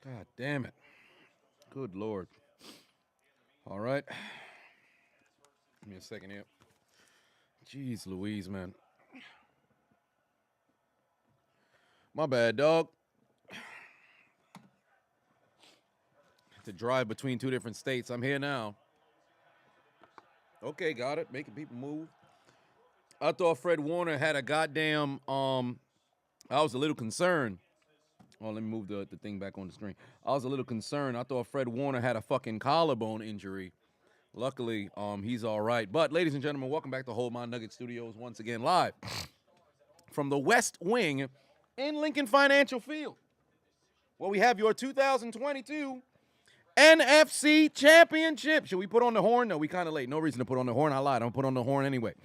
God damn it. Good Lord. All right. Give me a second here. Jeez Louise, man. My bad, dog. To drive between two different states. I'm here now. Okay, got it. Making people move. I thought Fred Warner had a goddamn I was a little concerned. Oh, let me move the thing back on the screen. I was a little concerned. I thought Fred Warner had a fucking collarbone injury. Luckily, he's all right. But, ladies and gentlemen, welcome back to Hold My Nugget Studios once again live from the West Wing in Lincoln Financial Field, where we have your 2022 NFC Championship. Should we put on the horn? No, we kind of late. No reason to put on the horn. I lied. I'm going to put on the horn anyway.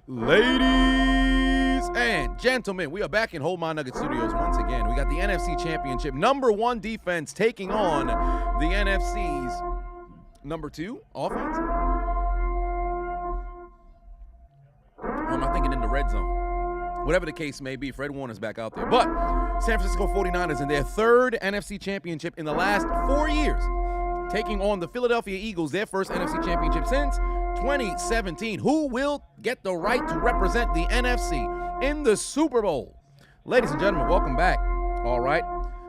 Ladies and gentlemen, we are back in Hold My Nugget Studios once again. We got the NFC Championship. Number one defense taking on the NFC's number two offense. I'm thinking in the red zone. Whatever the case may be, Fred Warner's back out there. But San Francisco 49ers in their third NFC Championship in the last 4 years, taking on the Philadelphia Eagles, their first NFC Championship since 2017. Who will get the right to represent the NFC in the Super Bowl? Ladies and gentlemen, welcome back. All right.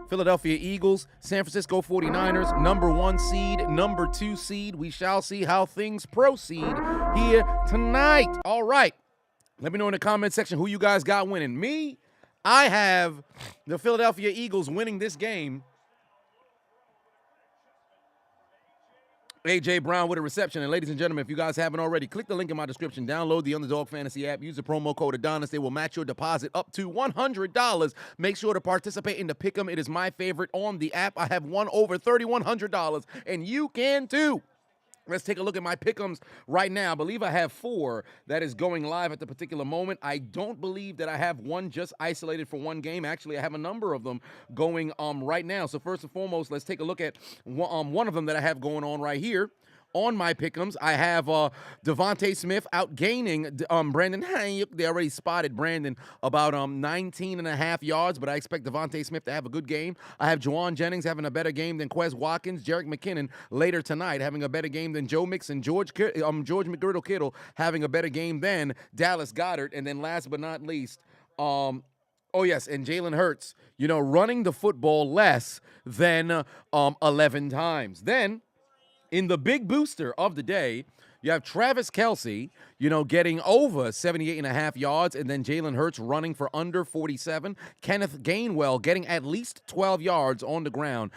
Philadelphia Eagles, San Francisco 49ers, number one seed, number two seed. We shall see how things proceed here tonight. All right. Let me know in the comment section who you guys got winning. Me, I have the Philadelphia Eagles winning this game. A.J. Brown with a reception. And ladies and gentlemen, if you guys haven't already, click the link in my description. Download the Underdog Fantasy app. Use the promo code Adonis. They will match your deposit up to $100. Make sure to participate in the Pick'em. It is my favorite on the app. I have won over $3,100, and you can too. Let's take a look at my pick'ems right now. I believe I have 4 that is going live at the particular moment. I don't believe that I have one just isolated for one game. Actually, I have a number of them going right now. So first and foremost, let's take a look at one of them that I have going on right here. On my pick'ems, I have Devontae Smith outgaining Brandon. They already spotted Brandon about 19 and a half yards, but I expect Devontae Smith to have a good game. I have Juwan Jennings having a better game than Quez Watkins. Jerick McKinnon later tonight having a better game than Joe Mixon. George McGirdle Kittle having a better game than Dallas Goedert. And then last but not least, and Jalen Hurts, running the football less than 11 times. Then, in the big booster of the day, you have Travis Kelce, getting over 78 and a half yards, and then Jalen Hurts running for under 47. Kenneth Gainwell getting at least 12 yards on the ground.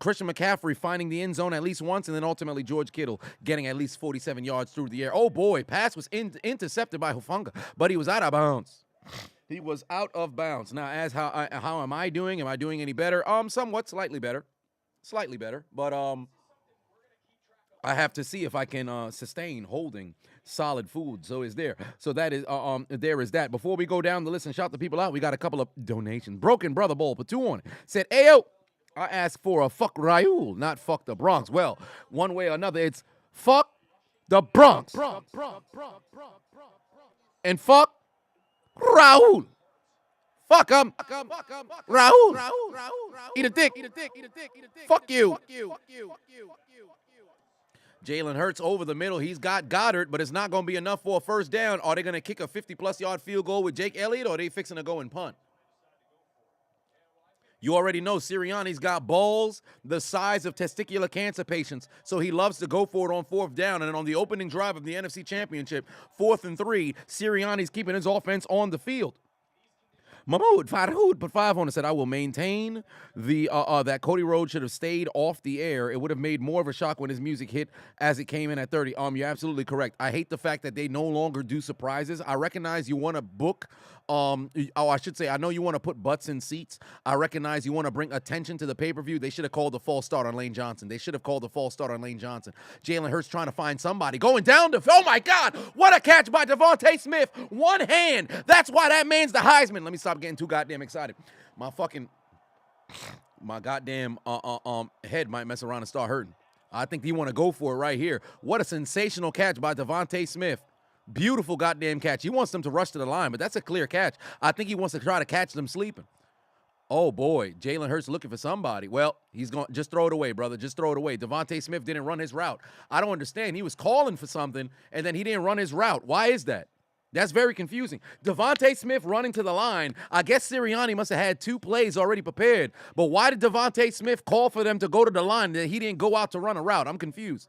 Christian McCaffrey finding the end zone at least once, and then ultimately George Kittle getting at least 47 yards through the air. Oh, boy, pass was intercepted by Hufanga, but he was out of bounds. He was out of bounds. Now, as how am I doing? Am I doing any better? Somewhat, slightly better. Slightly better, but I have to see if I can sustain holding solid food. So is there. So that is there is that. Before we go down the list and shout the people out, we got a couple of donations. Broken Brother Bowl put 2 on it. Said, Ayo, I asked for a fuck Raul, not fuck the Bronx. Well, one way or another, it's fuck the Bronx. And fuck Raul. Fuck him. Raul. Eat a dick. Fuck you. Jalen Hurts over the middle. He's got Goddard, but it's not going to be enough for a first down. Are they going to kick a 50-plus yard field goal with Jake Elliott, or are they fixing to go and punt? You already know Sirianni's got balls the size of testicular cancer patients, so he loves to go for it on 4th down. And on the opening drive of the NFC Championship, 4th and 3, Sirianni's keeping his offense on the field. Mahmoud Farhood put 5 on it, said, I will maintain that Cody Rhodes should have stayed off the air. It would have made more of a shock when his music hit as it came in at 30. You're absolutely correct. I hate the fact that they no longer do surprises. I recognize you want to book, I should say, I know you want to put butts in seats. I recognize you want to bring attention to the pay-per-view. They should have called the false start on Lane Johnson. Jalen Hurts trying to find somebody. Going down to, oh my God, what a catch by Devontae Smith. One hand. That's why that man's the Heisman. Let me stop getting too goddamn excited. My goddamn head might mess around and start hurting. I think you want to go for it right here. What a sensational catch by Devontae Smith. Beautiful goddamn catch. He wants them to rush to the line, but that's a clear catch. I think he wants to try to catch them sleeping. Oh, boy. Jalen Hurts looking for somebody. Well, he's going to just throw it away, brother. Just throw it away. Devontae Smith didn't run his route. I don't understand. He was calling for something, and then he didn't run his route. Why is that? That's very confusing. Devontae Smith running to the line. I guess Sirianni must have had 2 plays already prepared. But why did Devontae Smith call for them to go to the line that he didn't go out to run a route? I'm confused.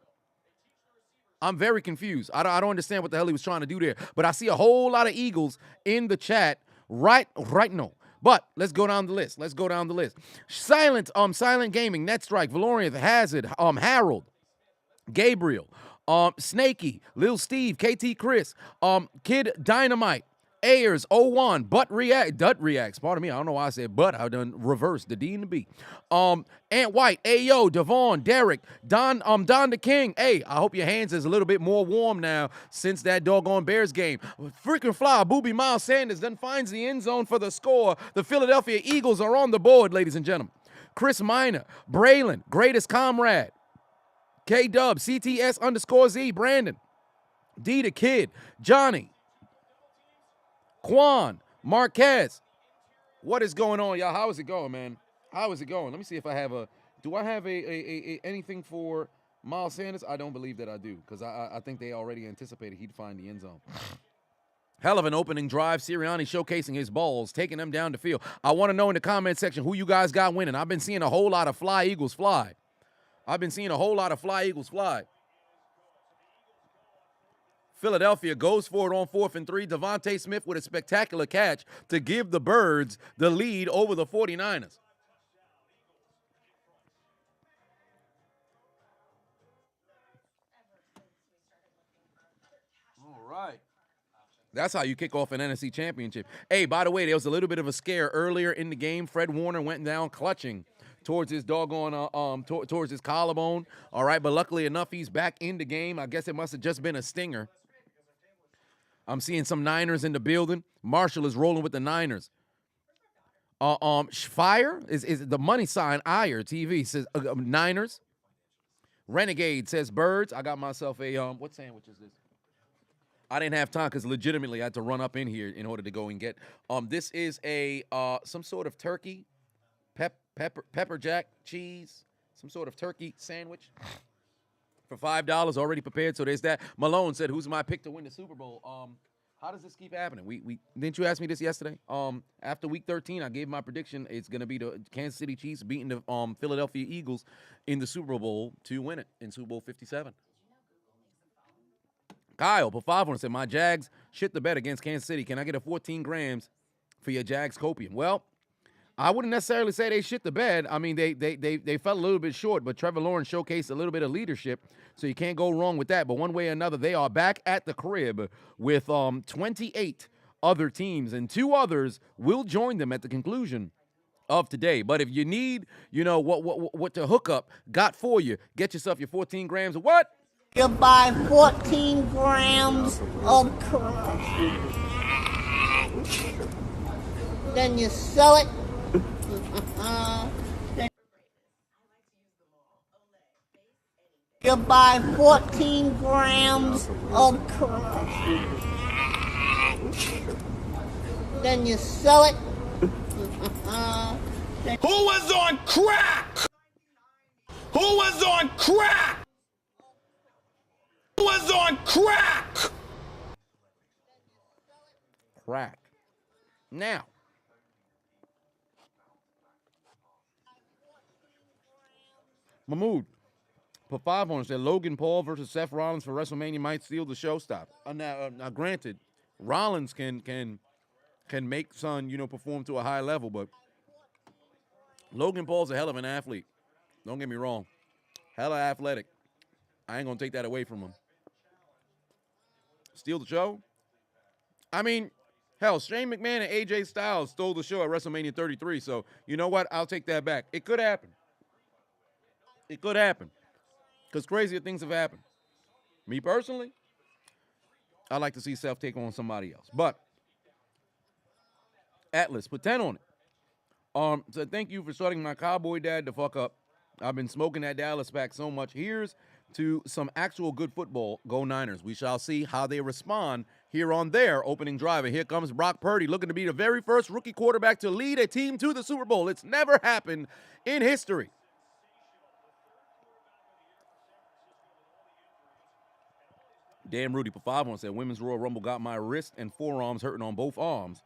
I'm very confused. I don't understand what the hell he was trying to do there. But I see a whole lot of Eagles in the chat right now. But let's go down the list. Silent Gaming, Netstrike, Valorian, Hazard, Harold, Gabriel, Snakey, Lil Steve, KT Chris, Kid Dynamite, Ayers, 01, Dut Reacts. Pardon me, I don't know why I said but. I done reversed the D and the B. Ant White, Ayo, Devon, Derek, Don the King. Hey, I hope your hands is a little bit more warm now since that doggone Bears game. Freaking fly, Booby Miles Sanders then finds the end zone for the score. The Philadelphia Eagles are on the board, ladies and gentlemen. Chris Minor, Braylon, Greatest Comrade, K-Dub, CTS_Z, Brandon, D the Kid, Johnny, Quan, Marquez. What is going on, y'all? How is it going, man? How is it going? Let me see if I have do I have anything for Miles Sanders? I don't believe that I do, because I think they already anticipated he'd find the end zone. Hell of an opening drive. Sirianni showcasing his balls, taking them down the field. I want to know in the comment section who you guys got winning. I've been seeing a whole lot of fly Eagles fly. Philadelphia goes for it on 4th and 3. Devontae Smith with a spectacular catch to give the Birds the lead over the 49ers. All right. That's how you kick off an NFC championship. Hey, by the way, there was a little bit of a scare earlier in the game. Fred Warner went down clutching towards his doggone, towards his collarbone. All right, but luckily enough, he's back in the game. I guess it must have just been a stinger. I'm seeing some Niners in the building. Marshall is rolling with the Niners. Fire is the money sign. Ire TV says Niners. Renegade says Birds. I got myself a what sandwich is this? I didn't have time because legitimately I had to run up in here in order to go and get. This is a some sort of turkey, pepper jack cheese, some sort of turkey sandwich. For $5 already prepared, so there's that. Malone said, "Who's my pick to win the Super Bowl?" How does this keep happening? We didn't you ask me this yesterday? After Week 13, I gave my prediction. It's going to be the Kansas City Chiefs beating the Philadelphia Eagles in the Super Bowl to win it in Super Bowl 57. Kyle, for 5 said, "My Jags shit the bed against Kansas City. Can I get a 14 grams for your Jags copium?" Well, I wouldn't necessarily say they shit the bed. I mean, they fell a little bit short, but Trevor Lawrence showcased a little bit of leadership, so you can't go wrong with that. But one way or another, they are back at the crib with 28 other teams, and 2 others will join them at the conclusion of today. But if you need, what to hook up, got for you, get yourself your 14 grams of what? You buy 14 grams of crack. Then you sell it. You buy 14 grams of crack. Then you sell it. Who was on crack? Who was on crack? Who was on crack? Crack. Now, Mahmoud put 5 on it. Said Logan Paul versus Seth Rollins for WrestleMania might steal the show. Stop. Now, granted, Rollins can make Son, perform to a high level, but Logan Paul's a hell of an athlete. Don't get me wrong. Hella athletic. I ain't gonna take that away from him. Steal the show? I mean, hell, Shane McMahon and AJ Styles stole the show at WrestleMania 33, so you know what? I'll take that back. It could happen. It could happen. Because crazier things have happened. Me personally, I like to see Seth take on somebody else. But Atlas, put 10 on it. So thank you for starting my cowboy dad to fuck up. I've been smoking that Dallas pack so much. Here's to some actual good football. Go Niners. We shall see how they respond here on their opening drive. And here comes Brock Purdy, looking to be the very first rookie quarterback to lead a team to the Super Bowl. It's never happened in history. Dan Rudy for 5 on said, Women's Royal Rumble got my wrist and forearms hurting on both arms.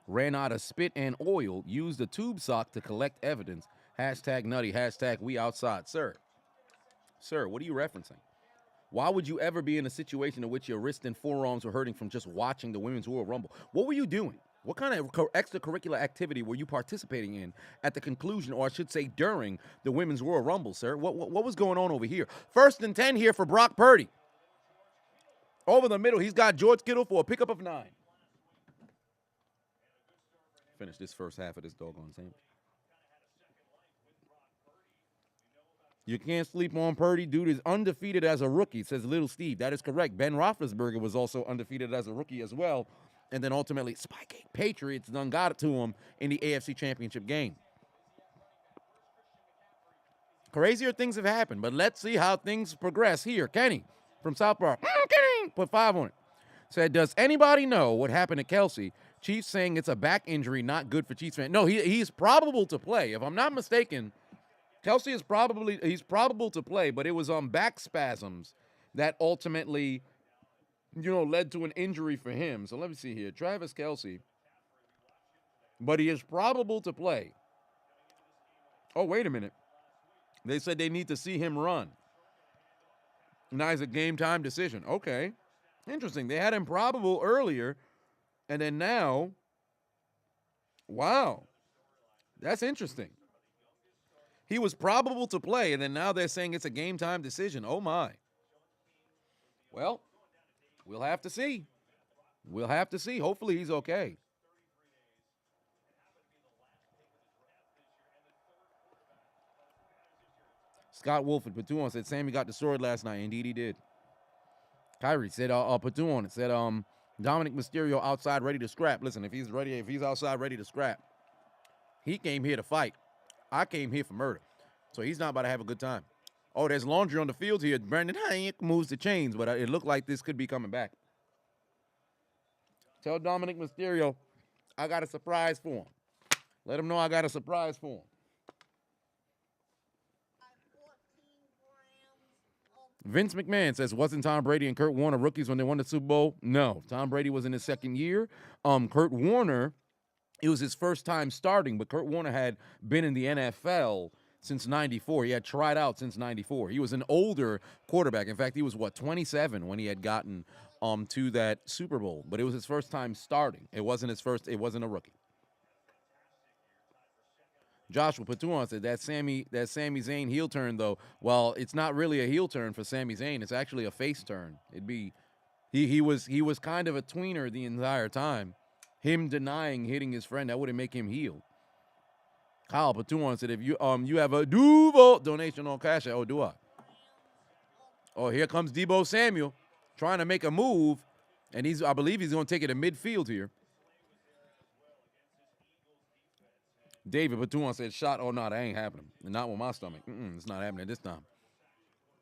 Ran out of spit and oil. Used a tube sock to collect evidence. Hashtag nutty. Hashtag we outside. Sir, what are you referencing? Why would you ever be in a situation in which your wrist and forearms were hurting from just watching the Women's Royal Rumble? What were you doing? What kind of extracurricular activity were you participating in at the conclusion, or I should say during, the Women's Royal Rumble, sir? What was going on over here? 1st and 10 here for Brock Purdy. Over the middle, he's got George Kittle for a pickup of 9. Finish this first half of this doggone sandwich. You can't sleep on Purdy. Dude is undefeated as a rookie, says Little Steve. That is correct. Ben Roethlisberger was also undefeated as a rookie as well. And then ultimately, Spike Patriots done got it to him in the AFC Championship game. Crazier things have happened, but let's see how things progress here. Kenny from South Park. Kenny put 5 on it. Said, does anybody know what happened to Kelsey? Chiefs saying it's a back injury, not good for Chiefs fans. No, he's probable to play. If I'm not mistaken, Kelsey is probable to play, but it was back spasms that ultimately, led to an injury for him. So let me see here. Travis Kelsey. But he is probable to play. Oh, wait a minute. They said they need to see him run. Now it's a game time decision. Okay. Interesting. They had him probable earlier, and then now, wow. That's interesting. He was probable to play, and then now they're saying it's a game-time decision. Oh, my. Well, we'll have to see. We'll have to see. Hopefully he's okay. Scott Wolford, Patuon said, Sammy got destroyed last night. Indeed he did. Kyrie said, Patuon, it said, Dominic Mysterio outside ready to scrap. Listen, if he's outside ready to scrap, he came here to fight. I came here for murder. So he's not about to have a good time. Oh, there's laundry on the field here. Brandon Hayek moves the chains, but it looked like this could be coming back. Tell Dominic Mysterio I got a surprise for him. Let him know I got a surprise for him. Vince McMahon says, wasn't Tom Brady and Kurt Warner rookies when they won the Super Bowl? No. Tom Brady was in his 2nd year. Kurt Warner, it was his first time starting, but Kurt Warner had been in the NFL since 94. He had tried out since 94. He was an older quarterback. In fact, he was, 27 when he had gotten to that Super Bowl. But it was his first time starting. It wasn't a rookie. Joshua Patuan said that Sami Zayn heel turn, though, well, it's not really a heel turn for Sami Zayn. It's actually a face turn. He was kind of a tweener the entire time. Him denying hitting his friend, that wouldn't make him heel. Kyle Patuan said, if you have a Duval donation on Cash App, do I? Oh, here comes Deebo Samuel trying to make a move, and I believe he's going to take it to midfield here. David Patuan said, shot, oh, no, that ain't happening. Not with my stomach. It's not happening this time.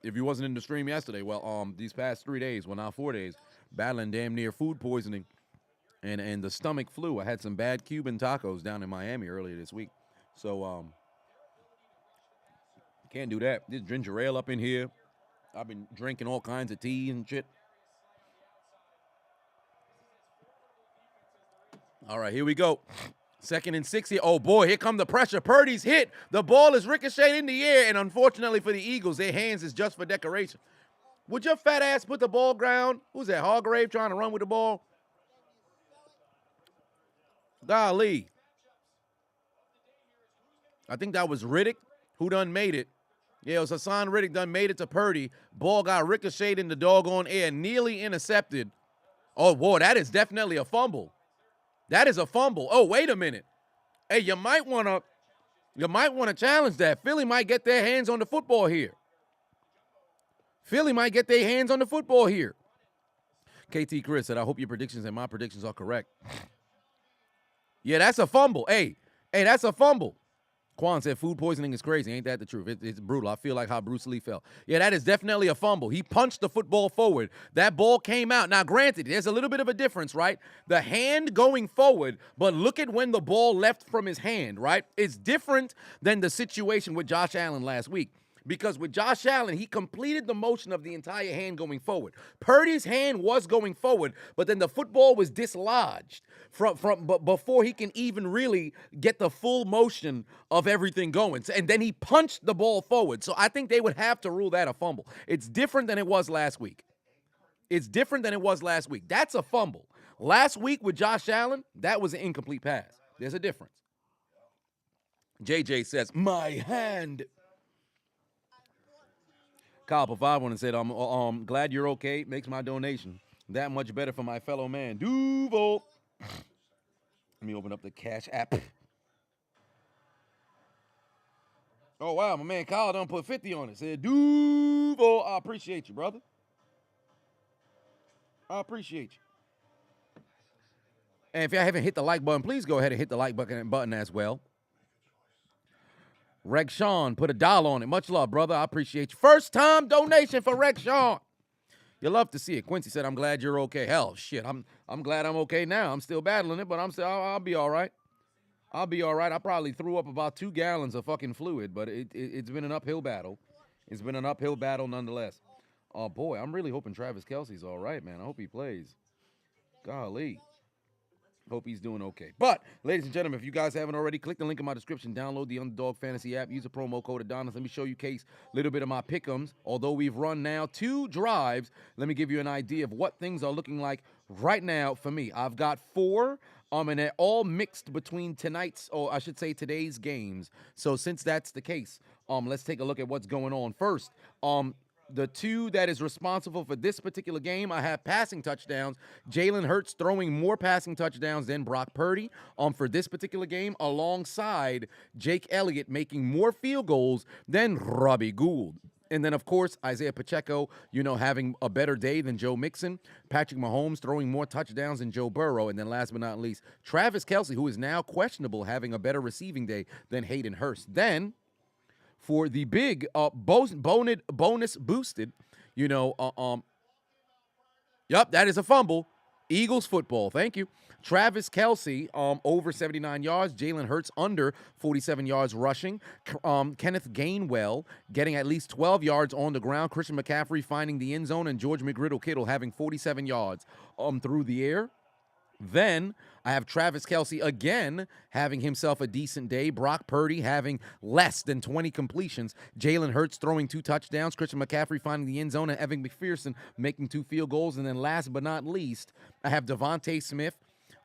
If you wasn't in the stream yesterday, well, these past 3 days, well, now 4 days, battling damn near food poisoning and the stomach flu. I had some bad Cuban tacos down in Miami earlier this week. So, can't do that. There's ginger ale up in here. I've been drinking all kinds of tea and shit. All right, here we go. 2nd and 6 here. Oh, boy, here come the pressure. Purdy's hit. The ball is ricocheted in the air, and unfortunately for the Eagles, their hands is just for decoration. Would your fat ass put the ball ground? Who's that, Hargrave trying to run with the ball? Golly. I think that was Riddick who done made it. Yeah, it was Hassan Riddick done made it to Purdy. Ball got ricocheted in the doggone air, nearly intercepted. Oh, boy, that is definitely a fumble. That is a fumble. Oh, wait a minute. Hey, you might want to challenge that. Philly might get their hands on the football here. KT Chris said, I hope your predictions and my predictions are correct. Yeah, that's a fumble. Hey, that's a fumble. Quan said food poisoning is crazy. Ain't that the truth? It's brutal. I feel like how Bruce Lee felt. Yeah, that is definitely a fumble. He punched the football forward. That ball came out. Now, granted, there's a little bit of a difference, right? The hand going forward, but look at when the ball left from his hand, right? It's different than the situation with Josh Allen last week. Because with Josh Allen, he completed the motion of the entire hand going forward. Purdy's hand was going forward, but then the football was dislodged but before he can even really get the full motion of everything going. And then he punched the ball forward. So I think they would have to rule that a fumble. It's different than it was last week. It's different than it was last week. That's a fumble. Last week with Josh Allen, that was an incomplete pass. There's a difference. JJ says, my hand. Kyle Pavavon and said, I'm glad you're okay. Makes my donation that much better for my fellow man. Duval. Let me open up the Cash app. Oh, wow. My man Kyle done put 50 on it. Said, Duval. I appreciate you, brother. I appreciate you. And if y'all haven't hit the like button, please go ahead and hit the like button as well. Reg Sean put $1 on it. Much love, brother. I appreciate you. First time donation for Reg Sean. You love to see it. Quincy said, I'm glad you're okay. Hell, shit. I'm glad I'm okay now. I'm still battling it, but I'll be all right. I'll be all right. I probably threw up about 2 gallons of fucking fluid, but it's been an uphill battle. It's been an uphill battle nonetheless. Oh, boy, I'm really hoping Travis Kelce's all right, man. I hope he plays. Golly. Hope he's doing okay. But, ladies and gentlemen, if you guys haven't already, click the link in my description. Download the Underdog Fantasy app. Use the promo code Adonis. Let me show you, Case, a little bit of my pick'ems. Although we've run now 2 drives, let me give you an idea of what things are looking like right now for me. I've got 4, and they're all mixed between tonight's, or I should say today's games. So since that's the case, let's take a look at what's going on. First, the 2 that is responsible for this particular game, I have passing touchdowns. Jalen Hurts throwing more passing touchdowns than Brock Purdy for this particular game, alongside Jake Elliott making more field goals than Robbie Gould. And then, of course, Isaiah Pacheco, having a better day than Joe Mixon. Patrick Mahomes throwing more touchdowns than Joe Burrow. And then last but not least, Travis Kelce, who is now questionable, having a better receiving day than Hayden Hurst. Then, for the big bonus boosted, that is a fumble. Eagles football. Thank you. Travis Kelce over 79 yards. Jalen Hurts under 47 yards rushing. Kenneth Gainwell getting at least 12 yards on the ground. Christian McCaffrey finding the end zone, and George McGriddle-Kittle having 47 yards through the air. Then I have Travis Kelce again having himself a decent day. Brock Purdy having less than 20 completions. Jalen Hurts throwing 2 touchdowns. Christian McCaffrey finding the end zone, and Evan McPherson making 2 field goals. And then last but not least, I have Devontae Smith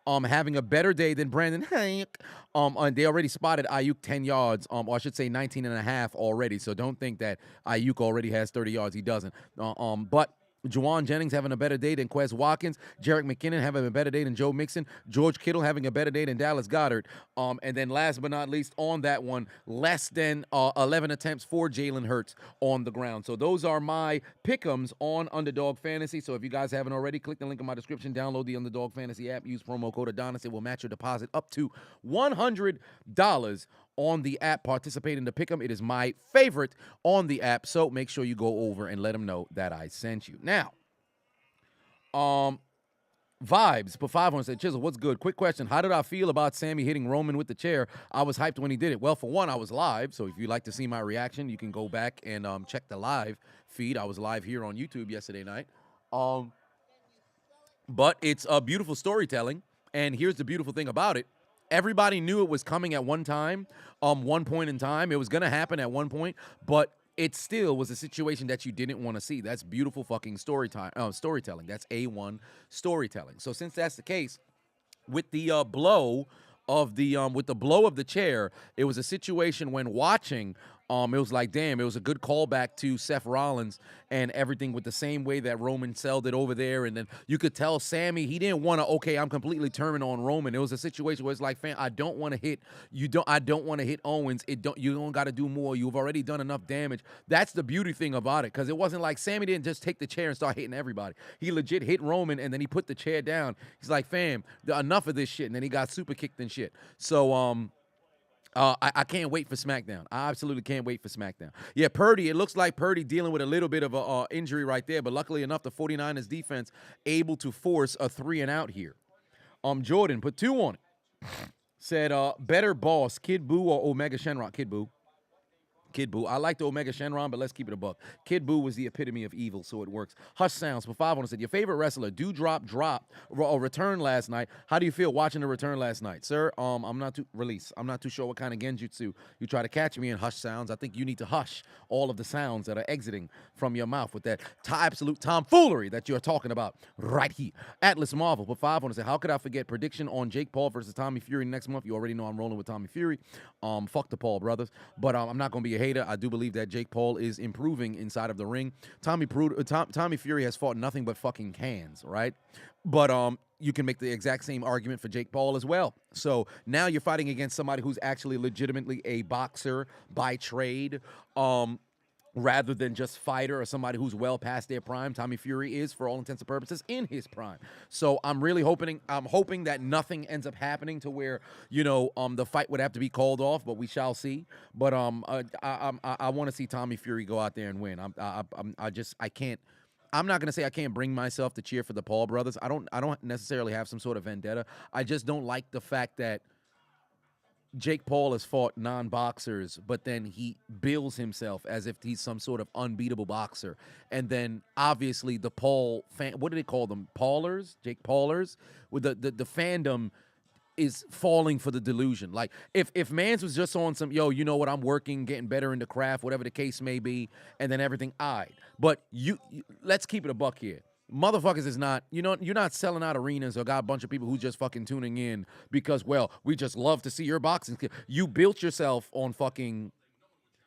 having a better day than Brandon Ayuk. They already spotted Ayuk 10 yards, or I should say 19 and a half already. So don't think that Ayuk already has 30 yards. He doesn't. But Juwan Jennings having a better day than Quez Watkins. Jerick McKinnon having a better day than Joe Mixon. George Kittle having a better day than Dallas Goedert. And then last but not least on that one, less than 11 attempts for Jalen Hurts on the ground. So those are my pick'ems on Underdog Fantasy. So if you guys haven't already, click the link in my description. Download the Underdog Fantasy app. Use promo code Adonis. It will match your deposit up to $100 on the app. Participate in the pick'em. It is my favorite on the app, so make sure you go over and let them know that I sent you. Now, Vibes put 5 on, said, Chisel, what's good? Quick question. How did I feel about Sammy hitting Roman with the chair? I was hyped when he did it. Well, for one, I was live, so if you'd like to see my reaction, you can go back and check the live feed. I was live here on YouTube yesterday night. But it's a beautiful storytelling, and here's the beautiful thing about it. Everybody knew it was coming at one point in time. It was going to happen at one point, but it still was a situation that you didn't want to see. That's beautiful fucking storytelling. That's A1 storytelling. So since that's the case, with the blow of the chair, it was a situation when watching. It was like, damn, it was a good callback to Seth Rollins and everything with the same way that Roman sold it over there. And then you could tell Sammy, he didn't want to, okay, I'm completely turning on Roman. It was a situation where it's like, fam, I don't want to hit Owens. You don't got to do more. You've already done enough damage. That's the beauty thing about it, because it wasn't like Sammy didn't just take the chair and start hitting everybody. He legit hit Roman, and then he put the chair down. He's like, fam, enough of this shit. And then he got super kicked and shit. So, I can't wait for SmackDown. I absolutely can't wait for SmackDown. Yeah, Purdy, it looks like Purdy dealing with a little bit of a injury right there, but luckily enough, the 49ers defense able to force a 3-and-out here. Jordan put 2 on it. Said, better boss, Kid Buu or Omega Shenron? Kid Buu. Kid Buu. I like the Omega Shenron, but let's keep it a buck. Kid Buu was the epitome of evil, so it works. Hush Sounds for 5 on it said, your favorite wrestler, Dewdrop dropped or returned last night. How do you feel watching the return last night? Sir, I'm not too sure what kind of genjutsu you try to catch me in, Hush Sounds. I think you need to hush all of the sounds that are exiting from your mouth with that absolute tomfoolery that you're talking about right here. Atlas Marvel put 5 on it said, how could I forget prediction on Jake Paul versus Tommy Fury next month? You already know I'm rolling with Tommy Fury. Fuck the Paul brothers. But I'm not going to be a hater. I do believe that Jake Paul is improving inside of the ring. Tommy Fury has fought nothing but fucking cans, right? But you can make the exact same argument for Jake Paul as well. So now you're fighting against somebody who's actually legitimately a boxer by trade. Rather than just fighter or somebody who's well past their prime. Tommy Fury is, for all intents and purposes, in his prime. So I'm hoping that nothing ends up happening to where, the fight would have to be called off, but we shall see. But I want to see Tommy Fury go out there and win. I can't. I'm not gonna say I can't bring myself to cheer for the Paul brothers. I don't necessarily have some sort of vendetta. I just don't like the fact that Jake Paul has fought non-boxers, but then he bills himself as if he's some sort of unbeatable boxer. And then, obviously, the Paul fan, what do they call them? Paulers? Jake Paulers? With the fandom is falling for the delusion. Like, if Mans was just on some, you know what, I'm working, getting better in the craft, whatever the case may be, and then everything, But you let's keep it a buck here. Motherfuckers is not, you're not selling out arenas or got a bunch of people who just fucking tuning in because, well, we just love to see your boxing. You built yourself on fucking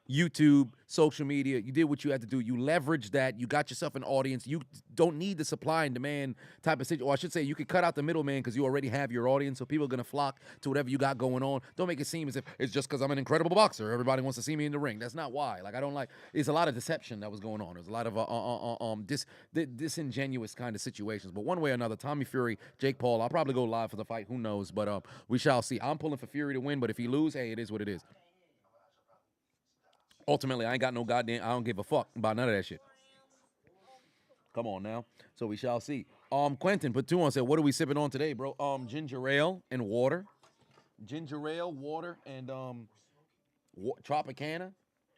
YouTube, social media. You did what you had to do. You leveraged that. You got yourself an audience. You don't need the supply and demand type of situation. Or I should say, you could cut out the middleman because you already have your audience. So people are going to flock to whatever you got going on. Don't make it seem as if it's just because I'm an incredible boxer. Everybody wants to see me in the ring. That's not why. Like, I don't like, it's a lot of deception that was going on. There's a lot of disingenuous kind of situations. But one way or another, Tommy Fury, Jake Paul, I'll probably go live for the fight. Who knows? But we shall see. I'm pulling for Fury to win. But if he lose, hey, it is what it is. Ultimately, I don't give a fuck about none of that shit. Come on now. So we shall see. Quentin put 2 on, said, what are we sipping on today, bro? Ginger ale and water. Ginger ale, water, and Tropicana.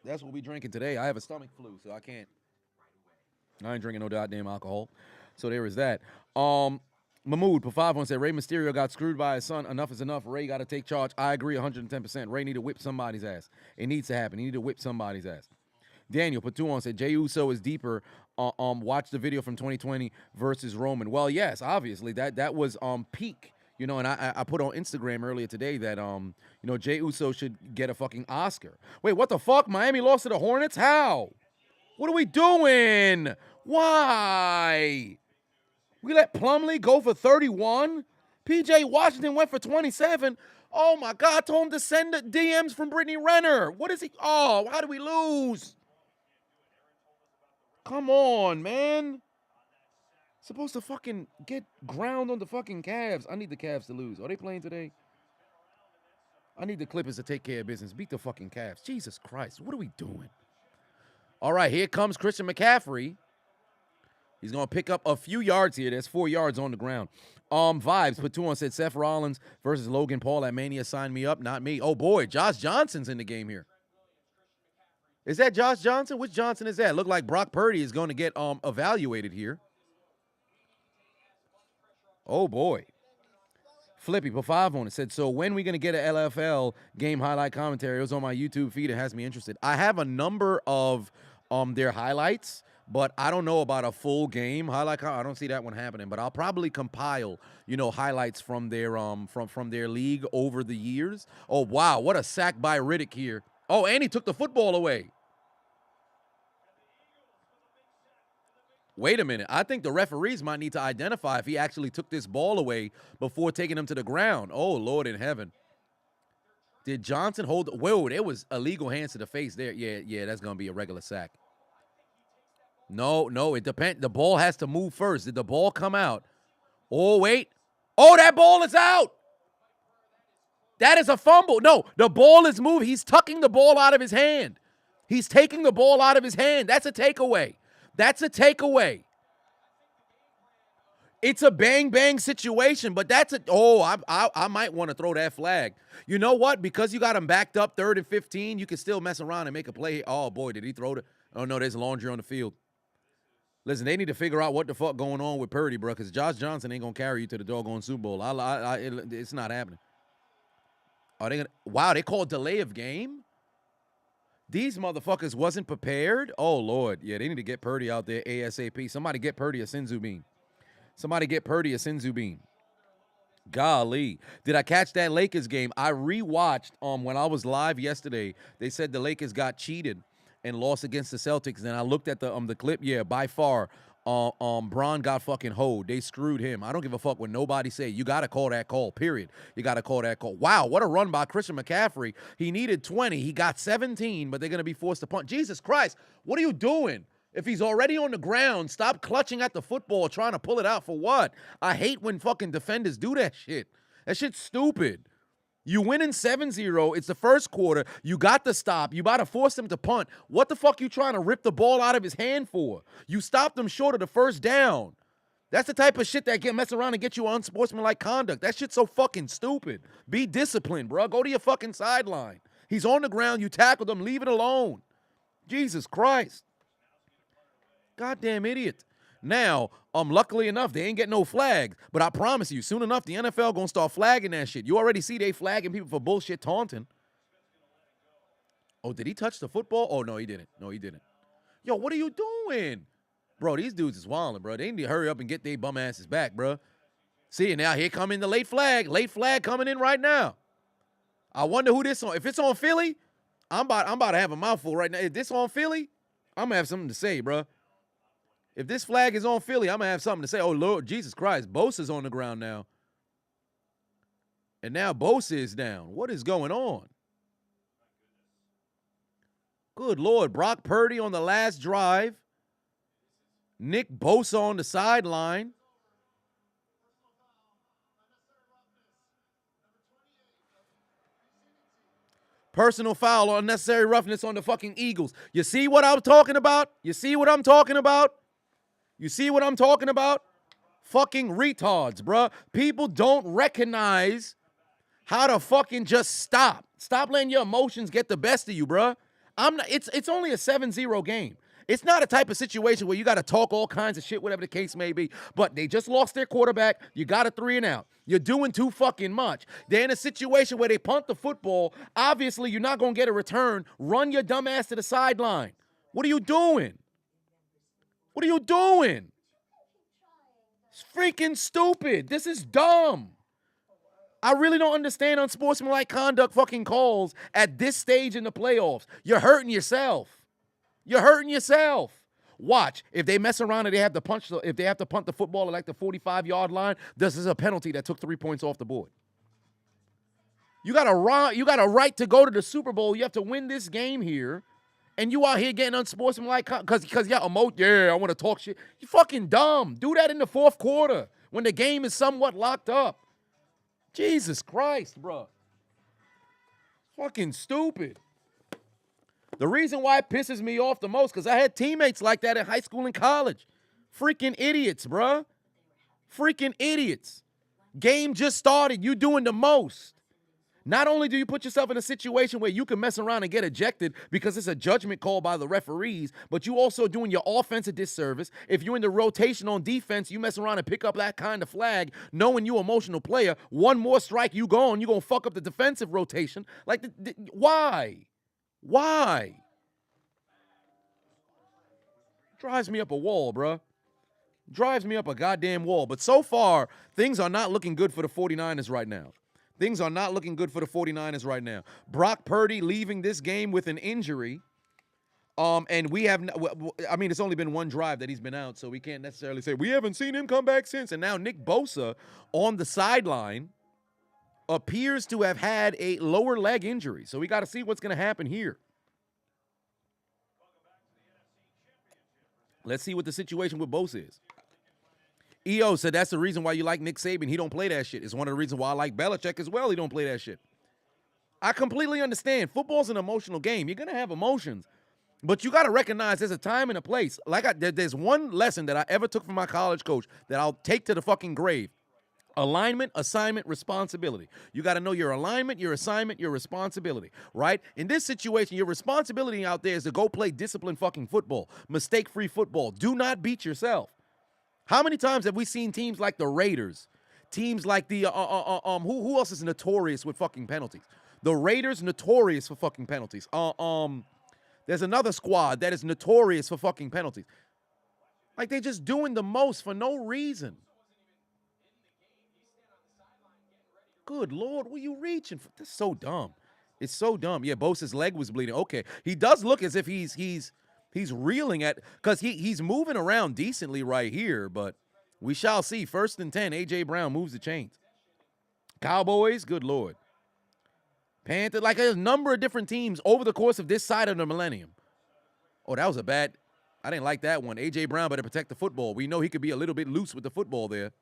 That's what we drinking today. I have a stomach flu, so I ain't drinking no goddamn alcohol. So there is that. Mahmoud, for 5 on, said, Rey Mysterio got screwed by his son. Enough is enough. Rey got to take charge. I agree 110%. Rey need to whip somebody's ass. It needs to happen. He need to whip somebody's ass. Daniel, put 2 on, said, Jey Uso is deeper. Watch the video from 2020 versus Roman. Well, yes, obviously. That was peak. And I put on Instagram earlier today that, Jey Uso should get a fucking Oscar. Wait, what the fuck? Miami lost to the Hornets? How? What are we doing? Why? We let Plumlee go for 31. P.J. Washington went for 27. Oh, my God. I told him to send the DMs from Brittany Renner. What is he? Oh, how do we lose? Come on, man. Supposed to fucking get ground on the fucking Cavs. I need the Cavs to lose. Are they playing today? I need the Clippers to take care of business. Beat the fucking Cavs. Jesus Christ. What are we doing? All right, here comes Christian McCaffrey. He's going to pick up a few yards here. There's 4 yards on the ground. Vibes put 2 on, said Seth Rollins versus Logan Paul at Mania. Sign me up, not me. Oh, boy, Josh Johnson's in the game here. Is that Josh Johnson? Which Johnson is that? Look like Brock Purdy is going to get evaluated here. Oh, boy. Flippy put 5 on it. Said, so when we going to get an LFL game highlight commentary? It was on my YouTube feed. It has me interested. I have a number of their highlights, but I don't know about a full game highlight. I don't see that one happening, but I'll probably compile, highlights from their from their league over the years. Oh, wow, what a sack by Riddick here. Oh, and he took the football away. Wait a minute. I think the referees might need to identify if he actually took this ball away before taking him to the ground. Oh, Lord in heaven. Did Johnson hold? Whoa, there was illegal hands to the face there. Yeah, that's going to be a regular sack. No, it depends. The ball has to move first. Did the ball come out? Oh, wait. Oh, that ball is out. That is a fumble. No, the ball is moving. He's tucking the ball out of his hand. He's taking the ball out of his hand. That's a takeaway. That's a takeaway. It's a bang-bang situation, but that's a – I might want to throw that flag. You know what? Because you got him backed up 3rd and 15, you can still mess around and make a play. Oh, boy, did he throw it? Oh, no, there's laundry on the field. Listen, they need to figure out what the fuck going on with Purdy, bro, because Josh Johnson ain't going to carry you to the doggone Super Bowl. It's not happening. Are they gonna? Wow, they called delay of game? These motherfuckers wasn't prepared? Oh, Lord. Yeah, they need to get Purdy out there ASAP. Somebody get Purdy a Sinzu bean. Somebody get Purdy a Sinzu bean. Golly. Did I catch that Lakers game? I rewatched when I was live yesterday. They said the Lakers got cheated and lost against the Celtics. And I looked at the clip. Yeah, by far, Bron got fucking hoed. They screwed him. I don't give a fuck what nobody say. You got to call that call, period. You got to call that call. Wow, what a run by Christian McCaffrey. He needed 20. He got 17, but they're going to be forced to punt. Jesus Christ, what are you doing? If he's already on the ground, stop clutching at the football trying to pull it out for what? I hate when fucking defenders do that shit. That shit's stupid. You win in 7-0. It's the first quarter. You got the stop. You about to force him to punt. What the fuck you trying to rip the ball out of his hand for? You stopped him short of the first down. That's the type of shit that get mess around and get you unsportsmanlike conduct. That shit's so fucking stupid. Be disciplined, bro. Go to your fucking sideline. He's on the ground. You tackled him. Leave it alone. Jesus Christ. Goddamn idiot. Now, luckily enough, they ain't getting no flags. But I promise you, soon enough, the NFL gonna start flagging that shit. You already see they flagging people for bullshit taunting. Oh, did he touch the football? Oh, no, he didn't. No, he didn't. Yo, what are you doing? Bro, these dudes is wilding, bro. They need to hurry up and get their bum asses back, bro. See, now here coming the late flag. Late flag coming in right now. I wonder who this on. If it's on Philly, I'm about to have a mouthful right now. If this on Philly, I'm gonna have something to say, bro. If this flag is on Philly, I'm going to have something to say. Oh, Lord, Jesus Christ, Bosa's on the ground now. And now Bosa is down. What is going on? Good Lord, Brock Purdy on the last drive. Nick Bosa on the sideline. Personal foul or unnecessary roughness on the fucking Eagles. You see what I'm talking about? You see what I'm talking about? You see what I'm talking about? Fucking retards, bruh. People don't recognize how to fucking just stop. Stop letting your emotions get the best of you, bruh. It's only a 7-0 game. It's not a type of situation where you got to talk all kinds of shit, whatever the case may be. But they just lost their quarterback. You got a 3 and out. You're doing too fucking much. They're in a situation where they punt the football. Obviously, you're not going to get a return. Run your dumb ass to the sideline. What are you doing? What are you doing? It's freaking stupid. This is dumb. I really don't understand unsportsmanlike conduct fucking calls at this stage in the playoffs. You're hurting yourself. You're hurting yourself. Watch. If they mess around and they have to punt the football at like the 45-yard line, this is a penalty that took 3 points off the board. You got a right to go to the Super Bowl. You have to win this game here. And you out here getting unsportsmanlike because I want to talk shit. You fucking dumb. Do that in the fourth quarter when the game is somewhat locked up. Jesus Christ, bro. Fucking stupid. The reason why it pisses me off the most because I had teammates like that in high school and college. Freaking idiots, bro. Freaking idiots. Game just started. You doing the most. Not only do you put yourself in a situation where you can mess around and get ejected because it's a judgment call by the referees, but you also doing your offense a disservice. If you're in the rotation on defense, you mess around and pick up that kind of flag, knowing you emotional player, one more strike, you gone, you're going to fuck up the defensive rotation. Like, why? Why? Drives me up a wall, bruh. Drives me up a goddamn wall. But so far, things are not looking good for the 49ers right now. Things are not looking good for the 49ers right now. Brock Purdy leaving this game with an injury. And we have, it's only been one drive that he's been out, so we can't necessarily say we haven't seen him come back since. And now Nick Bosa on the sideline appears to have had a lower leg injury. So we got to see what's going to happen here. Let's see what the situation with Bosa is. EO said that's the reason why you like Nick Saban. He don't play that shit. It's one of the reasons why I like Belichick as well. He don't play that shit. I completely understand. Football's an emotional game. You're going to have emotions. But you got to recognize there's a time and a place. There's one lesson that I ever took from my college coach that I'll take to the fucking grave. Alignment, assignment, responsibility. You got to know your alignment, your assignment, your responsibility, right? In this situation, your responsibility out there is to go play disciplined fucking football, mistake-free football. Do not beat yourself. How many times have we seen teams like the Raiders, teams like the who else is notorious with fucking penalties? The Raiders notorious for fucking penalties. There's another squad that is notorious for fucking penalties. Like they're just doing the most for no reason. Good Lord, what are you reaching for? That's so dumb. It's so dumb. Yeah, Bosa's leg was bleeding. Okay, he does look as if he's reeling at, because he's moving around decently right here, but we shall see. 1st and 10, A.J. Brown moves the chains. Cowboys, good Lord. Panther, like a number of different teams over the course of this side of the millennium. Oh, that was a bad, I didn't like that one. A.J. Brown better protect the football. We know he could be a little bit loose with the football there.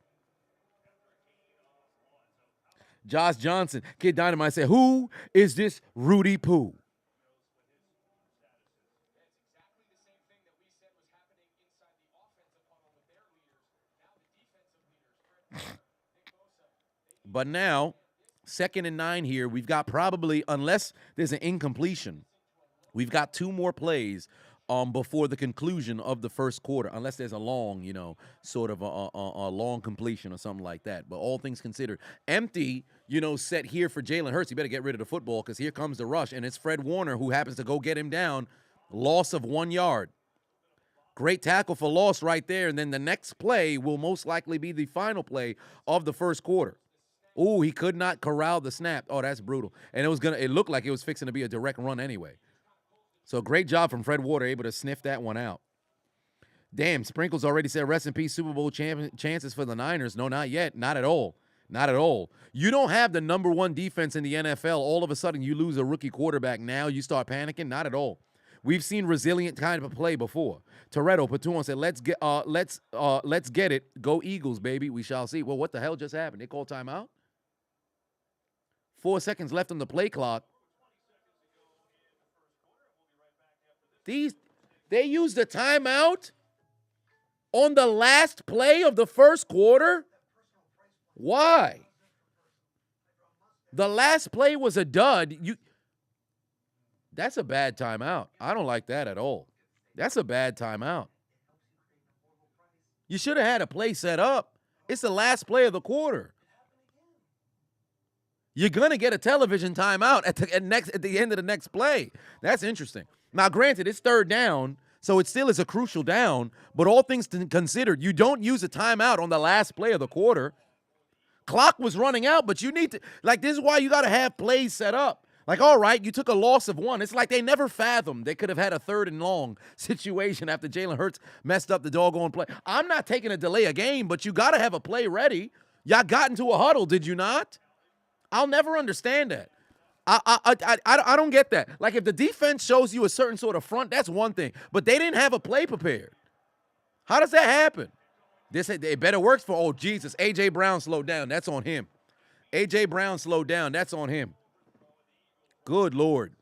Josh Johnson, Kid Dynamite said, who is this Rudy Poo? But now, 2nd and 9 here, we've got probably, unless there's an incompletion, we've got 2 more plays before the conclusion of the first quarter, unless there's a long, sort of a long completion or something like that. But all things considered, empty, set here for Jalen Hurts. You better get rid of the football because here comes the rush, and it's Fred Warner who happens to go get him down. Loss of 1 yard. Great tackle for loss right there, and then the next play will most likely be the final play of the first quarter. Ooh, he could not corral the snap. Oh, that's brutal. And it looked like it was fixing to be a direct run anyway. So great job from Fred Warner, able to sniff that one out. Damn, Sprinkles already said rest in peace Super Bowl chances for the Niners. No, not yet. Not at all. Not at all. You don't have the number 1 defense in the NFL. All of a sudden, you lose a rookie quarterback. Now you start panicking. Not at all. We've seen resilient kind of a play before. Toretto Patuan said, let's get it. Go Eagles, baby. We shall see. Well, what the hell just happened? They called timeout? 4 seconds left on the play clock. They used a timeout on the last play of the first quarter? Why? The last play was a dud. That's a bad timeout. I don't like that at all. That's a bad timeout. You should have had a play set up. It's the last play of the quarter. You're going to get a television timeout at the end of the next play. That's interesting. Now, granted, it's 3rd down, so it still is a crucial down, but all things considered, you don't use a timeout on the last play of the quarter. Clock was running out, but you need to, this is why you got to have plays set up. All right, you took a loss of 1. It's like they never fathomed they could have had a 3rd and long situation after Jalen Hurts messed up the doggone play. I'm not taking a delay a game, but you got to have a play ready. Y'all got into a huddle, did you not? I'll never understand that. I don't get that. If the defense shows you a certain sort of front, that's one thing. But they didn't have a play prepared. How does that happen? It better works for, oh, Jesus, A.J. Brown slowed down. That's on him. A.J. Brown slowed down. That's on him. Good Lord.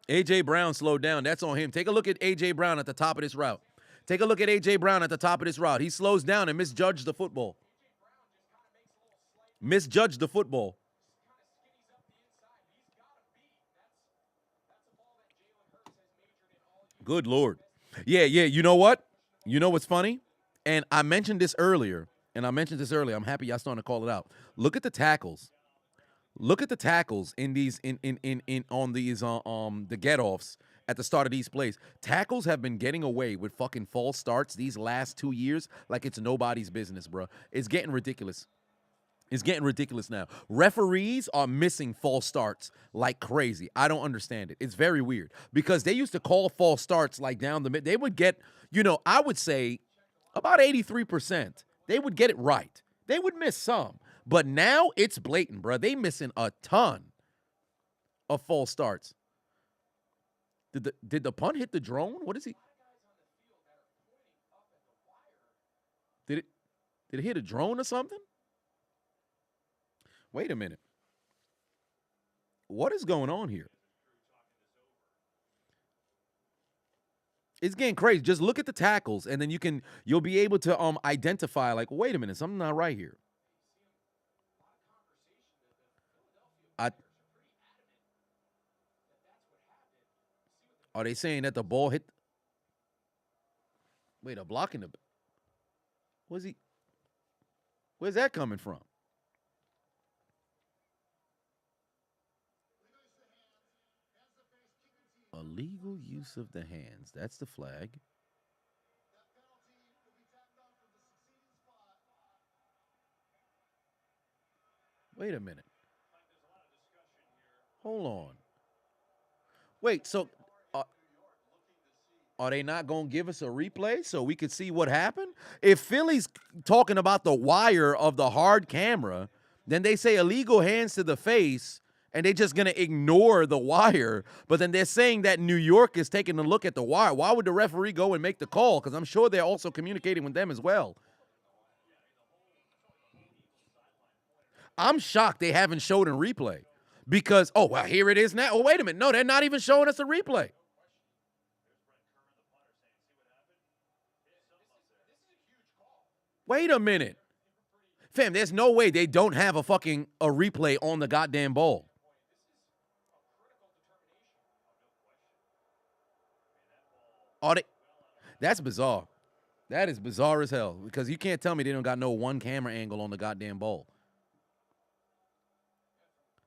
A.J. Brown slowed down. That's on him. Take a look at A.J. Brown at the top of this route. Take a look at A.J. Brown at the top of this route. He slows down and misjudged the football. Misjudged the football. Good Lord. Yeah, you know what? You know what's funny? And I mentioned this earlier, I'm happy y'all starting to call it out. Look at the tackles. Look at the tackles in these on these the get-offs at the start of these plays. Tackles have been getting away with fucking false starts these last 2 years like it's nobody's business, bro. It's getting ridiculous. It's getting ridiculous now. Referees are missing false starts like crazy. I don't understand it. It's very weird because they used to call false starts down the mid. They would get, I would say about 83%. They would get it right. They would miss some. But now it's blatant, bro. They missing a ton of false starts. Did the punt hit the drone? What is he? Did it hit a drone or something? Wait a minute. What is going on here? It's getting crazy. Just look at the tackles, and then you'll be able to identify, like, wait a minute, something not right here. Are they saying that the ball hit? Wait, a block in the. Where's that coming from? Illegal use of the hands. That's the flag. Wait a minute. Hold on. Wait, so are they not going to give us a replay so we could see what happened? If Philly's talking about the wire of the hard camera, then they say illegal hands to the face, and they're just going to ignore the wire. But then they're saying that New York is taking a look at the wire. Why would the referee go and make the call? Because I'm sure they're also communicating with them as well. I'm shocked they haven't showed a replay. Because, oh, well, here it is now. Oh, wait a minute. No, they're not even showing us a replay. Wait a minute. Fam, there's no way they don't have a replay on the goddamn ball. That's bizarre. That is bizarre as hell. Because you can't tell me they don't got no one camera angle on the goddamn ball.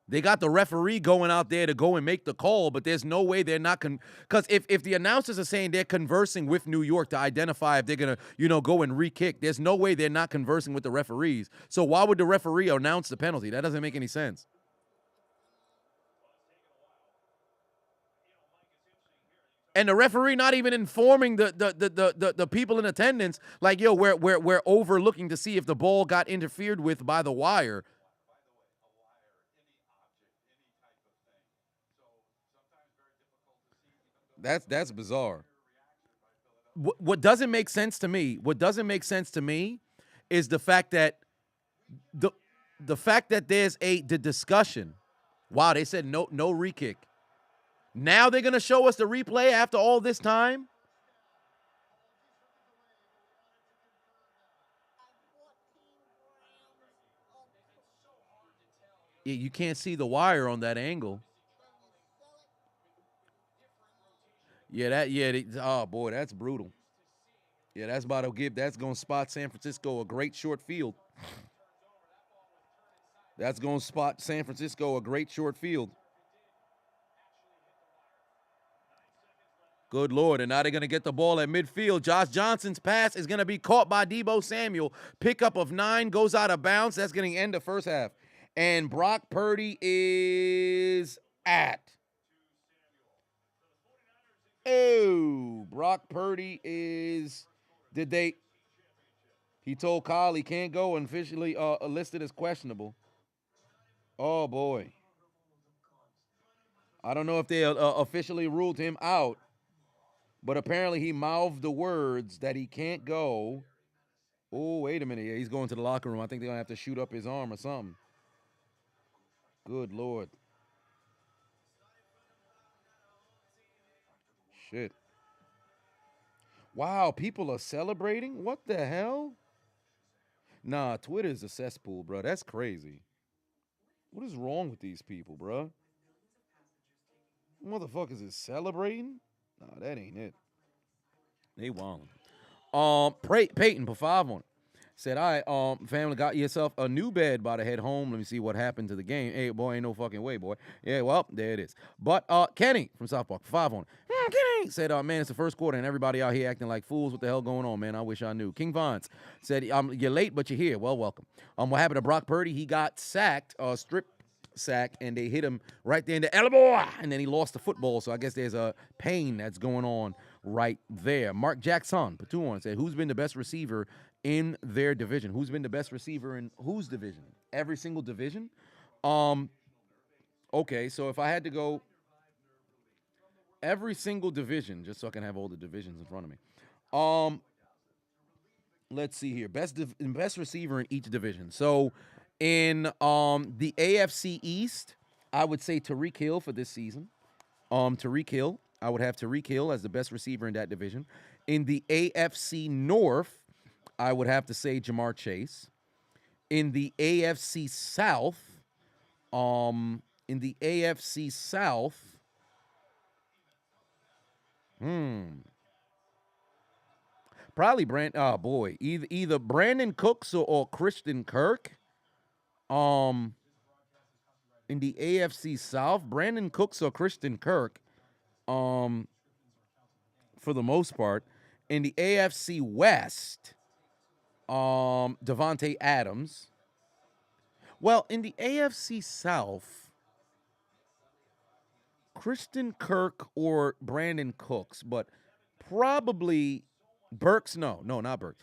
They got the referee going out there to go and make the call, but there's no way they're not because if the announcers are saying they're conversing with New York to identify if they're gonna, go and re-kick, there's no way they're not conversing with the referees. So why would the referee announce the penalty? That doesn't make any sense. And the referee not even informing the people in attendance, like, yo, we're overlooking to see if the ball got interfered with by the wire. That's bizarre. What doesn't make sense to me? Is the fact that the fact that there's the discussion. Wow, they said no re-kick. Now they're gonna show us the replay after all this time. Yeah, you can't see the wire on that angle. Oh boy, that's brutal. Yeah, that's gonna spot San Francisco a great short field. That's gonna spot San Francisco a great short field. Good Lord, and now they're gonna get the ball at midfield. Josh Johnson's pass is gonna be caught by Deebo Samuel. Pickup of 9 goes out of bounds. That's gonna end the first half. And Brock Purdy is at. Oh, Brock Purdy is. He told Kyle he can't go and officially listed as questionable. Oh, boy. I don't know if they officially ruled him out, but apparently he mouthed the words that he can't go. Oh, wait a minute. Yeah, he's going to the locker room. I think they're going to have to shoot up his arm or something. Good Lord. Shit. Wow, people are celebrating? What the hell? Nah, Twitter's a cesspool, bro. That's crazy. What is wrong with these people, bro? Motherfuckers is celebrating? Nah, that ain't it. They wildin'. Peyton put 5 on it. Said, all right, family, got yourself a new bed by the head home. Let me see what happened to the game. Hey, boy, ain't no fucking way, boy. Yeah, well, there it is. But Kenny from South Park, 5 on it. Kenny said, man, it's the first quarter and everybody out here acting like fools. What the hell going on, man? I wish I knew. King Vons said, you're late, but you're here. Well, welcome. What happened to Brock Purdy? He got sacked, strip sack, and they hit him right there in the elbow, and then he lost the football. So I guess there's a pain that's going on right there. Mark Jackson, put 2 on, said, who's been the best receiver in their division? Who's been the best receiver in whose division? Every single division? Okay, so if I had to go every single division, just so I can have all the divisions in front of me. Let's see here. Best receiver in each division. So in the AFC East, I would say Tyreek Hill for this season. Tyreek Hill. I would have Tyreek Hill as the best receiver in that division. In the AFC North, I would have to say Jamar Chase. In the AFC South, in the AFC South, probably either Brandon Cooks or Christian Kirk. In the AFC South, Brandon Cooks or Christian Kirk. For the most part. In the AFC West, Devontae Adams. Well, in the AFC South, Christian Kirk or Brandon Cooks, but probably Burks. No, not Burks.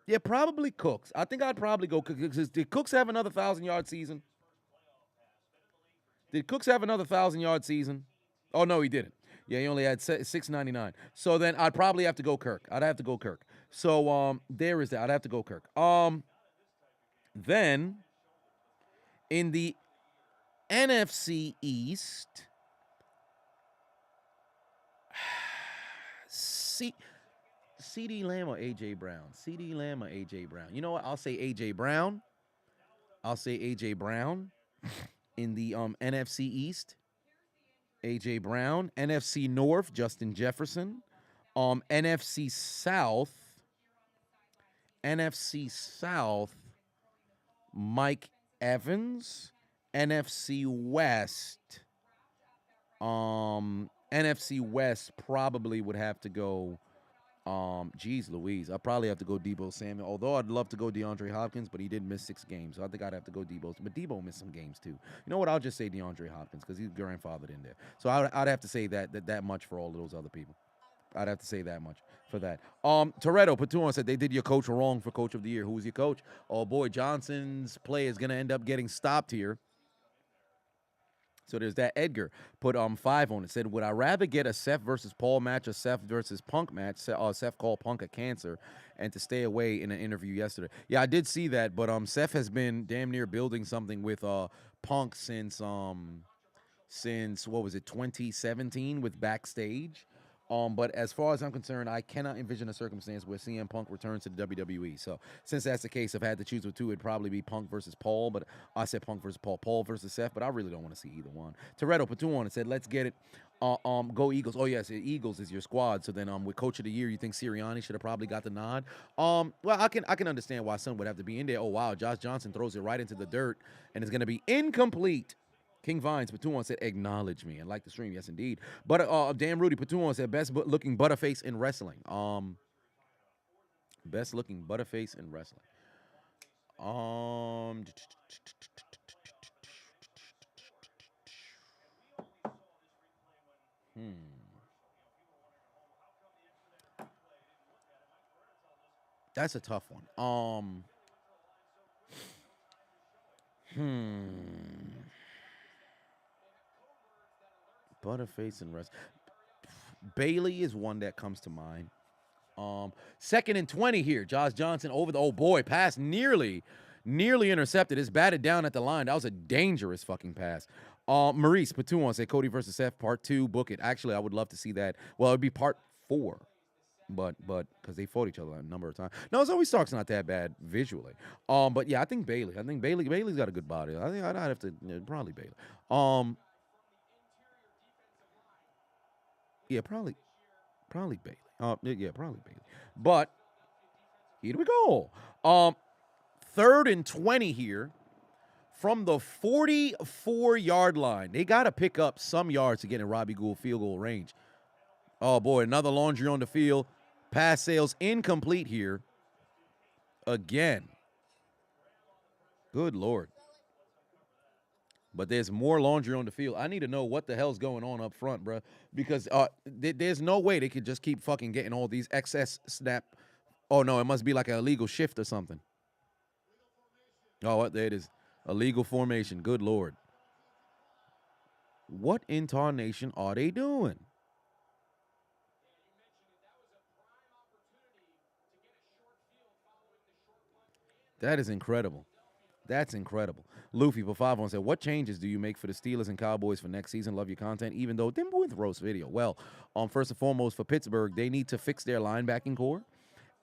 Yeah, probably Cooks. I think I'd probably go Cooks. Did Cooks have another 1,000-yard season? Did Cooks have another 1,000-yard season? Oh no, he didn't. Yeah, he only had 699. So then I'd probably have to go Kirk. I'd have to go Kirk. So there is that. I'd have to go Kirk. Then in the NFC East, CD Lamb or AJ Brown? CD Lamb or AJ Brown? You know what? I'll say AJ Brown. In the NFC East, AJ Brown. NFC North, Justin Jefferson. NFC South, Mike Evans. NFC West probably would have to go. Geez Louise, I'd probably have to go Deebo Samuel. Although I'd love to go DeAndre Hopkins, but he did miss 6 games, so I think I'd have to go Deebo. But Deebo missed some games too. You know what? I'll just say DeAndre Hopkins because he's grandfathered in there. So I'd have to say that much for all of those other people. I'd have to say that much for that. Toretto Patuan said they did your coach wrong for Coach of the Year. Who was your coach? Oh boy, Johnson's play is gonna end up getting stopped here. So there's that. Edgar put 5 on it. Said, would I rather get a Seth versus Paul match or Seth versus Punk match? Seth called Punk a cancer and to stay away in an interview yesterday. Yeah, I did see that, but Seth has been damn near building something with Punk since what was it, 2017 with Backstage. But as far as I'm concerned, I cannot envision a circumstance where CM Punk returns to the WWE. So since that's the case, if I had to choose with 2, it'd probably be Punk versus Paul. But I said Punk versus Paul versus Seth. But I really don't want to see either one. Toretto Patuan said, let's get it. Go Eagles. Oh yes, Eagles is your squad. So then with Coach of the Year, you think Sirianni should have probably got the nod? Well, I can understand why some would have to be in there. Oh wow, Josh Johnson throws it right into the dirt and it's going to be incomplete. King Vines, Patuan said, acknowledge me. And like the stream, yes, indeed. But damn Rudy, Patuan said, best looking butterface in wrestling. Best looking butterface in wrestling. That's a tough one. Butterface and rest. Bailey is one that comes to mind. 2nd and 20 here. Josh Johnson over the, oh boy, pass nearly intercepted. It's batted down at the line. That was a dangerous fucking pass. Maurice Patuan said Cody versus Seth part 2. Book it. Actually, I would love to see that. Well, it'd be part 4. But because they fought each other a number of times. No, Zoe Stark's not that bad visually. But yeah, I think Bailey's got a good body. I think I'd have to probably Bailey. Yeah, probably Bailey. Yeah, probably Bailey. But here we go. 3rd and 20 here from the 44-yard line. They got to pick up some yards to get in Robbie Gould field goal range. Oh boy, another laundry on the field. Pass sales incomplete here. Again. Good Lord. But there's more laundry on the field. I need to know what the hell's going on up front, bro. Because there's no way they could just keep fucking getting all these excess snap. Oh, no, it must be like an illegal shift or something. Oh, what? There it is. Illegal formation. Good Lord. What in tarnation are they doing? That is incredible. That's incredible. Luffy for 5 said, what changes do you make for the Steelers and Cowboys for next season? Love your content, even though them with roast video. Well, first and foremost, for Pittsburgh, they need to fix their linebacking core,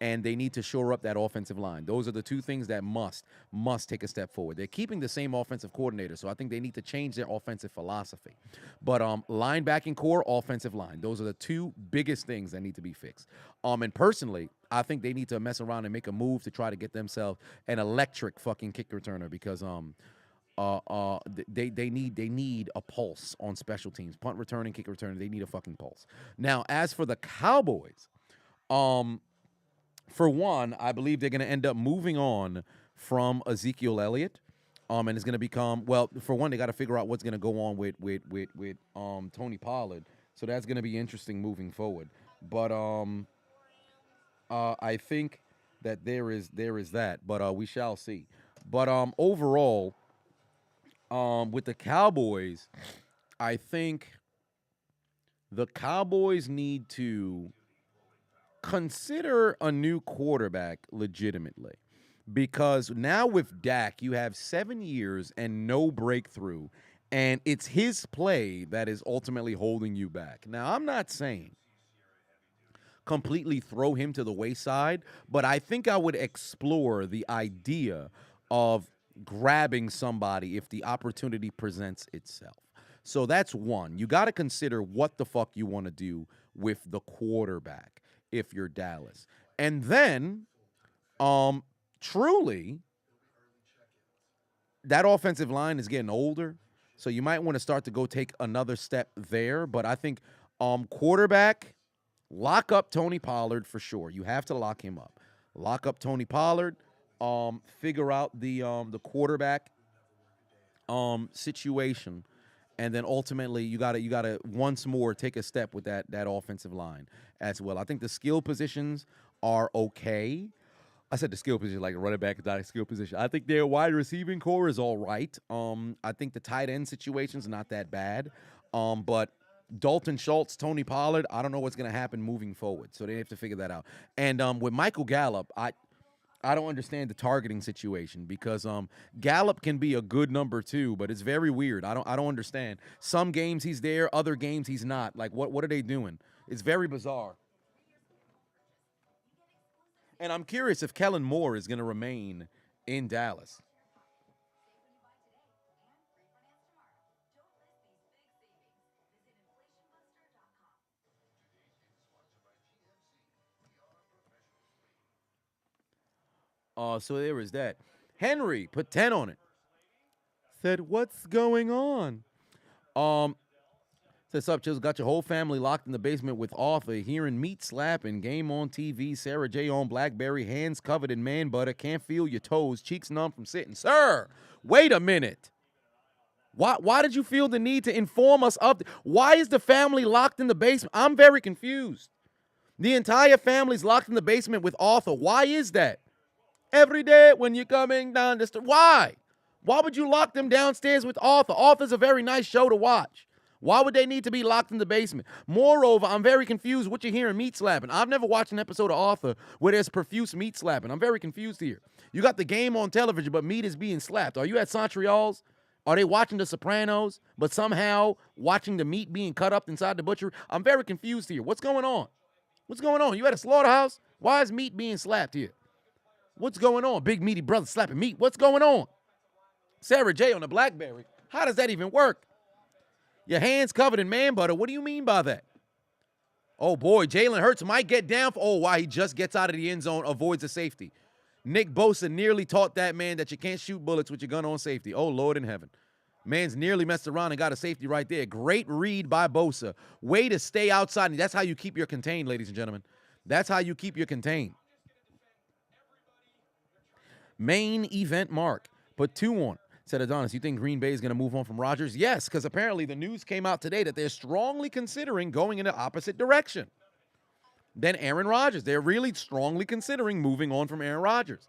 and they need to shore up that offensive line. Those are the two things that must take a step forward. They're keeping the same offensive coordinator, so I think they need to change their offensive philosophy. But linebacking core, offensive line, those are the two biggest things that need to be fixed. And personally, I think they need to mess around and make a move to try to get themselves an electric fucking kick returner because they need a pulse on special teams. Punt returning, kick returning, they need a fucking pulse. Now, as for the Cowboys, for one, I believe they're going to end up moving on from Ezekiel Elliott, and it's going to become, well, for one, they got to figure out what's going to go on with Tony Pollard. So that's going to be interesting moving forward. But I think that there is that, but we shall see. But overall, with the Cowboys, I think the Cowboys need to consider a new quarterback legitimately, because now with Dak, you have 7 years and no breakthrough, and it's his play that is ultimately holding you back. Now, I'm not saying completely throw him to the wayside, but I think I would explore the idea of grabbing somebody if the opportunity presents itself. So that's one. You got to consider what the fuck you want to do with the quarterback if you're Dallas. And then, truly, that offensive line is getting older, so you might want to start to go take another step there. But I think quarterback, lock up Tony Pollard for sure. You have to lock him up. Lock up Tony Pollard. Figure out the quarterback situation, and then ultimately you gotta once more take a step with that offensive line as well. I think the skill positions are okay. I said the skill position like a running back is not a skill position. I think their wide receiving core is all right. I think the tight end situation's not that bad. But Dalton Schultz, Tony Pollard, I don't know what's gonna happen moving forward. So they have to figure that out. And with Michael Gallup, I don't understand the targeting situation because Gallup can be a good number 2, but it's very weird. I don't understand. Some games he's there, other games he's not. Like what are they doing? It's very bizarre. And I'm curious if Kellen Moore is going to remain in Dallas. So there is that. Henry put 10 on it. Said, what's going on? Said, sup, Chiseled, got your whole family locked in the basement with Arthur, hearing meat slapping, game on TV, Sarah J on Blackberry, hands covered in man butter, can't feel your toes, cheeks numb from sitting. Sir, wait a minute. Why did you feel the need to inform us of why is the family locked in the basement? I'm very confused. The entire family's locked in the basement with Arthur. Why is that? Every day when you're coming down the street. Why? Why would you lock them downstairs with Arthur? Arthur's a very nice show to watch. Why would they need to be locked in the basement? Moreover, I'm very confused what you're hearing meat slapping. I've never watched an episode of Arthur where there's profuse meat slapping. I'm very confused here. You got the game on television, but meat is being slapped. Are you at Montreal's? Are they watching The Sopranos, but somehow watching the meat being cut up inside the butchery? I'm very confused here. What's going on? What's going on? You at a slaughterhouse? Why is meat being slapped here? What's going on? Big meaty brother slapping meat. What's going on? Sarah J on the Blackberry. How does that even work? Your hands covered in man butter. What do you mean by that? Oh, boy, Jalen Hurts might get down. Why? He just gets out of the end zone, avoids a safety. Nick Bosa nearly taught that man that you can't shoot bullets with your gun on safety. Oh, Lord in heaven. Man's nearly messed around and got a safety right there. Great read by Bosa. Way to stay outside. And that's how you keep your contained, ladies and gentlemen. That's how you keep your contained. Main event Mark put 2 on. Said, Adonis, you think Green Bay is going to move on from Rodgers? Yes, because apparently the news came out today that they're strongly considering going in the opposite direction than Aaron Rodgers. They're really strongly considering moving on from Aaron Rodgers.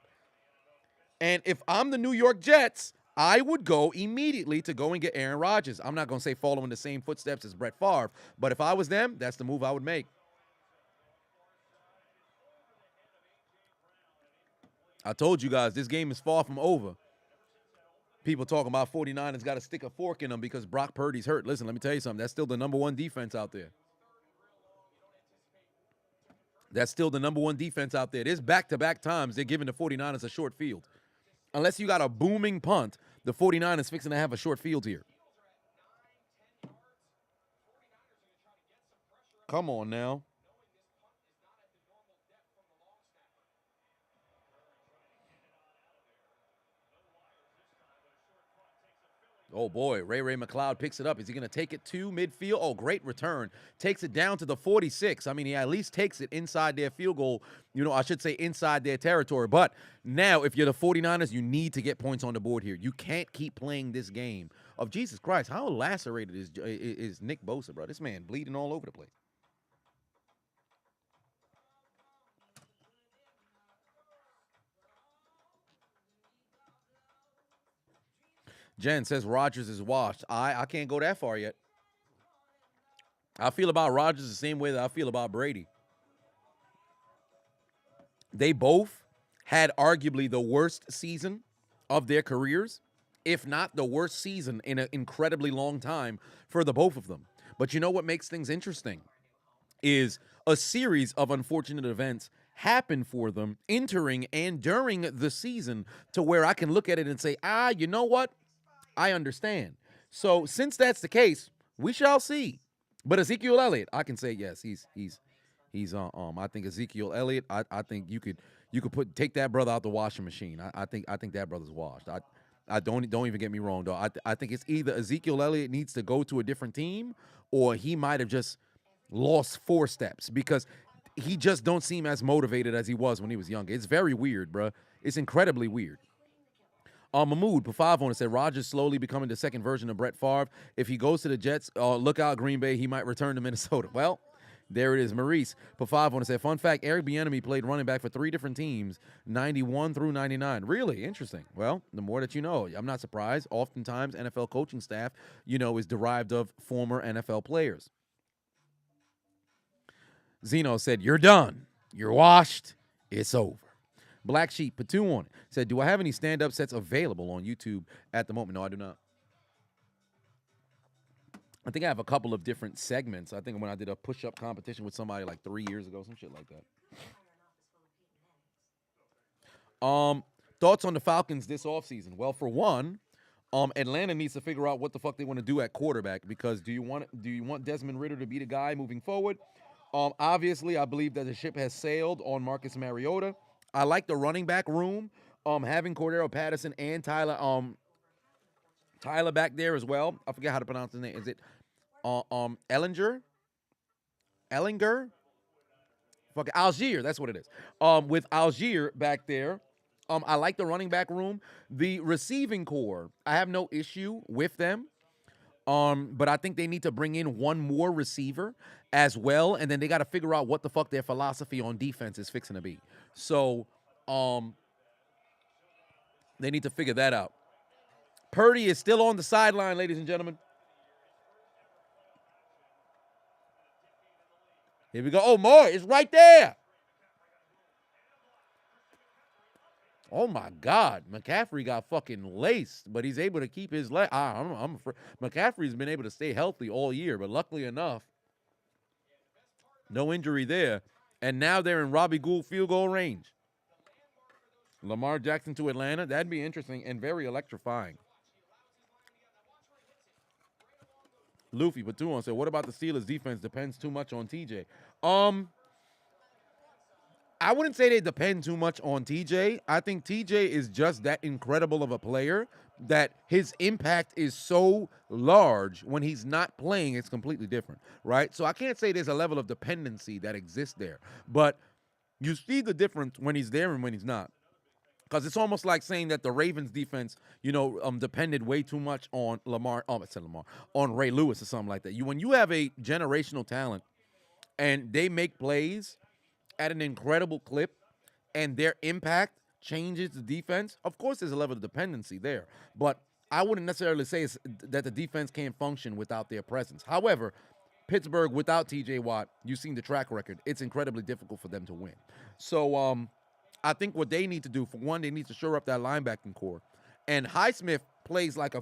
And if I'm the New York Jets, I would go immediately to go and get Aaron Rodgers. I'm not going to say follow in the same footsteps as Brett Favre, but if I was them, that's the move I would make. I told you guys, this game is far from over. people talking about 49ers got to stick a fork in them because Brock Purdy's hurt. Listen, let me tell you something. That's still the number one defense out there. That's still the number one defense out there. There's back-to-back times they're giving the 49ers a short field. Unless you got a booming punt, the 49ers fixing to have a short field here. Come on now. Oh, boy, Ray McLeod picks it up. Is he going to take it to midfield? Oh, great return. Takes it down to the 46. I mean, he at least takes it inside their field goal. I should say inside their territory. But now, if you're the 49ers, you need to get points on the board here. You can't keep playing this game of Jesus Christ. How lacerated is Nick Bosa, bro? This man bleeding all over the place. Jen says Rodgers is washed. I can't go that far yet. I feel about Rodgers the same way that I feel about Brady. They both had arguably the worst season of their careers, if not the worst season in an incredibly long time for the both of them. But you know what makes things interesting is a series of unfortunate events happen for them entering and during the season to where I can look at it and say, you know what? I understand. So since that's the case, we shall see. But Ezekiel Elliott, I can say yes, he's I think Ezekiel Elliott, I think you could take that brother out the washing machine. I think that brother's washed. I don't even get me wrong though. I think it's either Ezekiel Elliott needs to go to a different team or he might have just lost 4 steps because he just don't seem as motivated as he was when he was younger. It's very weird, bro. It's incredibly weird. Mahmoud, Pafavon said Rodgers slowly becoming the second version of Brett Favre. If he goes to the Jets, look out, Green Bay, he might return to Minnesota. Well, there it is. Maurice Pafavon said, fun fact, Eric Bieniemy played running back for 3 different teams, 91 through 99. Really? Interesting. Well, the more that you know. I'm not surprised. Oftentimes, NFL coaching staff, is derived of former NFL players. Zeno said, you're done. You're washed. It's over. Black Sheep, Patu on it, said, do I have any stand-up sets available on YouTube at the moment? No, I do not. I think I have a couple of different segments. I think when I did a push-up competition with somebody like 3 years ago, some shit like that. Thoughts on the Falcons this offseason? Well, for one, Atlanta needs to figure out what the fuck they want to do at quarterback because do you want Desmond Ridder to be the guy moving forward? Obviously, I believe that the ship has sailed on Marcus Mariota. I like the running back room, having Cordero Patterson and Tyler back there as well. I forget how to pronounce his name. Is it Ellinger? Fuck Algier, that's what it is. With Algier back there. I like the running back room. The receiving core, I have no issue with them. But I think they need to bring in one more receiver as well, and then they got to figure out what the fuck their philosophy on defense is fixing to be. So, they need to figure that out. Purdy is still on the sideline, ladies and gentlemen. Here we go. Oh, more. It's right there. Oh, my God. McCaffrey got fucking laced, but he's able to keep his leg. I'm afraid. McCaffrey's been able to stay healthy all year, but luckily enough, no injury there. And now they're in Robbie Gould field goal range. Lamar Jackson to Atlanta. That'd be interesting and very electrifying. Luffy Patuan said, what about the Steelers defense? Depends too much on TJ. I wouldn't say they depend too much on TJ. I think TJ is just that incredible of a player that his impact is so large when he's not playing, it's completely different, right? So I can't say there's a level of dependency that exists there. But you see the difference when he's there and when he's not. Because it's almost like saying that the Ravens defense, depended way too much on on Ray Lewis or something like that. When you have a generational talent and they make plays at an incredible clip and their impact changes the defense, of course there's a level of dependency there. But I wouldn't necessarily say that the defense can't function without their presence. However, Pittsburgh without TJ Watt, you've seen the track record. It's incredibly difficult for them to win. So I think what they need to do, for one, they need to shore up that linebacking core. And Highsmith plays like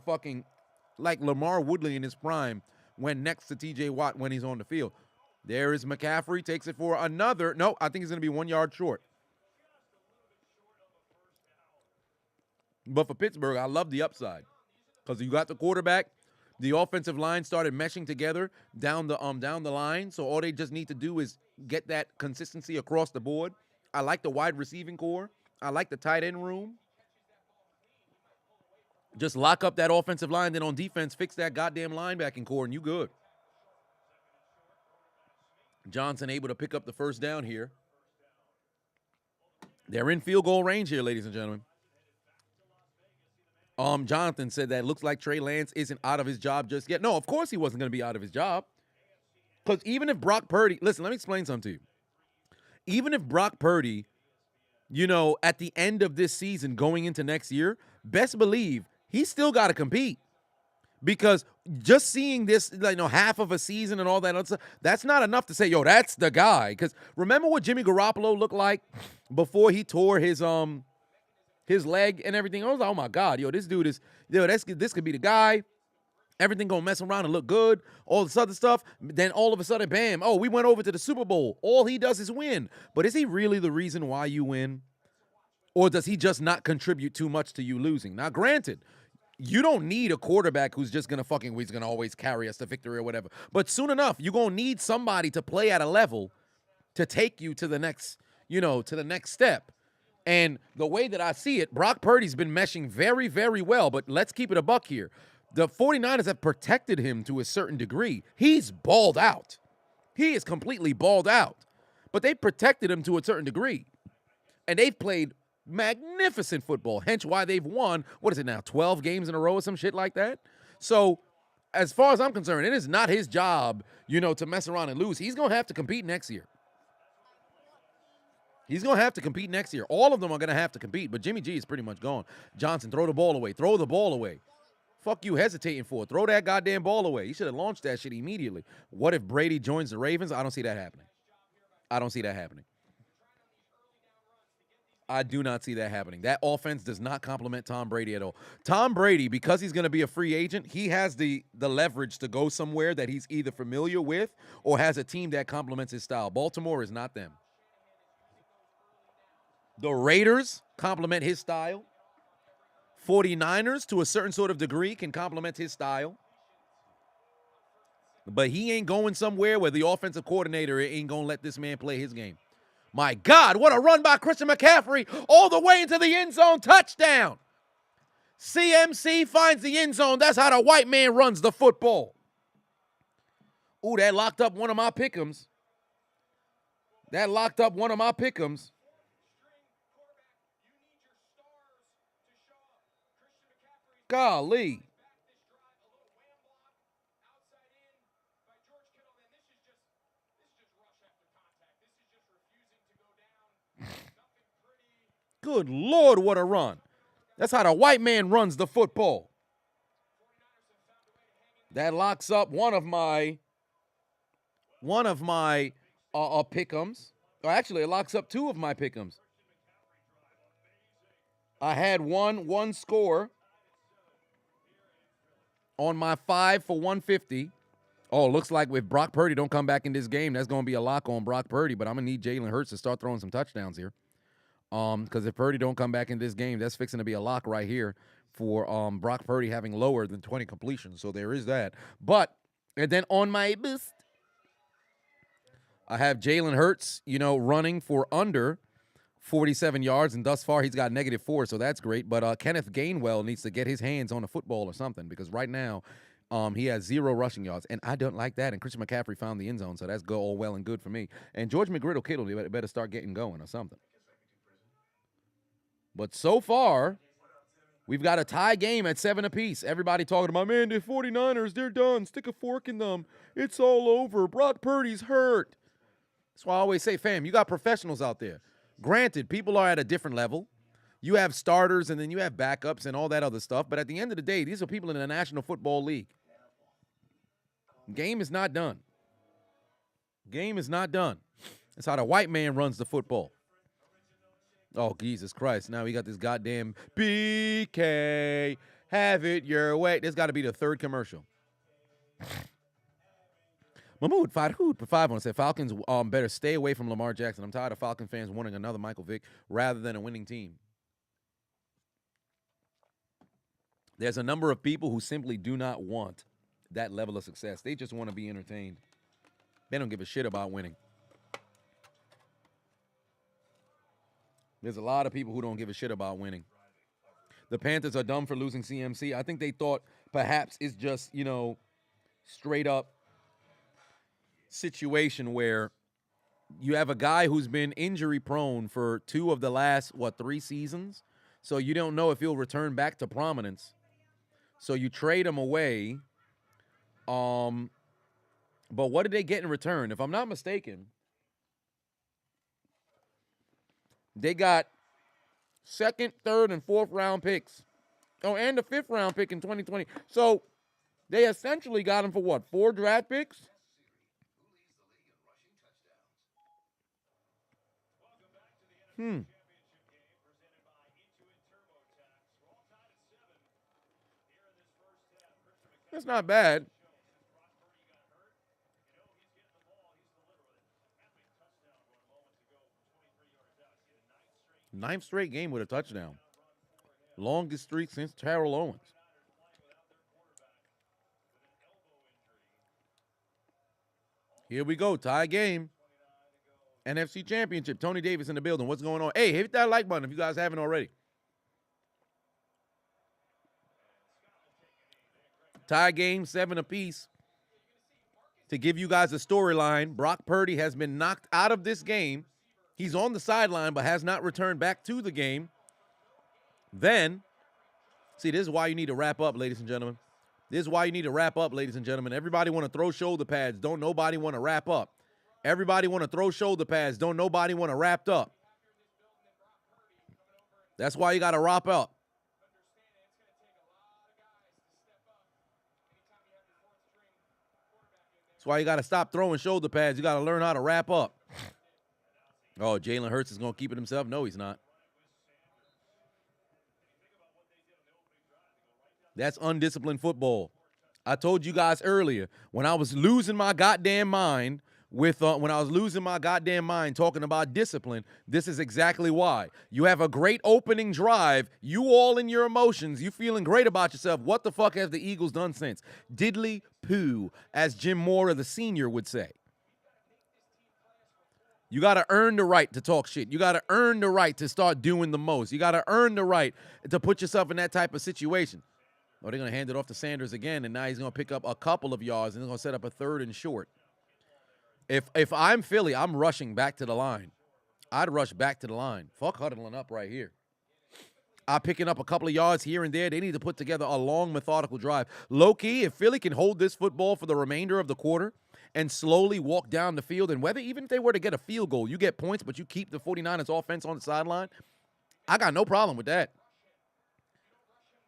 like Lamar Woodley in his prime when next to TJ Watt when he's on the field. There is McCaffrey, takes it for another. No, I think he's going to be 1 yard short. But for Pittsburgh, I love the upside because you got the quarterback. The offensive line started meshing together down the line. So all they just need to do is get that consistency across the board. I like the wide receiving core. I like the tight end room. Just lock up that offensive line. Then on defense, fix that goddamn linebacking core, and you good. Johnson able to pick up the first down here. They're in field goal range here, ladies and gentlemen. Jonathan said that it looks like Trey Lance isn't out of his job just yet. No, of course he wasn't going to be out of his job. Because even if Brock Purdy, listen, let me explain something to you. Even if Brock Purdy, at the end of this season going into next year, best believe he's still got to compete. Because just seeing this, half of a season and all that other stuff, that's not enough to say, yo, that's the guy. Because remember what Jimmy Garoppolo looked like before he tore his leg and everything? I was like, oh my God, this dude is, this could be the guy. Everything gonna mess around and look good. All this other stuff. Then all of a sudden, bam, oh, we went over to the Super Bowl. All he does is win. But is he really the reason why you win? Or does he just not contribute too much to you losing? Now, granted, you don't need a quarterback who's just he's gonna always carry us to victory or whatever. But soon enough, you're gonna need somebody to play at a level to take you to the next, to the next step. And the way that I see it, Brock Purdy's been meshing very, very well. But let's keep it a buck here. The 49ers have protected him to a certain degree. He's balled out. He is completely balled out. But they protected him to a certain degree. And they've played magnificent football, hence why they've won, 12 games in a row or some shit like that? So, as far as I'm concerned, it is not his job, to mess around and lose. He's going to have to compete next year. He's going to have to compete next year. All of them are going to have to compete, but Jimmy G is pretty much gone. Johnson, throw the ball away. Throw the ball away. Fuck you hesitating for? Throw that goddamn ball away. You should have launched that shit immediately. What if Brady joins the Ravens? I don't see that happening. I don't see that happening. I do not see that happening. That offense does not complement Tom Brady at all. Tom Brady, because he's going to be a free agent, he has the leverage to go somewhere that he's either familiar with or has a team that complements his style. Baltimore is not them. The Raiders complement his style. 49ers, to a certain sort of degree, can complement his style. But he ain't going somewhere where the offensive coordinator ain't going to let this man play his game. My God, what a run by Christian McCaffrey all the way into the end zone. Touchdown. CMC finds the end zone. That's how the white man runs the football. Ooh, that locked up one of my pick'ems. Golly. Good Lord, what a run. That's how the white man runs the football. That locks up one of my pick'ems. Or actually, it locks up two of my pick'ems. I had one score on my 5 for 150. Oh, looks like if Brock Purdy don't come back in this game, that's going to be a lock on Brock Purdy. But I'm going to need Jalen Hurts to start throwing some touchdowns here. Because if Purdy don't come back in this game, that's fixing to be a lock right here for Brock Purdy having lower than 20 completions. So there is that. But, and then on my boost, I have Jalen Hurts, running for under 47 yards, and thus far he's got -4, so that's great. But Kenneth Gainwell needs to get his hands on a football or something, because right now he has 0 rushing yards, and I don't like that. And Christian McCaffrey found the end zone, so that's all well and good for me. And George McGriddle-Kittle better start getting going or something. But so far, we've got a tie game at 7 apiece. Everybody talking about, man, the 49ers, they're done. Stick a fork in them. It's all over. Brock Purdy's hurt. That's why I always say, fam, you got professionals out there. Granted, people are at a different level. You have starters, and then you have backups and all that other stuff. But at the end of the day, these are people in the National Football League. Game is not done. Game is not done. That's how the white man runs the football. Oh, Jesus Christ. Now we got this goddamn BK. Have it your way. This got to be the third commercial. Mahmoud Farhood for 5 said Falcons better stay away from Lamar Jackson. I'm tired of Falcon fans wanting another Michael Vick rather than a winning team. There's a number of people who simply do not want that level of success. They just want to be entertained. They don't give a shit about winning. There's a lot of people who don't give a shit about winning. The Panthers are dumb for losing CMC. I think they thought perhaps it's just, straight up situation where you have a guy who's been injury prone for 2 of the last, 3 seasons? So you don't know if he'll return back to prominence. So you trade him away. But what did they get in return? If I'm not mistaken, they got 2nd, 3rd, and 4th round picks. Oh, and the 5th round pick in 2020. So they essentially got him for what? 4 draft picks? That's not bad. 9th straight game with a touchdown. Longest streak since Terrell Owens. Here we go, tie game. NFC Championship. Tony Davis in the building. What's going on? Hey, hit that like button if you guys haven't already. Tie game, 7 apiece. To give you guys a storyline, Brock Purdy has been knocked out of this game. He's on the sideline but has not returned back to the game. Then, see, this is why you need to wrap up, ladies and gentlemen. This is why you need to wrap up, ladies and gentlemen. Everybody want to throw shoulder pads. Don't nobody want to wrap up. Everybody want to throw shoulder pads. Don't nobody want to wrap up. That's why you got to wrap up. That's why you got to stop throwing shoulder pads. You got to learn how to wrap up. Oh, Jalen Hurts is going to keep it himself? No, he's not. That's undisciplined football. I told you guys earlier, when I was losing my goddamn mind talking about discipline, this is exactly why. You have a great opening drive. You all in your emotions. You feeling great about yourself. What the fuck have the Eagles done since? Diddly poo, as Jim Mora, the senior, would say. You got to earn the right to talk shit. You got to earn the right to start doing the most. You got to earn the right to put yourself in that type of situation. Oh, they're going to hand it off to Sanders again, and now he's going to pick up a couple of yards, and he's going to set up a 3rd and short. If I'm Philly, I'm rushing back to the line. I'd rush back to the line. Fuck huddling up right here. I'm picking up a couple of yards here and there. They need to put together a long, methodical drive. Low-key, if Philly can hold this football for the remainder of the quarter and slowly walk down the field, and whether even if they were to get a field goal, you get points, but you keep the 49ers offense on the sideline, I got no problem with that.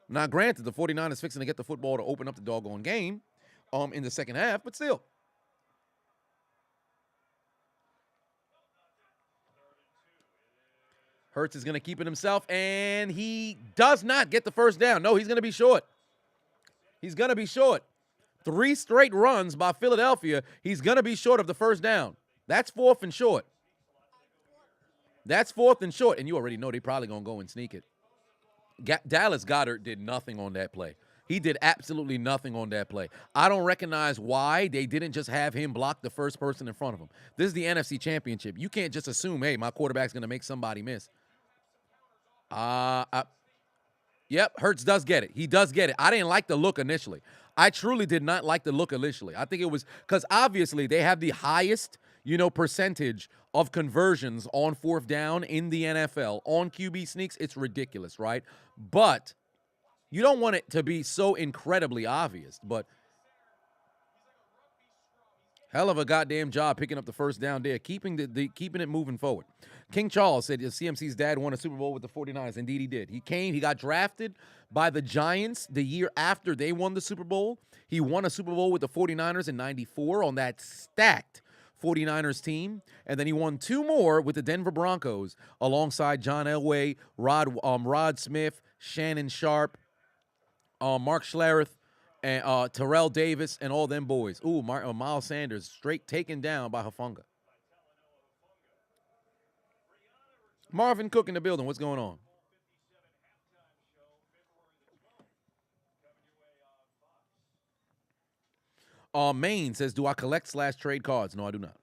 Now, granted, the 49ers fixing to get the football to open up the doggone game in the second half, but still. Hurts is going to keep it himself, and he does not get the first down. No, he's going to be short. He's going to be short. 3 straight runs by Philadelphia. He's going to be short of the first down. That's 4th and short. That's 4th and short, and you already know they're probably going to go and sneak it. Dallas Goedert did nothing on that play. He did absolutely nothing on that play. I don't recognize why they didn't just have him block the first person in front of him. This is the NFC Championship. You can't just assume, hey, my quarterback's going to make somebody miss. Yep, Hurts does get it. He does get it. I didn't like the look initially. I truly did not like the look initially. I think it was because obviously they have the highest, percentage of conversions on 4th down in the NFL. On QB sneaks, it's ridiculous, right? But you don't want it to be so incredibly obvious. But hell of a goddamn job picking up the first down there, keeping it moving forward. King Charles said CMC's dad won a Super Bowl with the 49ers. Indeed, he did. He got drafted by the Giants the year after they won the Super Bowl. He won a Super Bowl with the 49ers in '94 on that stacked 49ers team. And then he won 2 more with the Denver Broncos alongside John Elway, Rod Smith, Shannon Sharp, Mark Schlereth, and Terrell Davis, and all them boys. Ooh, Miles Sanders straight taken down by Hufanga. Marvin Cook in the building. What's going on? Maine says, do I collect/trade cards? No, I do not.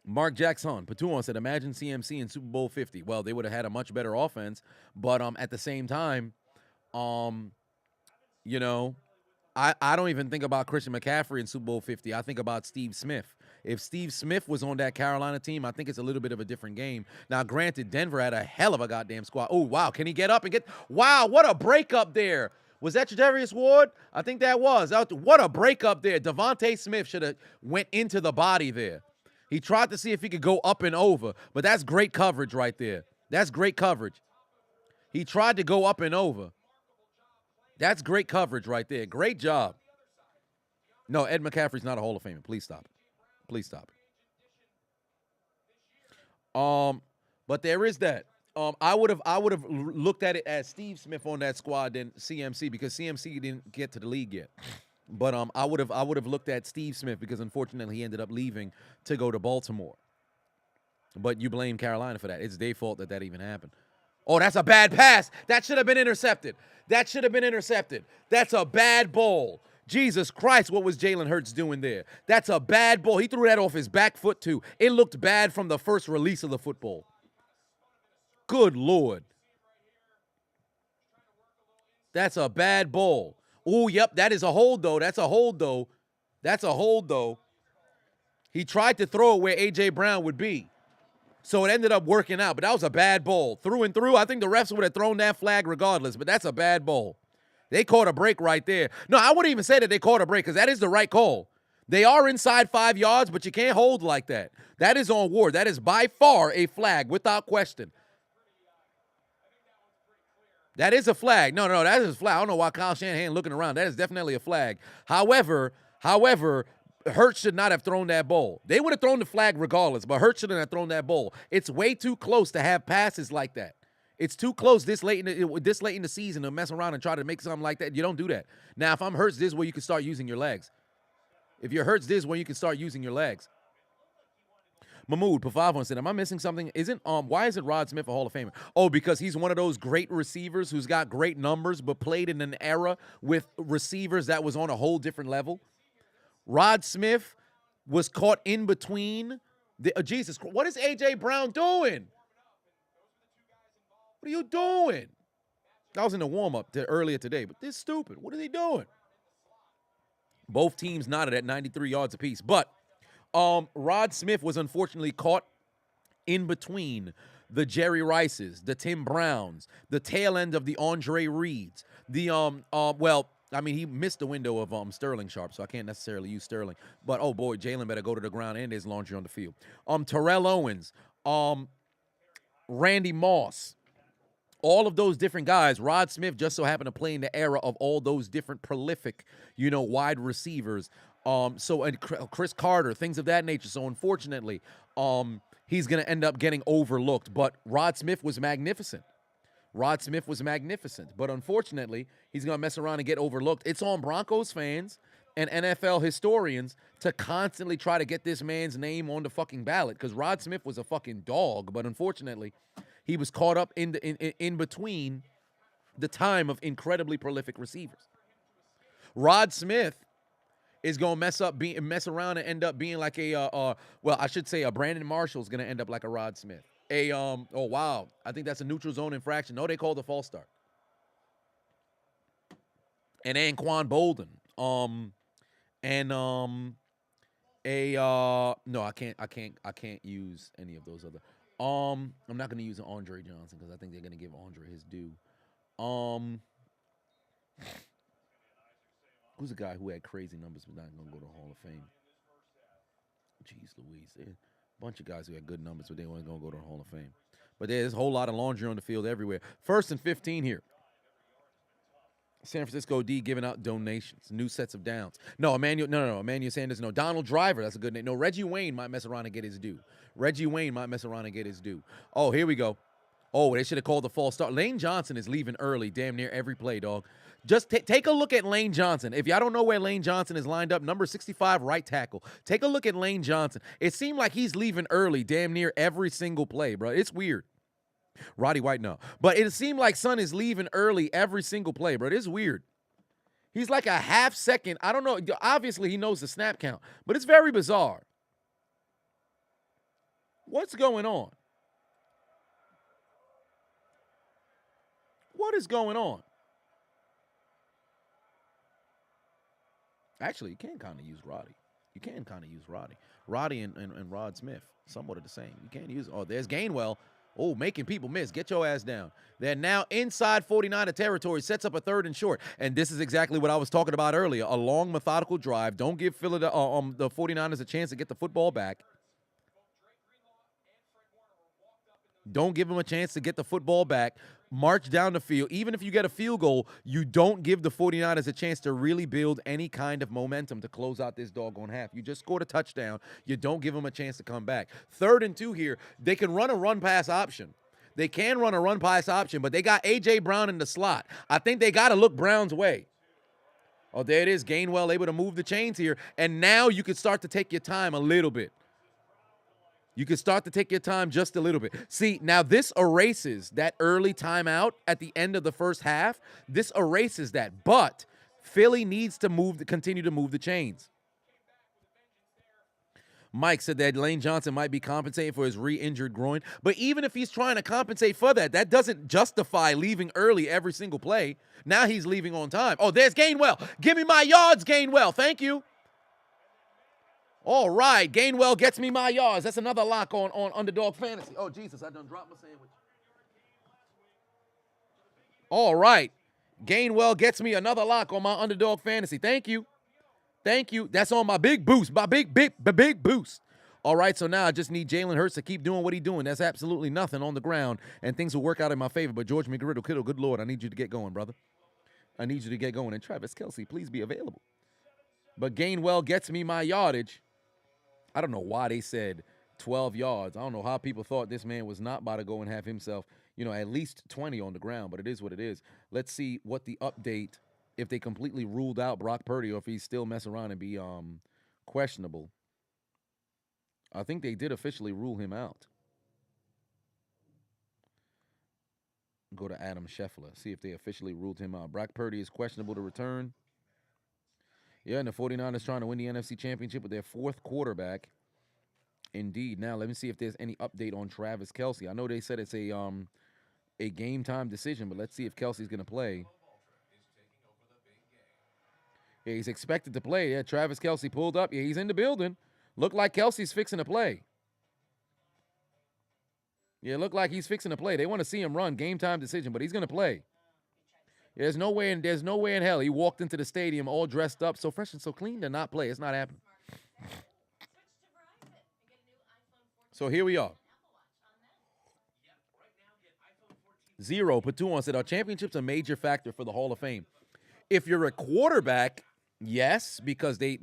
Mark Jackson, Patuon said, imagine CMC in Super Bowl 50. Well, they would have had a much better offense, but at the same time, you know, I don't even think about Christian McCaffrey in Super Bowl 50. I think about Steve Smith. If Steve Smith was on that Carolina team, I think it's a little bit of a different game. Now, granted, Denver had a hell of a goddamn squad. Oh, wow. Can he get up and get? Wow, what a breakup there. Was that Tre'Davious Ward? I think that was. What a breakup there. Devontae Smith should have went into the body there. He tried to see if he could go up and over, but that's great coverage right there. That's great coverage. He tried to go up and over. That's great coverage right there. Great job. No, Ed McCaffrey's not a Hall of Famer. Please stop it. Please stop it. But there is that. I would have looked at it as Steve Smith on that squad than CMC because CMC didn't get to the league yet. But I would have looked at Steve Smith because unfortunately he ended up leaving to go to Baltimore. But you blame Carolina for that. It's their fault that even happened. Oh, that's a bad pass. That should have been intercepted. That should have been intercepted. That's a bad ball. Jesus Christ, what was Jalen Hurts doing there? That's a bad ball. He threw that off his back foot, too. It looked bad from the first release of the football. Good Lord. That's a bad ball. Oh, yep, that is a hold, though. That's a hold, though. That's a hold, though. He tried to throw it where A.J. Brown would be. So it ended up working out, but that was a bad ball. Through and through, I think the refs would have thrown that flag regardless, but that's a bad ball. They caught a break right there. No, I wouldn't even say that they caught a break because that is the right call. They are inside 5 yards, but you can't hold like that. That is on Ward. That is by far a flag without question. That is a flag. No, that is a flag. I don't know why Kyle Shanahan looking around. That is definitely a flag. However, Hurts should not have thrown that ball. They would have thrown the flag regardless, but Hurts shouldn't have thrown that ball. It's way too close to have passes like that. It's too close this late in the season to mess around and try to make something like that. You don't do that. Now, if I'm Hurts, this is where you can start using your legs. If you're Hurts, this is where you can start using your legs. Mahmoud Pavavon said, am I missing something? Why isn't Rod Smith a Hall of Famer? Oh, because he's one of those great receivers who's got great numbers but played in an era with receivers that was on a whole different level. Rod Smith was caught in between. Jesus, what is A.J. Brown doing? What are you doing? I was in the warm-up earlier today, but this is stupid. What are they doing? Both teams nodded at 93 yards apiece. But Rod Smith was unfortunately caught in between the Jerry Rices, the Tim Browns, the tail end of the Andre Reeds, he missed the window of Sterling Sharp, so I can't necessarily use Sterling. But, oh, boy, Jalen better go to the ground, and there's laundry on the field. Terrell Owens, Randy Moss, all of those different guys. Rod Smith just so happened to play in the era of all those different prolific, wide receivers. And Chris Carter, things of that nature. So, unfortunately, he's going to end up getting overlooked. But Rod Smith was magnificent. But unfortunately, he's going to mess around and get overlooked. It's on Broncos fans and NFL historians to constantly try to get this man's name on the fucking ballot because Rod Smith was a fucking dog. But unfortunately, he was caught up in between the time of incredibly prolific receivers. Rod Smith is going to mess around and end up being like a Brandon Marshall's going to end up like a Rod Smith. I think that's a neutral zone infraction. No, they called a false start. And Anquan Bolden. I can't use any of those other. I'm not going to use an Andre Johnson because I think they're going to give Andre his due. Who's a guy who had crazy numbers but not going to go to the Hall of Fame? Jeez Louise. A bunch of guys who had good numbers but they weren't going to go to the Hall of Fame. But there's a whole lot of laundry on the field everywhere. 1st and 15 here. San Francisco D giving out donations, new sets of downs. No, Emmanuel Sanders. No, Donald Driver. That's a good name. No, Reggie Wayne might mess around and get his due. Oh, here we go. Oh, they should have called the false start. Lane Johnson is leaving early damn near every play, dog. Just take a look at Lane Johnson. If y'all don't know where Lane Johnson is lined up, number 65 right tackle. Take a look at Lane Johnson. It seemed like he's leaving early damn near every single play, bro. It's weird. Roddy White, no. But it seemed like Son is leaving early every single play, bro. It's weird. He's like a half second. I don't know. Obviously, he knows the snap count, but it's very bizarre. What's going on? What is going on? Actually, you can kind of use Roddy. You can kind of use Roddy. Roddy and Rod Smith, somewhat of the same. You can't use, oh, there's Gainwell. Oh, making people miss. Get your ass down. They're now inside 49er territory, sets up a 3rd and short. And this is exactly what I was talking about earlier. A long, methodical drive. Don't give the 49ers a chance to get the football back. Don't give them a chance to get the football back. March down the field. Even if you get a field goal, you don't give the 49ers a chance to really build any kind of momentum to close out this doggone half. You just scored a touchdown. You don't give them a chance to come back. 3rd and 2 here. They can run a run-pass option. They can run a run-pass option, but they got A.J. Brown in the slot. I think they got to look Brown's way. Oh, there it is. Gainwell able to move the chains here. And now you can start to take your time a little bit. You can start to take your time just a little bit. See, now this erases that early timeout at the end of the first half. This erases that. But Philly needs to continue to move the chains. Mike said that Lane Johnson might be compensating for his re-injured groin. But even if he's trying to compensate for that, that doesn't justify leaving early every single play. Now he's leaving on time. Oh, there's Gainwell. Give me my yards, Gainwell. Thank you. All right, Gainwell gets me my yards. That's another lock on Underdog Fantasy. Oh, Jesus, I done dropped my sandwich. All right, Gainwell gets me another lock on my Underdog Fantasy. Thank you. Thank you. That's on my big boost, my big boost. All right, so now I just need Jalen Hurts to keep doing what he's doing. That's absolutely nothing on the ground, and things will work out in my favor. But George McGriddle, good Lord, I need you to get going, brother. I need you to get going. And Travis Kelce, please be available. But Gainwell gets me my yardage. I don't know why they said 12 yards. I don't know how people thought this man was not about to go and have himself, at least 20 on the ground, but it is what it is. Let's see what the update, if they completely ruled out Brock Purdy or if he's still messing around and be questionable. I think they did officially rule him out. Go to Adam Scheffler, see if they officially ruled him out. Brock Purdy is questionable to return. Yeah, and the 49ers trying to win the NFC Championship with their 4th quarterback. Indeed. Now, let me see if there's any update on Travis Kelce. I know they said it's a game-time decision, but let's see if Kelce's going to play. Yeah, he's expected to play. Yeah, Travis Kelce pulled up. Yeah, he's in the building. Look like Kelce's fixing to play. Yeah, look like he's fixing to play. They want to see him run. Game-time decision, but he's going to play. There's no way in hell he walked into the stadium all dressed up, so fresh and so clean to not play. It's not happening. So here we are. Zero Patuan said, "Are championships a major factor for the Hall of Fame?" If you're a quarterback, yes, because they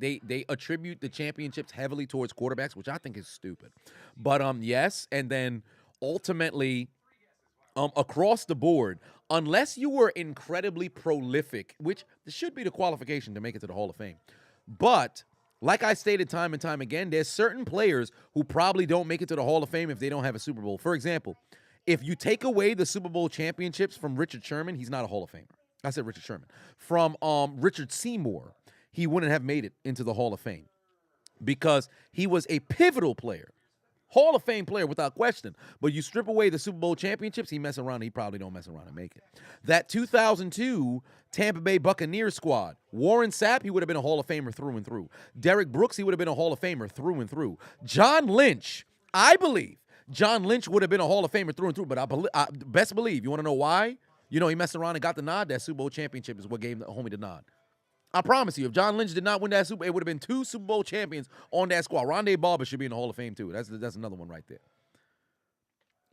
attribute the championships heavily towards quarterbacks, which I think is stupid. But yes, and then ultimately, across the board, unless you were incredibly prolific, which should be the qualification to make it to the Hall of Fame. But like I stated time and time again, there's certain players who probably don't make it to the Hall of Fame if they don't have a Super Bowl. For example, if you take away the Super Bowl championships from Richard Sherman, he's not a Hall of Famer. I said Richard Sherman. From Richard Seymour, he wouldn't have made it into the Hall of Fame because he was a pivotal player. Hall of Fame player without question. But you strip away the Super Bowl championships, he probably don't mess around and make it. That 2002 Tampa Bay Buccaneers squad, Warren Sapp, he would have been a Hall of Famer through and through. Derek Brooks, he would have been a Hall of Famer through and through. John Lynch, I believe John Lynch would have been a Hall of Famer through and through, but I best believe, you want to know why? He messed around and got the nod. That Super Bowl championship is what gave the homie the nod. I promise you, if John Lynch did not win that Super Bowl, it would have been 2 Super Bowl champions on that squad. Rondé Barber should be in the Hall of Fame, too. That's another one right there.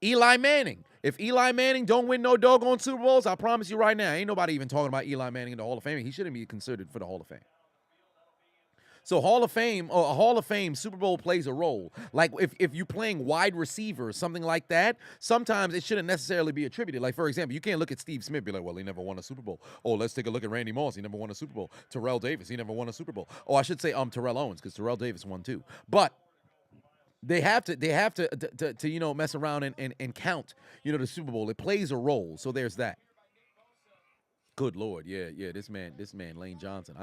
Eli Manning. If Eli Manning don't win no doggone Super Bowls, I promise you right now, ain't nobody even talking about Eli Manning in the Hall of Fame. He shouldn't be considered for the Hall of Fame. So Hall of Fame or a Hall of Fame Super Bowl plays a role. Like if you're playing wide receiver or something like that, sometimes it shouldn't necessarily be attributed. Like for example, you can't look at Steve Smith and be like, well, he never won a Super Bowl. Oh, let's take a look at Randy Moss. He never won a Super Bowl. Terrell Davis, he never won a Super Bowl. Oh, I should say Terrell Owens because Terrell Davis won too. But they have to mess around and count the Super Bowl. It plays a role. So there's that. Good Lord, yeah. This man, Lane Johnson.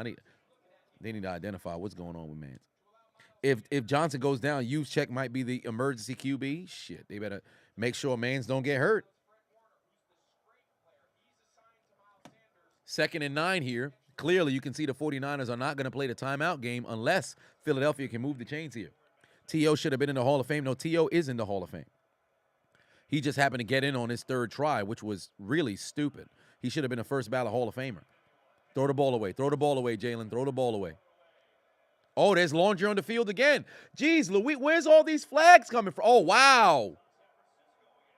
They need to identify what's going on with Mans. If Johnson goes down, use check might be the emergency QB. Shit, they better make sure Mans don't get hurt. 2nd and 9 here. Clearly, you can see the 49ers are not going to play the timeout game unless Philadelphia can move the chains here. T.O. should have been in the Hall of Fame. No, T.O. is in the Hall of Fame. He just happened to get in on his 3rd try, which was really stupid. He should have been a first ballot Hall of Famer. Throw the ball away. Throw the ball away, Jalen. Throw the ball away. Oh, there's laundry on the field again. Jeez, Louis, where's all these flags coming from? Oh, wow.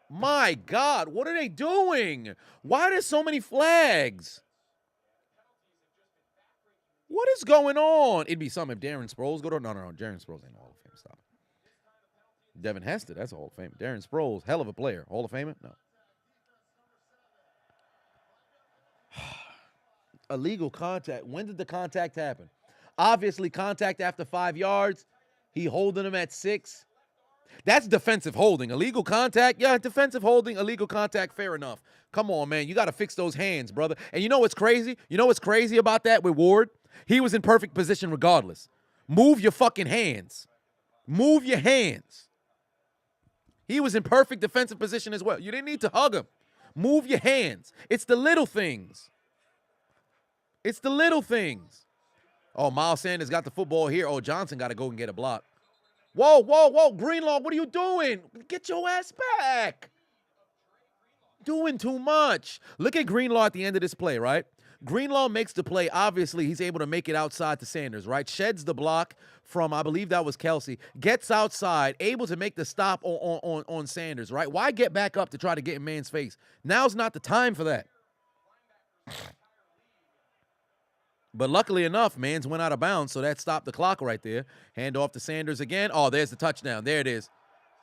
My God, what are they doing? Why are there so many flags? What is going on? It'd be something if Darren Sproles go to... No, Darren Sproles ain't Hall of Fame. Stop it. Devin Hester, that's a Hall of Fame. Darren Sproles, hell of a player. Hall of Famer? No. Illegal contact. When did the contact happen? Obviously, contact after 5 yards. He holding him at 6. That's defensive holding. Illegal contact? Yeah, defensive holding, illegal contact, fair enough. Come on, man. You got to fix those hands, brother. And you know what's crazy? You know what's crazy about that with Ward? He was in perfect position regardless. Move your fucking hands. Move your hands. He was in perfect defensive position as well. You didn't need to hug him. Move your hands. It's the little things. It's the little things. Oh, Miles Sanders got the football here. Oh, Johnson got to go and get a block. Whoa. Greenlaw, what are you doing? Get your ass back. Doing too much. Look at Greenlaw at the end of this play, right? Greenlaw makes the play. Obviously, he's able to make it outside to Sanders, right? Sheds the block from, I believe that was Kelsey. Gets outside, able to make the stop on Sanders, right? Why get back up to try to get in man's face? Now's not the time for that. But luckily enough, Mans went out of bounds, so that stopped the clock right there. Hand off to Sanders again. Oh, there's the touchdown. There it is.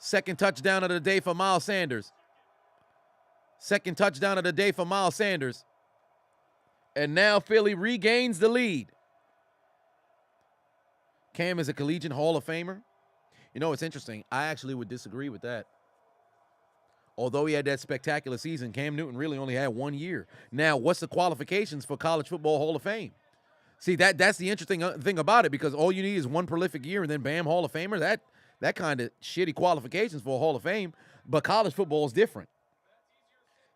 2nd touchdown of the day for Miles Sanders. 2nd touchdown of the day for Miles Sanders. And now Philly regains the lead. Cam is a collegiate Hall of Famer. You know, it's interesting. I actually would disagree with that. Although he had that spectacular season, Cam Newton really only had 1 year. Now, what's the qualifications for College Football Hall of Fame? See, that's the interesting thing about it, because all you need is 1 prolific year and then bam, Hall of Famer. That kind of shitty qualifications for a Hall of Fame. But college football is different.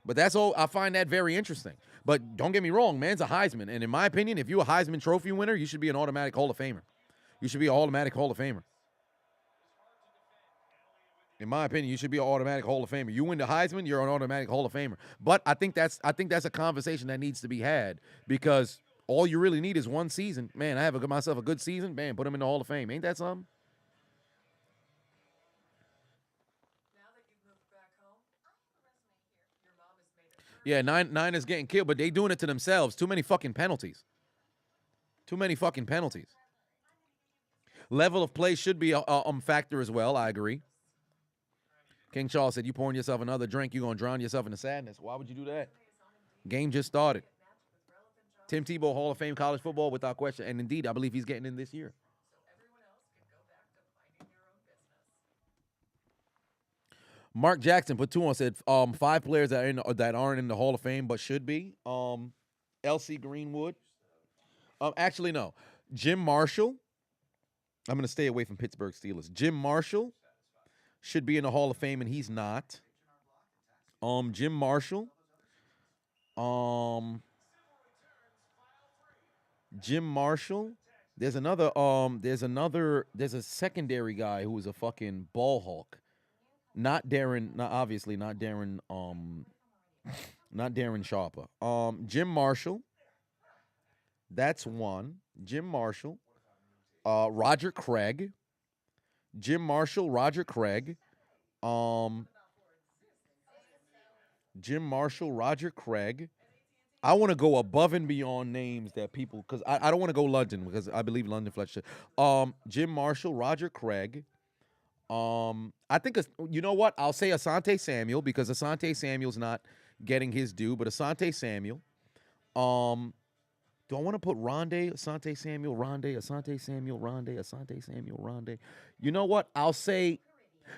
But that's all. I find that very interesting. But don't get me wrong, man's a Heisman. And in my opinion, if you're a Heisman Trophy winner, you should be an automatic Hall of Famer. You should be an automatic Hall of Famer. In my opinion, you should be an automatic Hall of Famer. You win the Heisman, you're an automatic Hall of Famer. But I think that's a conversation that needs to be had, because all you really need is 1 season. Man, I have myself a good season. Bam, put him in the Hall of Fame. Ain't that something? Yeah, nine is getting killed, but they doing it to themselves. Too many fucking penalties. Too many fucking penalties. Level of play should be a factor as well. I agree. King Charles said, you pouring yourself another drink, you're going to drown yourself in the sadness. Why would you do that? Game just started. Tim Tebow, Hall of Fame, college football, without question. And indeed, I believe he's getting in this year. Mark Jackson put 2 on, said 5 players that aren't in the Hall of Fame but should be. L.C. Greenwood. Actually, no. Jim Marshall. I'm going to stay away from Pittsburgh Steelers. Jim Marshall should be in the Hall of Fame, and he's not. Jim Marshall. Jim Marshall. There's a secondary guy who was a fucking ball hawk. Not Darren Sharper. Jim Marshall. That's one. Jim Marshall. Roger Craig. Jim Marshall, Roger Craig. Jim Marshall, Roger Craig. I want to go above and beyond names that people, because I don't want to go London because I believe London Fletcher. Jim Marshall, Roger Craig. I think you know what? I'll say Asante Samuel because Asante Samuel's not getting his due, but Asante Samuel. Do I want to put Rondé, Asante Samuel, Rondé, Asante Samuel, Rondé, Asante Samuel, Rondé? You know what? I'll say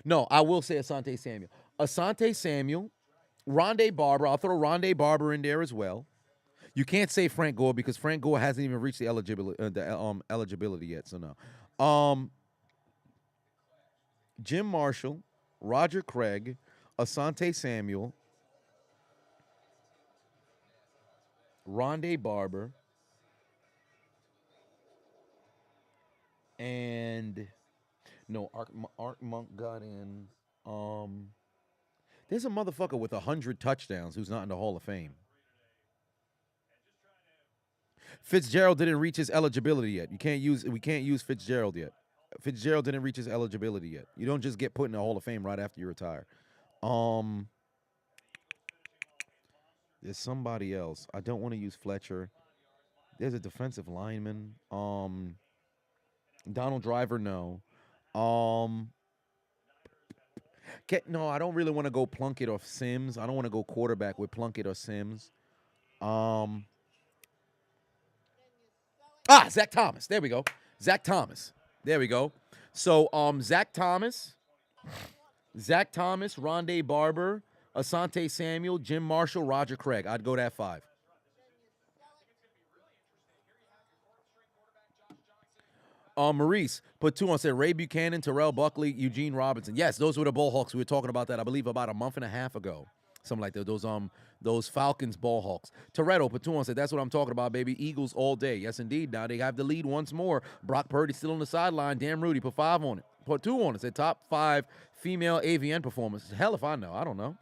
no. I will say Asante Samuel, Asante Samuel, Rondé Barber. I'll throw Rondé Barber in there as well. You can't say Frank Gore because Frank Gore hasn't even reached the eligibility yet. So no. Jim Marshall, Roger Craig, Asante Samuel, Rondé Barber, and no, Art Monk got in. There's a motherfucker with 100 touchdowns who's not in the Hall of Fame. Fitzgerald didn't reach his eligibility yet. We can't use Fitzgerald yet. Fitzgerald didn't reach his eligibility yet. You don't just get put in the Hall of Fame right after you retire. There's somebody else. I don't want to use Fletcher. There's a defensive lineman. Donald Driver, no. No, I don't really want to go Plunkett or Sims. I don't want to go quarterback with Plunkett or Sims. Zach Thomas. There we go. Zach Thomas. There we go. So, Zach Thomas, Rondé Barber, Asante Samuel, Jim Marshall, Roger Craig. I'd go that 5. Maurice put 2 on, said Ray Buchanan, Terrell Buckley, Eugene Robinson. Yes, those were the Bullhawks. We were talking about that, I believe, about a month and a half ago. Something like that. Those Falcons Bullhawks. Toretto put 2 on, said, that's what I'm talking about, baby. Eagles all day. Yes, indeed. Now they have the lead once more. Brock Purdy still on the sideline. Damn Rudy put 5 on it. Put 2 on it. Said top 5 female AVN performance. Hell if I know. I don't know.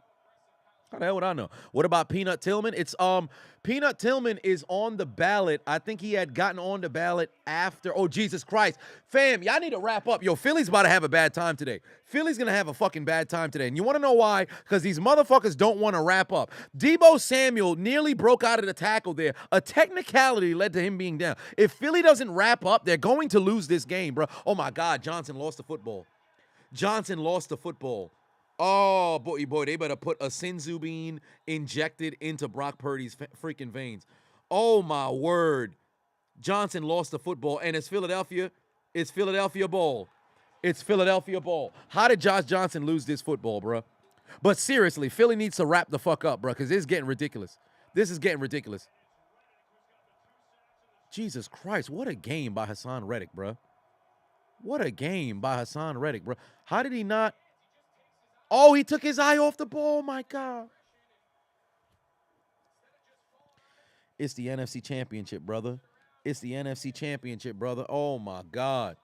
How the hell would I know? What about Peanut Tillman? It's Peanut Tillman is on the ballot. I think he had gotten on the ballot after. Oh, Jesus Christ. Fam, y'all need to wrap up. Yo, Philly's about to have a bad time today. Philly's going to have a fucking bad time today. And you want to know why? Because these motherfuckers don't want to wrap up. Debo Samuel nearly broke out of the tackle there. A technicality led to him being down. If Philly doesn't wrap up, they're going to lose this game, bro. Oh, my God. Johnson lost the football. Oh, boy, they better put a Sinzubine injected into Brock Purdy's freaking veins. Oh, my word. Johnson lost the football, and it's Philadelphia ball. It's Philadelphia ball. How did Josh Johnson lose this football, bro? But seriously, Philly needs to wrap the fuck up, bro, because this is getting ridiculous. Jesus Christ, what a game by Hassan Reddick, bro. How did he not? Oh, he took his eye off the ball. My God. It's the NFC Championship, brother. Oh, my God.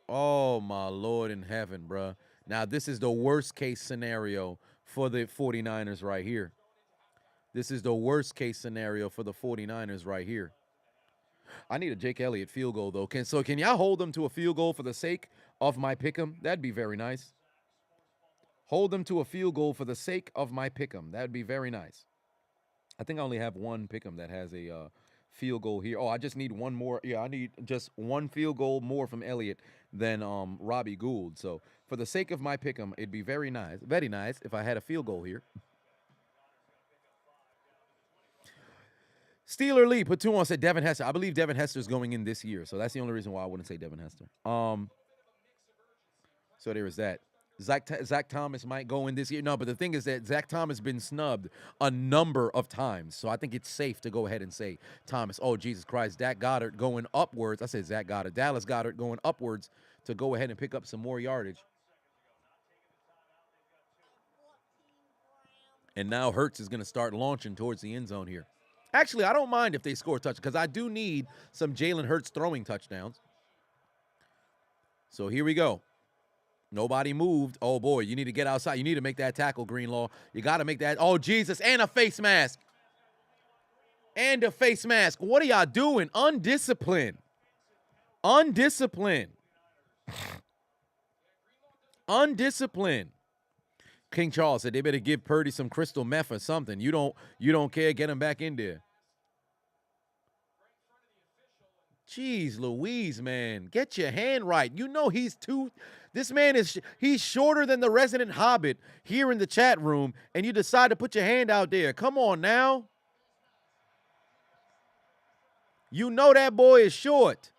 Oh, my Lord in heaven, bro. Now, this is the worst case scenario for the 49ers right here. I need a Jake Elliott field goal, though. Can y'all hold them to a field goal for the sake of my pick'em? That'd be very nice. Hold them to a field goal for the sake of my pick'em. That would be very nice. I think I only have one pick'em that has a field goal here. Oh, I just need one more. Yeah, I need just one field goal more from Elliott than Robbie Gould. So for the sake of my pick'em, it'd be very nice if I had a field goal here. Steeler Lee put 2 on, said Devin Hester. I believe Devin Hester's going in this year, so that's the only reason why I wouldn't say Devin Hester. So there is that. Zach Thomas might go in this year. No, but the thing is that Zach Thomas has been snubbed a number of times. So I think it's safe to go ahead and say Thomas. Oh, Jesus Christ. Dak Goddard going upwards. I said Zach Goddard. Dallas Goddard going upwards to go ahead and pick up some more yardage. And now Hurts is going to start launching towards the end zone here. Actually, I don't mind if they score a touchdown because I do need some Jalen Hurts throwing touchdowns. So here we go. Nobody moved. Oh, boy, you need to get outside. You need to make that tackle, Greenlaw. You got to make that. Oh, Jesus, and a face mask. What are y'all doing? Undisciplined. King Charles said they better give Purdy some crystal meth or something. You don't care, get him back in there. Jeez Louise, man. Get your hand right. You know this man he's shorter than the resident Hobbit here in the chat room, and you decide to put your hand out there. Come on now. You know that boy is short.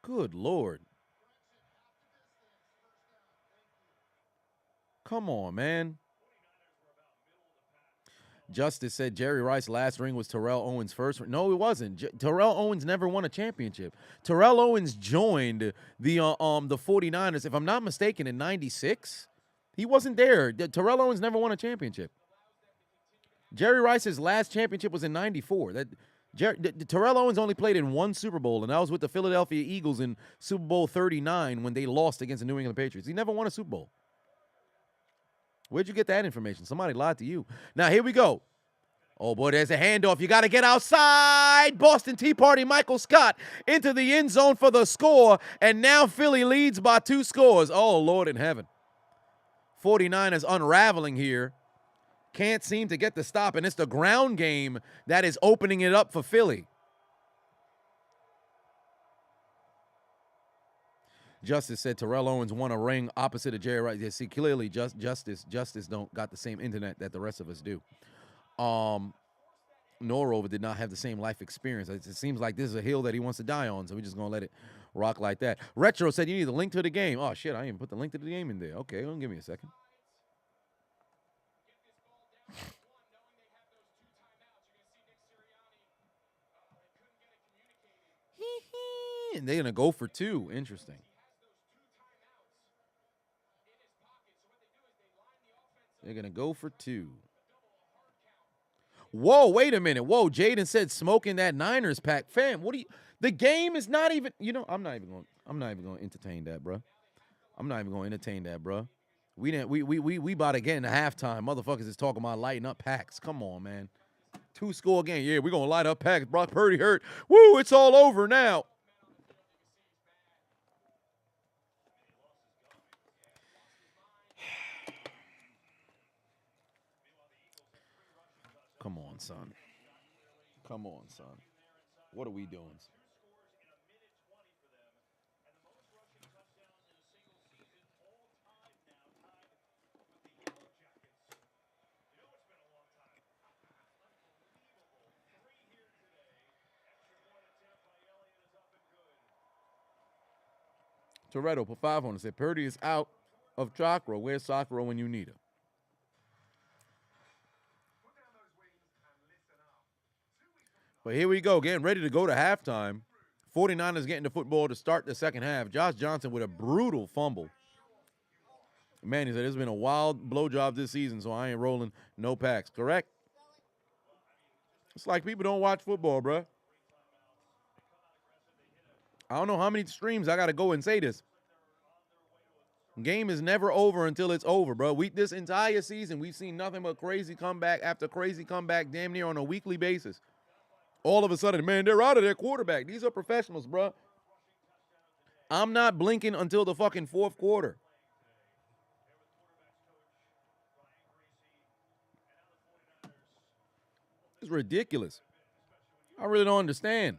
Good Lord. Come on, man. Justice said Jerry Rice's last ring was Terrell Owens' first ring. No, it wasn't. Terrell Owens never won a championship. Terrell Owens joined the 49ers, if I'm not mistaken, in 96. He wasn't there. Terrell Owens never won a championship. Jerry Rice's last championship was in 94. Terrell Owens only played in one Super Bowl, and that was with the Philadelphia Eagles in Super Bowl 39 when they lost against the New England Patriots. He never won a Super Bowl. Where'd you get that information? Somebody lied to you. Now, here we go. Oh, boy, there's a handoff. You got to get outside. Boston Tea Party Michael Scott into the end zone for the score, and now Philly leads by 2 scores. Oh, Lord in heaven. 49ers unraveling here. Can't seem to get the stop, and it's the ground game that is opening it up for Philly. Justice said Terrell Owens won a ring opposite of Jerry Rice. Yeah, see, clearly Justice don't got the same internet that the rest of us do. Norover did not have the same life experience. It seems like this is a hill that he wants to die on, so we're just going to let it rock like that. Retro said you need the link to the game. Oh, shit, I didn't even put the link to the game in there. Okay, give me a second. And they're going to go for 2. Interesting. They're going to go for 2. Whoa, wait a minute. Whoa, Jaden said smoking that Niners pack. Fam, what do you – the game is not even – I'm not even going to entertain that, bro. I'm not even going to entertain that, bro. We about to get into halftime. Motherfuckers is talking about lighting up packs. Come on, man. 2-score game. Yeah, we're going to light up packs. Brock Purdy hurt. Woo, it's all over now. Come on, son. Come on, son. What are we doing? Toretto put 5 on it. Said Purdy is out of chakra. Where's Sakura when you need her? But here we go, getting ready to go to halftime. 49ers getting the football to start the second half. Josh Johnson with a brutal fumble. Man, he said, it's been a wild blowjob this season, so I ain't rolling no packs. Correct? It's like people don't watch football, bro. I don't know how many streams I got to go and say this. Game is never over until it's over, bro. This entire season, we've seen nothing but crazy comeback after crazy comeback damn near on a weekly basis. All of a sudden, man, they're out of their quarterback. These are professionals, bro. I'm not blinking until the fucking 4th quarter. It's ridiculous. I really don't understand.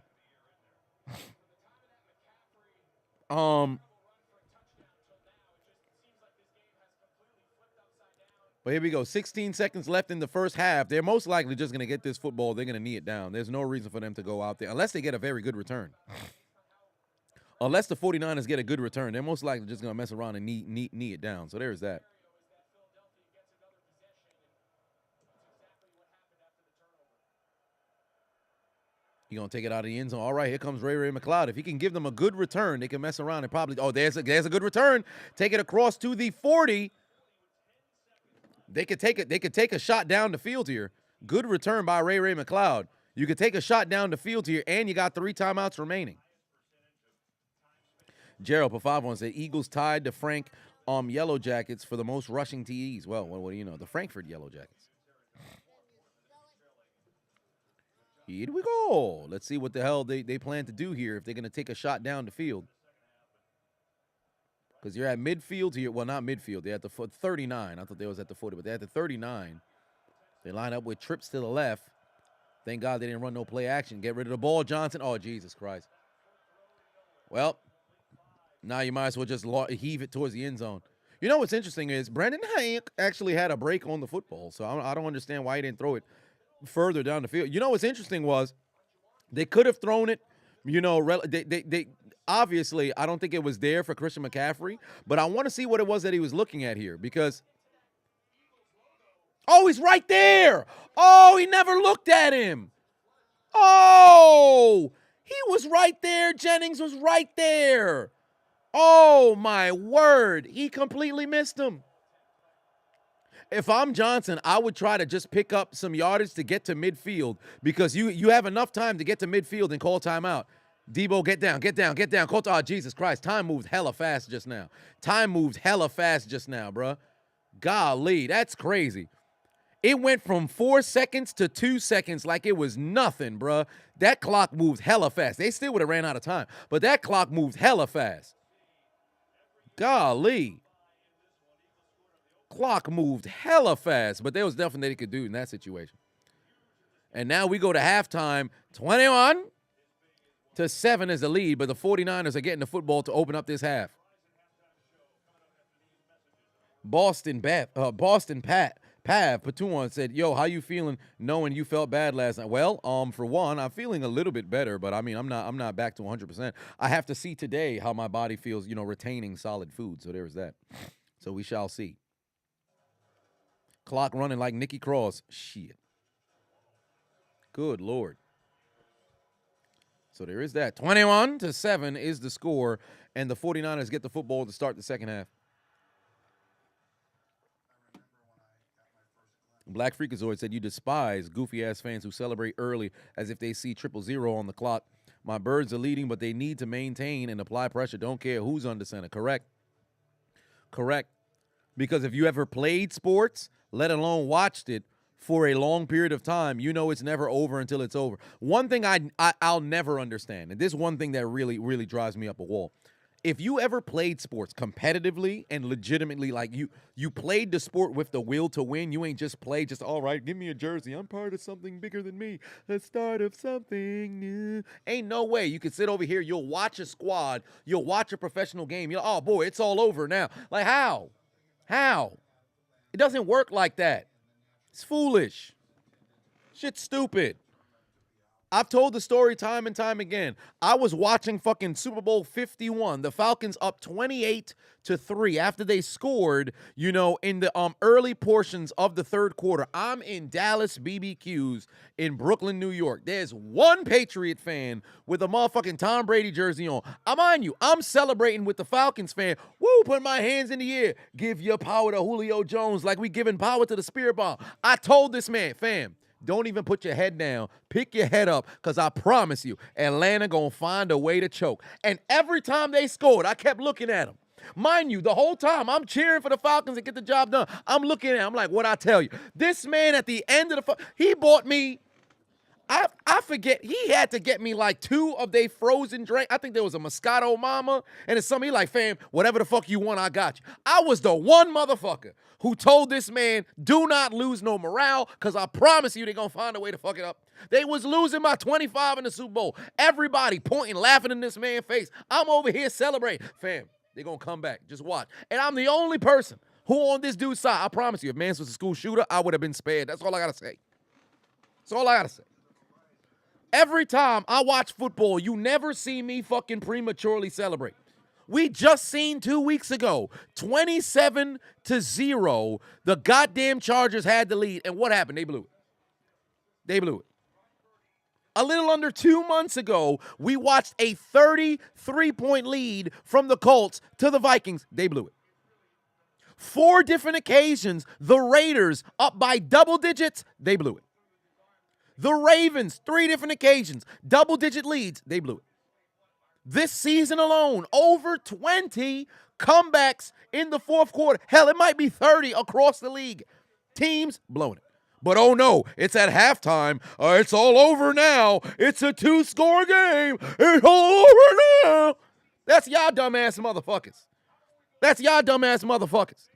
But here we go. 16 seconds left in the first half. They're most likely just going to get this football. They're going to knee it down. There's no reason for them to go out there unless they get a very good return. Unless the 49ers get a good return, they're most likely just going to mess around and knee it down. So there's that. He's going to take it out of the end zone. All right, here comes Ray McLeod. If he can give them a good return, they can mess around and probably – oh, there's a good return. Take it across to the 40. They could take a shot down the field here. Good return by Ray McLeod. You could take a shot down the field here, and you got 3 timeouts remaining. Gerald Pafavon said Eagles tied the Frank Yellow Jackets for the most rushing TDs. Well, what do you know? The Frankfurt Yellow Jackets. Here we go. Let's see what the hell they plan to do here if they're going to take a shot down the field. Because you're at midfield here. Well, not midfield. They're at the 39. I thought they was at the 40, but they're at the 39. They line up with trips to the left. Thank God they didn't run no play action. Get rid of the ball, Johnson. Oh, Jesus Christ. Well, now you might as well just heave it towards the end zone. You know what's interesting is Brandon Hayek actually had a break on the football, so I don't understand why he didn't throw it further down the field. You know what's interesting was they could have thrown it, they obviously, I don't think it was there for Christian McCaffrey, but I want to see what it was that he was looking at here because, oh, he's right there. Oh, he never looked at him. Oh, he was right there. Jennings was right there. Oh, my word. He completely missed him. If I'm Johnson, I would try to just pick up some yardage to get to midfield because you have enough time to get to midfield and call timeout. Debo, get down. Oh, Jesus Christ. Time moved hella fast just now. Bruh. Golly, that's crazy. It went from 4 seconds to 2 seconds like it was nothing, bruh. That clock moved hella fast. They still would have ran out of time, but that clock moved hella fast. Golly. Clock moved hella fast, but there was nothing that he could do in that situation. And now we go to halftime. 21-7 is the lead, but the 49ers are getting the football to open up this half. Boston Pav Patuan said, yo, how you feeling knowing you felt bad last night? Well, for one, I'm feeling a little bit better, but I mean, I'm not back to 100%. I have to see today how my body feels, retaining solid food. So there's that. So we shall see. Clock running like Nikki Cross. Shit. Good Lord. So there is that. 21-7 is the score, and the 49ers get the football to start the second half. Black Freakazoid said, you despise goofy-ass fans who celebrate early as if they see 000 on the clock. My birds are leading, but they need to maintain and apply pressure. Don't care who's under center. Correct. Because if you ever played sports, let alone watched it for a long period of time, it's never over until it's over. One thing I'll never understand, and this is one thing that really, really drives me up a wall. If you ever played sports competitively and legitimately, like you played the sport with the will to win, you ain't just play, just, all right, give me a jersey. I'm part of something bigger than me. The start of something new. Ain't no way you can sit over here. You'll watch a squad. You'll watch a professional game. You're like, oh, boy, it's all over now. Like, how? It doesn't work like that. It's foolish. Shit's stupid. I've told the story time and time again. I was watching fucking Super Bowl 51. The Falcons up 28-3 after they scored, in the early portions of the third quarter. I'm in Dallas BBQs in Brooklyn, New York. There's one Patriot fan with a motherfucking Tom Brady jersey on. Mind you, I'm celebrating with the Falcons fan. Woo, put my hands in the air. Give your power to Julio Jones like we giving power to the Spirit Bomb. I told this man, fam, don't even put your head down. Pick your head up, because I promise you, Atlanta going to find a way to choke. And every time they scored, I kept looking at them. Mind you, the whole time I'm cheering for the Falcons to get the job done. I'm looking at him. I'm like, what I tell you? This man at the end of he bought me, I forget, he had to get me like 2 of they frozen drink. I think there was a Moscato Mama, and it's somebody like, fam, whatever the fuck you want, I got you. I was the one motherfucker who told this man, do not lose no morale, because I promise you they're going to find a way to fuck it up. They was losing by 25 in the Super Bowl. Everybody pointing, laughing in this man's face. I'm over here celebrating. Fam, they're going to come back. Just watch. And I'm the only person who on this dude's side. I promise you, if Mance was a school shooter, I would have been spared. That's all I got to say. That's all I got to say. Every time I watch football, you never see me fucking prematurely celebrate. We just seen 2 weeks ago, 27-0, the goddamn Chargers had the lead. And what happened? They blew it. A little under 2 months ago, we watched a 33-point lead from the Colts to the Vikings. They blew it. 4 different occasions, the Raiders up by double digits. They blew it. The Ravens, 3 different occasions, double-digit leads. They blew it. This season alone, over 20 comebacks in the fourth quarter. Hell, it might be 30 across the league. Teams blowing it. But oh no, it's at halftime. It's all over now. It's a 2-score game. It's all over now. That's y'all dumbass motherfuckers. That's y'all dumbass motherfuckers.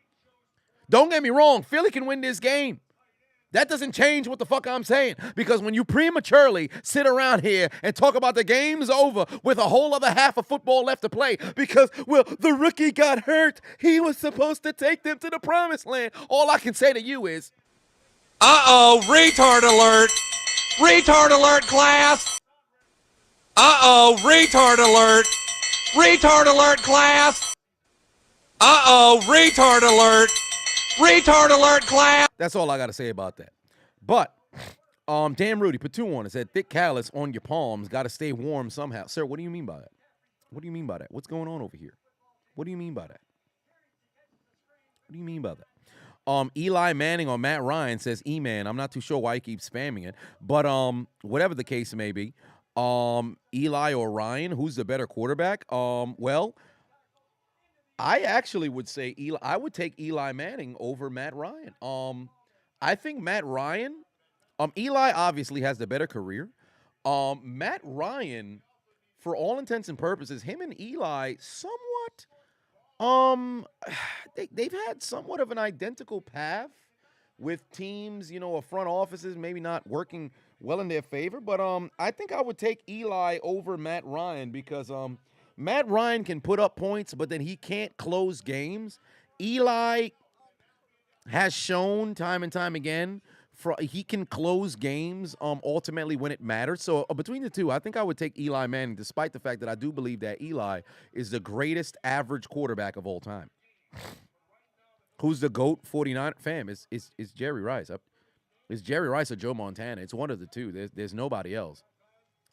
Don't get me wrong. Philly can win this game. That doesn't change what the fuck I'm saying. Because when you prematurely sit around here and talk about the game's over with a whole other half of football left to play because, well, the rookie got hurt. He was supposed to take them to the promised land. All I can say to you is, uh-oh, retard alert. Retard alert, class. Uh-oh, retard alert. Retard alert, class. Uh-oh, retard alert. Retard alert, class. that's all I got to say about that. But, damn Rudy, put 2 on it. Said, thick callus on your palms. Got to stay warm somehow. Sir, what do you mean by that? What do you mean by that? What's going on over here? What do you mean by that? What do you mean by that? Eli Manning or Matt Ryan says, E-Man. I'm not too sure why he keeps spamming it. But whatever the case may be, Eli or Ryan, who's the better quarterback? Well, I actually would say Eli. I would take Eli Manning over Matt Ryan. I think Matt Ryan, Eli obviously has the better career. Matt Ryan, for all intents and purposes, him and Eli somewhat, they've had somewhat of an identical path with teams, or front offices maybe not working well in their favor. But I think I would take Eli over Matt Ryan because Matt Ryan can put up points, but then he can't close games. Eli has shown time and time again he can close games ultimately when it matters. So between the two, I think I would take Eli Manning, despite the fact that I do believe that Eli is the greatest average quarterback of all time. Who's the GOAT 49 fam? It's Jerry Rice. It's Jerry Rice or Joe Montana. It's one of the two. There's nobody else.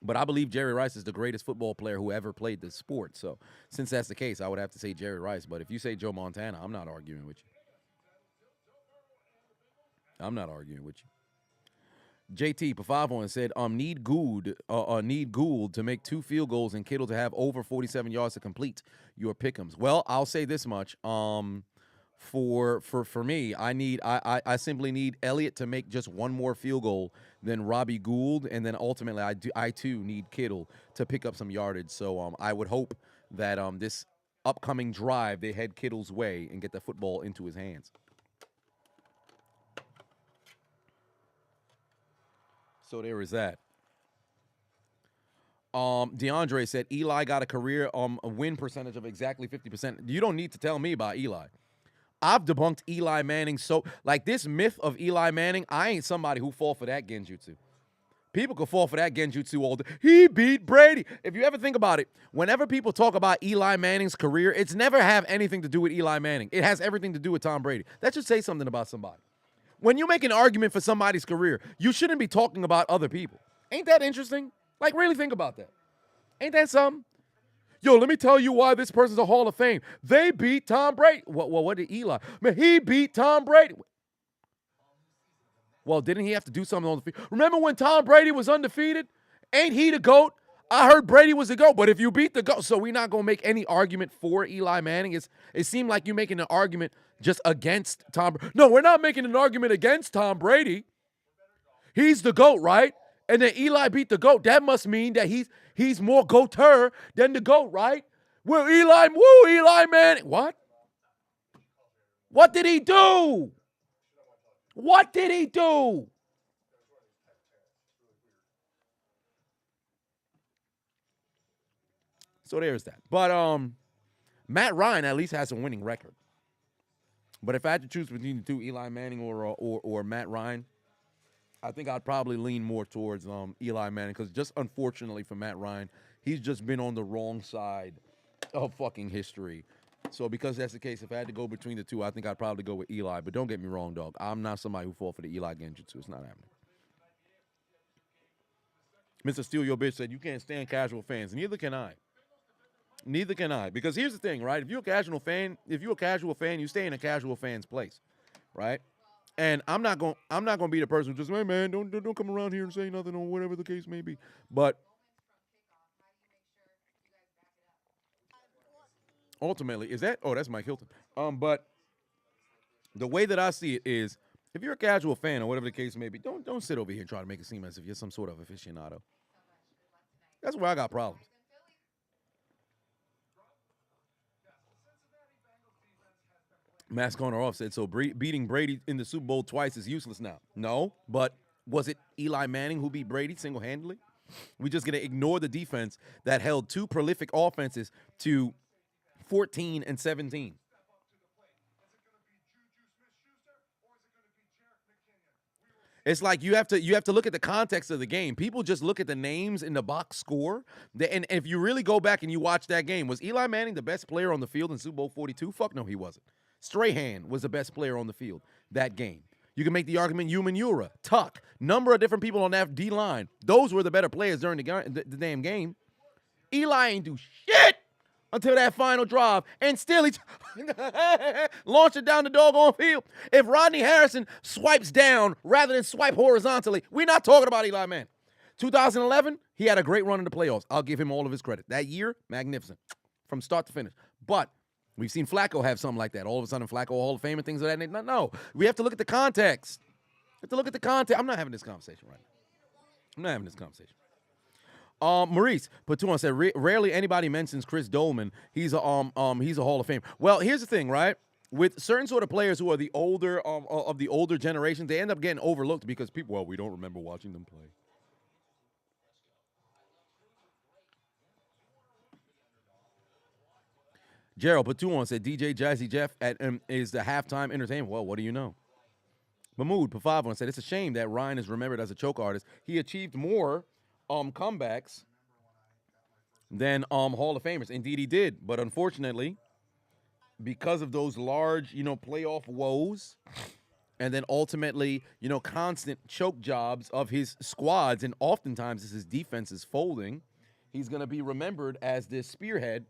But I believe Jerry Rice is the greatest football player who ever played the sport. So since that's the case, I would have to say Jerry Rice. But if you say Joe Montana, I'm not arguing with you. I'm not arguing with you. JT Pafavon said, need Gould to make 2 field goals and Kittle to have over 47 yards to complete your pick'ems. Well, I'll say this much. For me, I simply need Elliott to make just 1 more field goal than Robbie Gould, and then ultimately I too need Kittle to pick up some yardage. So I would hope that this upcoming drive they head Kittle's way and get the football into his hands. So there is that. DeAndre said Eli got a career a win percentage of exactly 50%. You don't need to tell me about Eli. I've debunked Eli Manning. So, like this myth of Eli Manning, I ain't somebody who fall for that genjutsu. People could fall for that genjutsu all day. He beat Brady. If you ever think about it, whenever people talk about Eli Manning's career, it's never have anything to do with Eli Manning. It has everything to do with Tom Brady. That should say something about somebody. When you make an argument for somebody's career, you shouldn't be talking about other people. Ain't that interesting? Like, really think about that. Ain't that something? Yo, let me tell you why this person's a Hall of Fame. They beat Tom Brady. Well, what did Eli? Man, he beat Tom Brady. Well, didn't he have to do something on the field? Remember when Tom Brady was undefeated? Ain't he the GOAT? I heard Brady was the GOAT, but if you beat the GOAT, so we're not going to make any argument for Eli Manning. It seemed like you're making an argument just against Tom. No, we're not making an argument against Tom Brady. He's the GOAT, right? And then Eli beat the GOAT. That must mean that he's more GOAT-er than the GOAT, right? Well, Eli Manning. What? What did he do? What did he do? So there's that. But Matt Ryan at least has a winning record. But if I had to choose between the two, Eli Manning or Matt Ryan, I think I'd probably lean more towards Eli Manning because just unfortunately for Matt Ryan, he's just been on the wrong side of fucking history. So because that's the case, if I had to go between the two, I think I'd probably go with Eli. But don't get me wrong, dog. I'm not somebody who fall for the Eli genjutsu. It's not happening. Mr. Steal Your Bitch said, you can't stand casual fans. Neither can I. Neither can I. Because here's the thing, right? If you're a casual fan, you stay in a casual fan's place, right? And I'm not gonna be the person who just, hey man, don't come around here and say nothing or whatever the case may be. But ultimately, that's Mike Hilton. But the way that I see it is, if you're a casual fan or whatever the case may be, don't sit over here and try to make it seem as if you're some sort of aficionado. That's where I got problems. Mask on or off said, so beating Brady in the Super Bowl twice is useless now. No, but was it Eli Manning who beat Brady single-handedly? We're just going to ignore the defense that held two prolific offenses to 14 and 17. It's like you have to look at the context of the game. People just look at the names in the box score. And if you really go back and you watch that game, was Eli Manning the best player on the field in Super Bowl 42? Fuck no, he wasn't. Strahan was the best player on the field that game. You can make the argument Ura, Tuck, number of different people on that D-line. Those were the better players during the damn game. Eli ain't do shit until that final drive, and still he launched it down the doggone field. If Rodney Harrison swipes down rather than swipe horizontally, we're not talking about Eli Manning. 2011, he had a great run in the playoffs. I'll give him all of his credit. That year, magnificent from start to finish. But we've seen Flacco have something like that. All of a sudden, Flacco Hall of Fame and things of that nature. No, we have to look at the context. We have to look at the context. I'm not having this conversation right now. I'm not having this conversation. Maurice Patuan said, rarely anybody mentions Chris Dolman. He's a Hall of Fame. Well, here's the thing, right? With certain sort of players who are the older of the older generations, they end up getting overlooked because people, well, we don't remember watching them play. Gerald Patuan said, DJ Jazzy Jeff is the halftime entertainment. Well, what do you know? Mahmoud Pafavon said, it's a shame that Ryan is remembered as a choke artist. He achieved more comebacks than Hall of Famers. Indeed, he did. But unfortunately, because of those large, playoff woes, and then ultimately, constant choke jobs of his squads, and oftentimes as his defense is folding, he's going to be remembered as the spearhead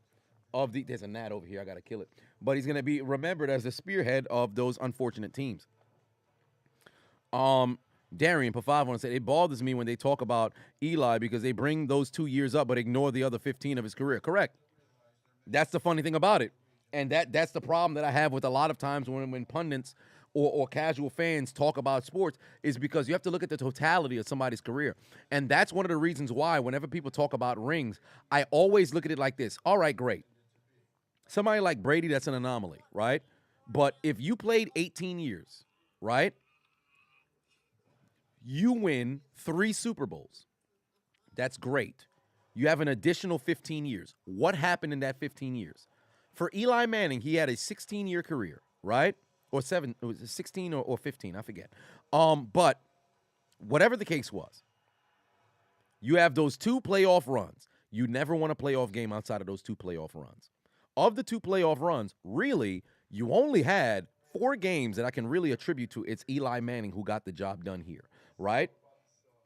of the – there's a gnat over here. I got to kill it. But he's going to be remembered as the spearhead of those unfortunate teams. Darian Pafavon said, it bothers me when they talk about Eli because they bring those 2 years up but ignore the other 15 of his career. Correct. That's the funny thing about it. And that's the problem that I have with a lot of times when pundits or casual fans talk about sports is because you have to look at the totality of somebody's career. And that's one of the reasons why whenever people talk about rings, I always look at it like this. All right, great. Somebody like Brady, that's an anomaly, right? But if you played 18 years, right? You win 3 Super Bowls. That's great. You have an additional 15 years. What happened in that 15 years? For Eli Manning, he had a 16-year career, right? Or 16 or 15, I forget. But whatever the case was, you have those 2 playoff runs. You never won a playoff game outside of those 2 playoff runs. Of the 2 playoff runs, really, you only had 4 games that I can really attribute to it's Eli Manning who got the job done here. Right?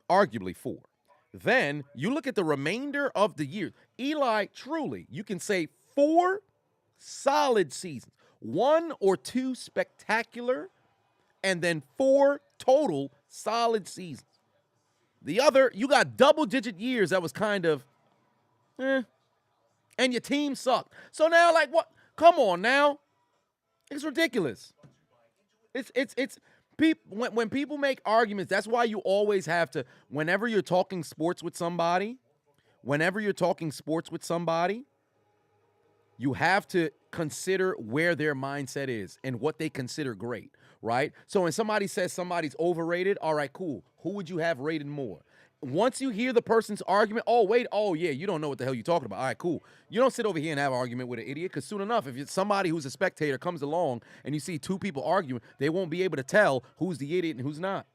Arguably 4. Then you look at the remainder of the year. Eli, truly, you can say 4 solid seasons. 1 or 2 spectacular, and then 4 total solid seasons. The other, you got double-digit years that was kind of, and your team sucked. So now, like, what? Come on now. It's ridiculous. It's when people make arguments, that's why you always have to, whenever you're talking sports with somebody, you have to consider where their mindset is and what they consider great, right? So when somebody says somebody's overrated, all right, cool. Who would you have rated more? Once you hear the person's argument, you don't know what the hell you're talking about. All right, cool. You don't sit over here and have an argument with an idiot because soon enough, if it's somebody who's a spectator comes along and you see 2 people arguing, they won't be able to tell who's the idiot and who's not.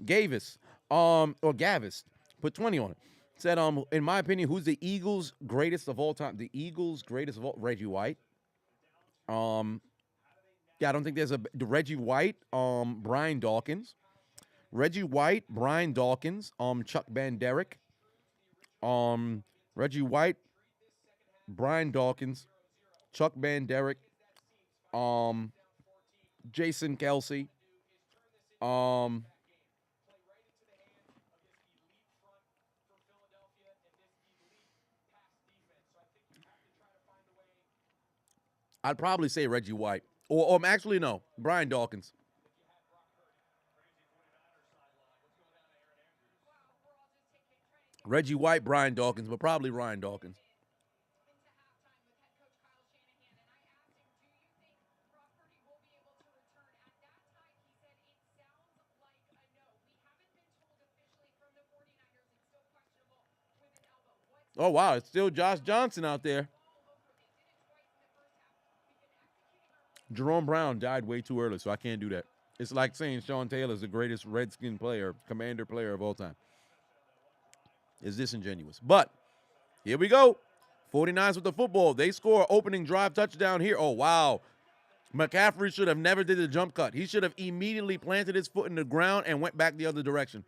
Gavis, put 20 on it. Said, in my opinion, who's the Eagles' greatest of all time? The Eagles' greatest of all, Reggie White. Yeah, I don't think there's Reggie White, Brian Dawkins. Reggie White, Brian Dawkins, Chuck Banderick. Reggie White, Brian Dawkins, Chuck Banderick, Jason Kelsey. I'd probably say Reggie White. Or actually, no, Brian Dawkins. Reggie White, Brian Dawkins, but probably Ryan Dawkins. Oh, wow. It's still Josh Johnson out there. Jerome Brown died way too early, so I can't do that. It's like saying Sean Taylor is the greatest Redskin player, Commander player of all time. It's disingenuous. But here we go. 49ers with the football. They score opening drive touchdown here. Oh, wow. McCaffrey should have never did the jump cut. He should have immediately planted his foot in the ground and went back the other direction.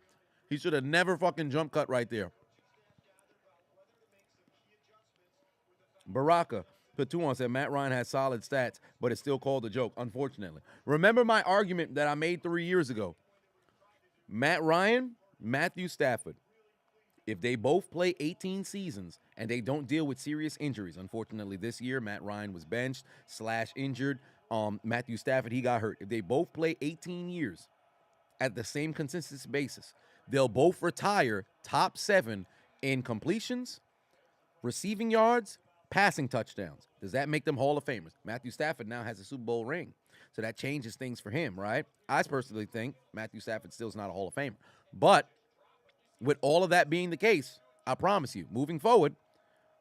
He should have never fucking jump cut right there. Baraka put 2 on, said Matt Ryan has solid stats, but it's still called a joke, unfortunately. Remember my argument that I made 3 years ago. Matt Ryan, Matthew Stafford. If they both play 18 seasons and they don't deal with serious injuries, unfortunately this year Matt Ryan was benched / injured. Matthew Stafford, he got hurt. If they both play 18 years at the same consistent basis, they'll both retire top 7 in completions, receiving yards, passing touchdowns. Does that make them Hall of Famers? Matthew Stafford now has a Super Bowl ring, so that changes things for him, right? I personally think Matthew Stafford still is not a Hall of Famer. But with all of that being the case, I promise you, moving forward,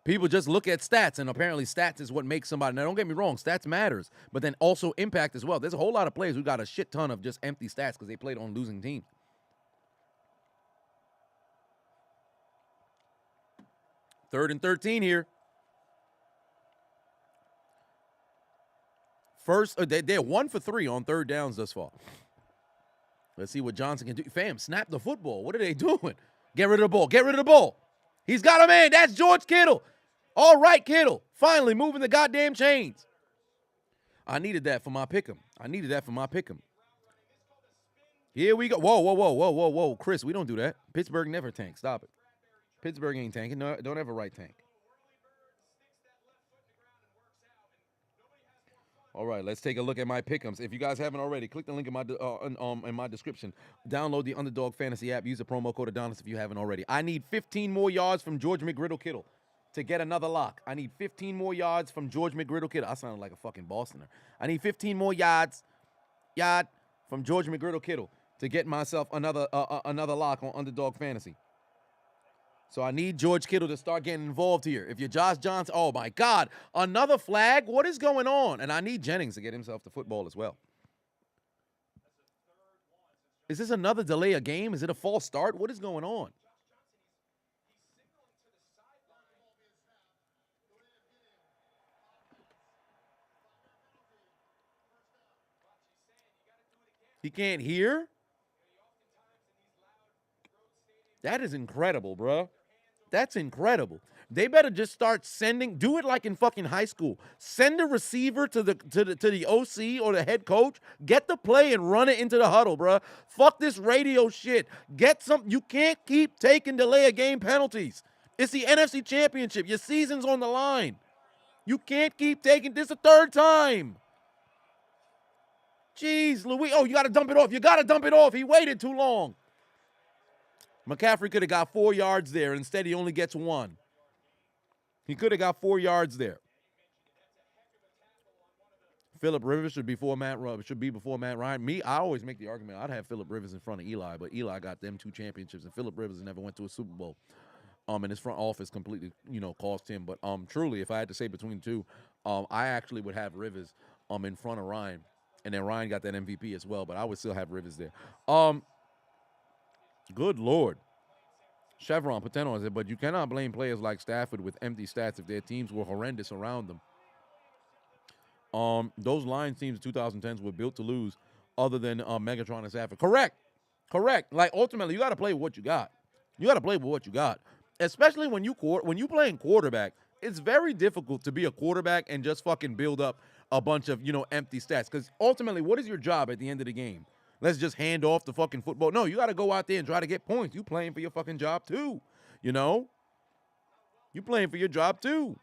people just look at stats, and apparently stats is what makes somebody. Now, don't get me wrong, stats matters, but then also impact as well. There's a whole lot of players who got a shit ton of just empty stats because they played on losing teams. Third and 13 here. First, they're 1 for 3 on third downs thus far. Let's see what Johnson can do. Fam, snap the football. What are they doing? Get rid of the ball. Get rid of the ball. He's got a man. That's George Kittle. All right, Kittle. Finally moving the goddamn chains. I needed that for my pick'em. Here we go. Whoa. Chris, we don't do that. Pittsburgh never tank. Stop it. Pittsburgh ain't tanking. No, don't ever right tank. All right, let's take a look at my pick'ems. If you guys haven't already, click the link in my description. Download the Underdog Fantasy app. Use the promo code Adonis if you haven't already. I need 15 more yards from George McGriddle Kittle to get another lock. I need 15 more yards from George McGriddle Kittle. I sounded like a fucking Bostoner. I need 15 more yards from George McGriddle Kittle to get myself another lock on Underdog Fantasy. So I need George Kittle to start getting involved here. If you're Josh Johnson, oh my God, another flag? What is going on? And I need Jennings to get himself to football as well. Is this another delay of game? Is it a false start? What is going on? He can't hear? That is incredible, bro. That's incredible. They better just start do it like in fucking high school. Send a receiver to the OC or the head coach. Get the play and run it into the huddle, bro. Fuck this radio shit. You can't keep taking delay of game penalties. It's the NFC Championship. Your season's on the line. You can't keep taking this a third time. Jeez, Louis. Oh, you got to dump it off. He waited too long. McCaffrey could have got 4 yards there. Instead, he only gets 1. He could have got 4 yards there. Phillip Rivers should be before Matt Ryan. I always make the argument I'd have Phillip Rivers in front of Eli, but Eli got them 2 championships, and Phillip Rivers never went to a Super Bowl. And his front office completely, cost him. But truly, if I had to say between the two, I actually would have Rivers in front of Ryan, and then Ryan got that MVP as well. But I would still have Rivers there. Good Lord. Chevron Pateno said, but you cannot blame players like Stafford with empty stats if their teams were horrendous around them. Those Lions teams in 2010s were built to lose other than Megatron and Stafford. Correct. Like, ultimately, you got to play with what you got. Especially when you playing quarterback. It's very difficult to be a quarterback and just fucking build up a bunch of, empty stats. Because ultimately, what is your job at the end of the game? Let's just hand off the fucking football. No, you got to go out there and try to get points. You playing for your fucking job too, You playing for your job too.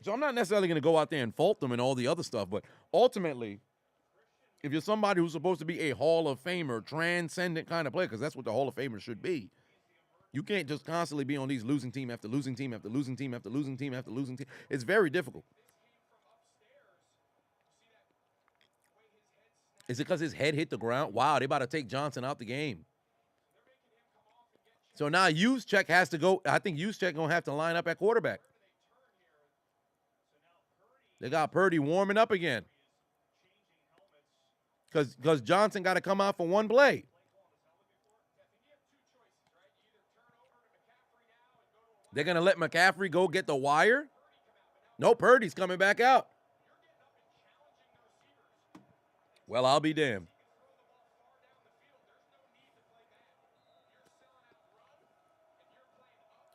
So I'm not necessarily going to go out there and fault them and all the other stuff, but ultimately, if you're somebody who's supposed to be a Hall of Famer, transcendent kind of player, because that's what the Hall of Famers should be, you can't just constantly be on these losing team after losing team after losing team after losing team after losing team. It's very difficult. Is it because his head hit the ground? Wow, they about to take Johnson out the game. So now Juszczyk has to go. I think Juszczyk going to have to line up at quarterback. They got Purdy warming up again. Because Johnson got to come out for one play. They're going to let McCaffrey go get the wire? No, Purdy's coming back out. Well, I'll be damned.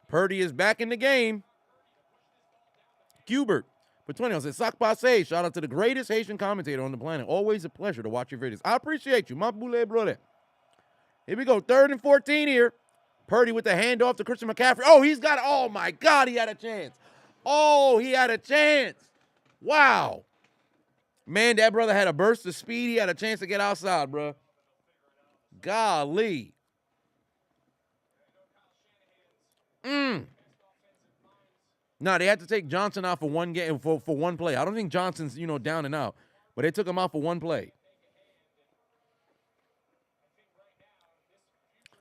Purdy is back in the game. Hubert for 20 says, Sac passe. Shout out to the greatest Haitian commentator on the planet. Always a pleasure to watch your videos. I appreciate you. My boule brother. Here we go. 3rd and 14 here. Purdy with the handoff to Christian McCaffrey. Oh, he's got, oh my God, he had a chance. Oh, he had a chance. Wow. Man, that brother had a burst of speed. He had a chance to get outside, bro. Golly. No, they had to take Johnson out for one game for one play. I don't think Johnson's, down and out, but they took him out for one play.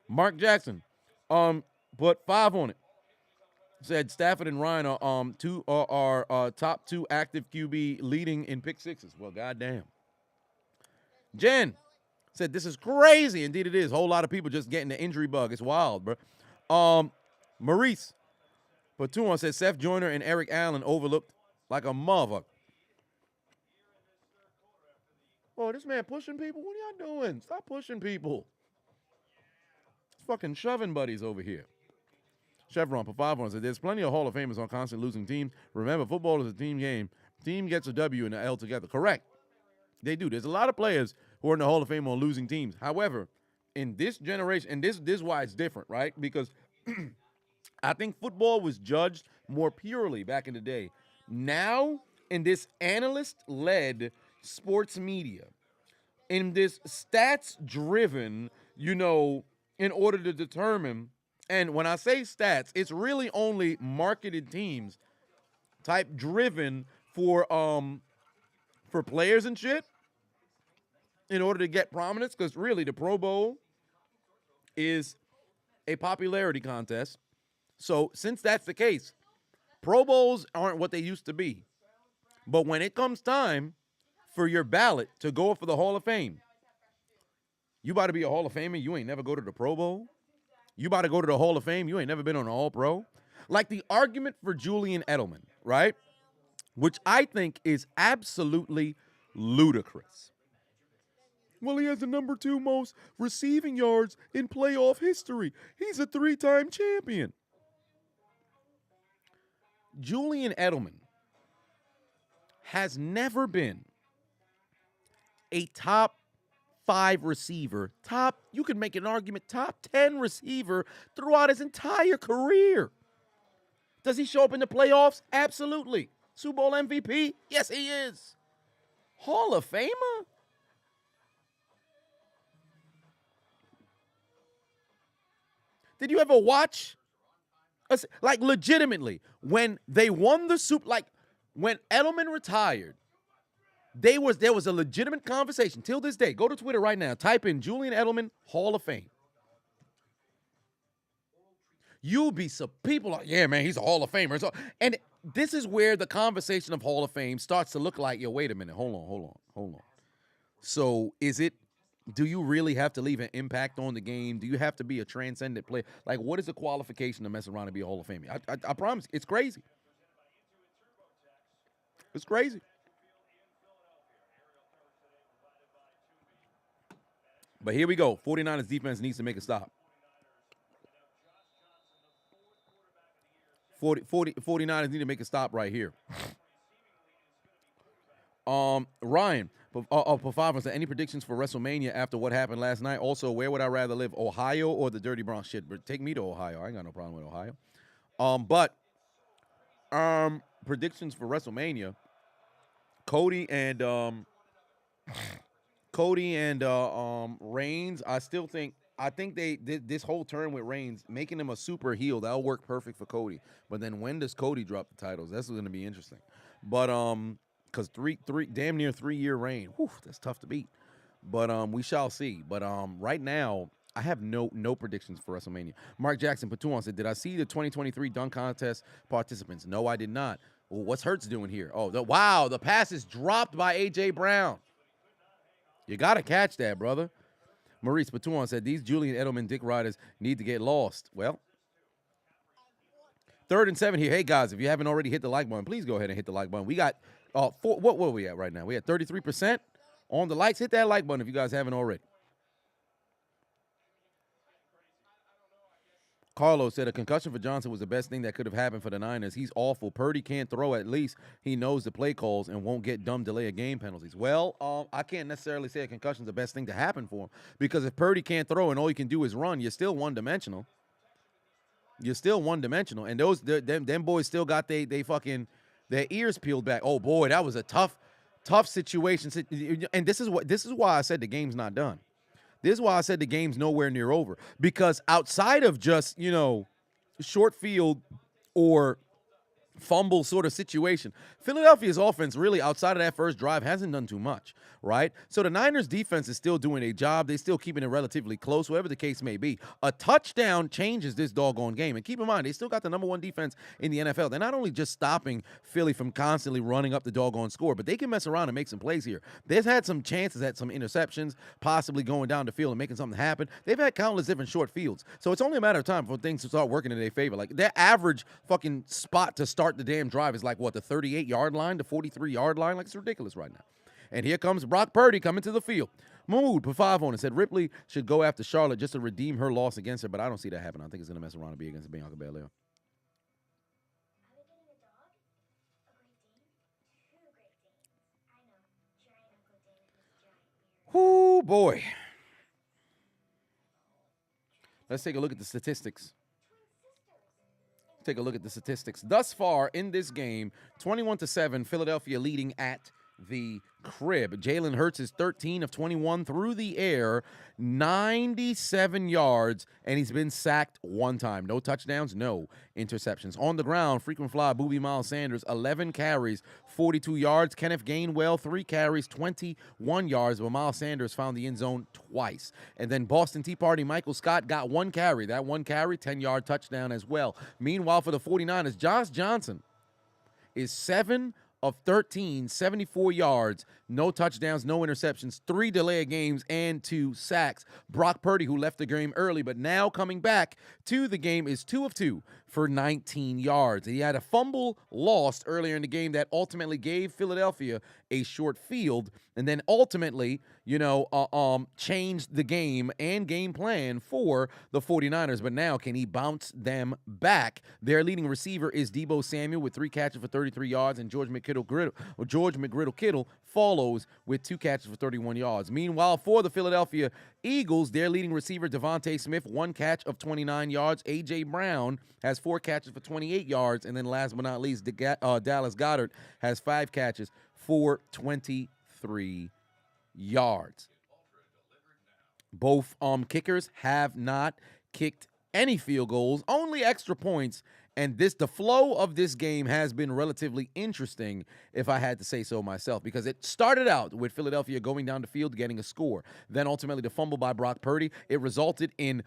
Mark Jackson, put 5 on it. Said Stafford and Ryan are top 2 active QB leading in pick sixes. Well, goddamn. Jen said this is crazy. Indeed, it is. Whole lot of people just getting the injury bug. It's wild, bro. Maurice. But 2 on said Seth Joyner and Eric Allen overlooked like a mother. Oh, this man pushing people? What are y'all doing? Stop pushing people. It's fucking shoving buddies over here. Chevron for 5 on said there's plenty of Hall of Famers on constant losing teams. Remember, football is a team game. Team gets a W and an L together. Correct. They do. There's a lot of players who are in the Hall of Fame on losing teams. However, in this generation, and this is why it's different, right? Because I think football was judged more purely back in the day. Now, in this analyst-led sports media, in this stats-driven, in order to determine, and when I say stats, it's really only marketed teams type driven for players and shit in order to get prominence, because really the Pro Bowl is a popularity contest. So since that's the case, Pro Bowls aren't what they used to be. But when it comes time for your ballot to go for the Hall of Fame, you about to be a Hall of Famer, you ain't never go to the Pro Bowl. You about to go to the Hall of Fame, you ain't never been on an All-Pro. Like the argument for Julian Edelman, right? Which I think is absolutely ludicrous. Well, he has the number 2 most receiving yards in playoff history. He's a 3-time champion. Julian Edelman has never been a top 5 receiver, you could make an argument, top 10 receiver throughout his entire career. Does he show up in the playoffs? Absolutely. Super Bowl MVP? Yes, he is. Hall of Famer? Did you ever watch, like legitimately, when they won the Super, like when Edelman retired, there was a legitimate conversation till this day. Go to Twitter right now. Type in Julian Edelman Hall of Fame. You'll be some people like, yeah, man, he's a Hall of Famer. And this is where the conversation of Hall of Fame starts to look like, yo, wait a minute, hold on. So do you really have to leave an impact on the game? Do you have to be a transcendent player? Like, what is the qualification to mess around and be a Hall of Famer? I promise, it's crazy. It's crazy. But here we go. 49ers defense needs to make a stop. 49ers need to make a stop right here. Ryan, for 5 said, any predictions for WrestleMania after what happened last night? Also, where would I rather live, Ohio or the Dirty Bronx? Shit, but take me to Ohio. I ain't got no problem with Ohio. But predictions for WrestleMania. Cody and Reigns. I think they did this whole turn with Reigns, making him a super heel. That'll work perfect for Cody. But then when does Cody drop the titles? That's going to be interesting. But because three damn near 3-year reign, whew, that's tough to beat. But we shall see. But right now, I have no predictions for WrestleMania. Mark Jackson Patuan said, "Did I see the 2023 dunk contest participants?" No, I did not. Well, what's Hurts doing here? Oh, wow, the pass is dropped by A.J. Brown. You got to catch that, brother. Maurice Patuan said, "These Julian Edelman dick riders need to get lost." Well, 3rd and 7 here. Hey, guys, if you haven't already hit the like button, please go ahead and hit the like button. We got, what are we at right now? We at 33% on the likes. Hit that like button if you guys haven't already. Carlos said a concussion for Johnson was the best thing that could have happened for the Niners. He's awful. Purdy can't throw. At least he knows the play calls and won't get dumb delay of game penalties. Well, I can't necessarily say a concussion's the best thing to happen for him, because if Purdy can't throw and all you can do is run, you're still one-dimensional. You're still one-dimensional, and them boys still got their ears peeled back. Oh boy, that was a tough situation. And this is why I said the game's not done. This is why I said the game's nowhere near over, because outside of just, short field or fumble sort of situation, Philadelphia's offense really outside of that first drive hasn't done too much, right? So the Niners defense is still doing a job. They're still keeping it relatively close, whatever the case may be. A touchdown changes this doggone game. And keep in mind, they still got the #1 defense in the NFL. They're not only just stopping Philly from constantly running up the doggone score, but they can mess around and make some plays here. They've had some chances at some interceptions, possibly going down the field and making something happen. They've had countless different short fields. So it's only a matter of time for things to start working in their favor. Like, their average fucking spot to start the damn drive is like, what, the 38-yard line, the 43-yard line? Like, it's ridiculous right now. And here comes Brock Purdy coming to the field. Mood, put 5 on it, said Ripley should go after Charlotte just to redeem her loss against her, but I don't see that happening. I think it's going to mess around and be against Bianca Belair. Whoo, boy. Let's take a look at the statistics. Take a look at the statistics. Thus far in this game, 21-7, Philadelphia leading at the crib. Jalen Hurts is 13 of 21 through the air, 97 yards, and he's been sacked 1 time. No touchdowns, no interceptions. On the ground, frequent fly, Booby Miles Sanders, 11 carries, 42 yards. Kenneth Gainwell, 3 carries, 21 yards, but Miles Sanders found the end zone twice. And then Boston Tea Party, Michael Scott got 1 carry. That 1 carry, 10-yard touchdown as well. Meanwhile, for the 49ers, Josh Johnson is 7 of 13, 74 yards, no touchdowns, no interceptions, 3 delay of games, and 2 sacks. Brock Purdy, who left the game early, but now coming back to the game, is 2 of 2 for 19 yards. He had a fumble lost earlier in the game that ultimately gave Philadelphia a short field, and then ultimately, changed the game and game plan for the 49ers. But now, can he bounce them back? Their leading receiver is Deebo Samuel with 3 catches for 33 yards, and George McGriddle Kittle follows with 2 catches for 31 yards. Meanwhile, for the Philadelphia Eagles, their leading receiver, Devontae Smith, 1 catch of 29 yards. A.J. Brown has 4 catches for 28 yards. And then last but not least, Dallas Goedert has 5 catches for 23 yards. Both kickers have not kicked any field goals, only extra points. And the flow of this game has been relatively interesting, if I had to say so myself, because it started out with Philadelphia going down the field, getting a score. Then ultimately the fumble by Brock Purdy. It resulted in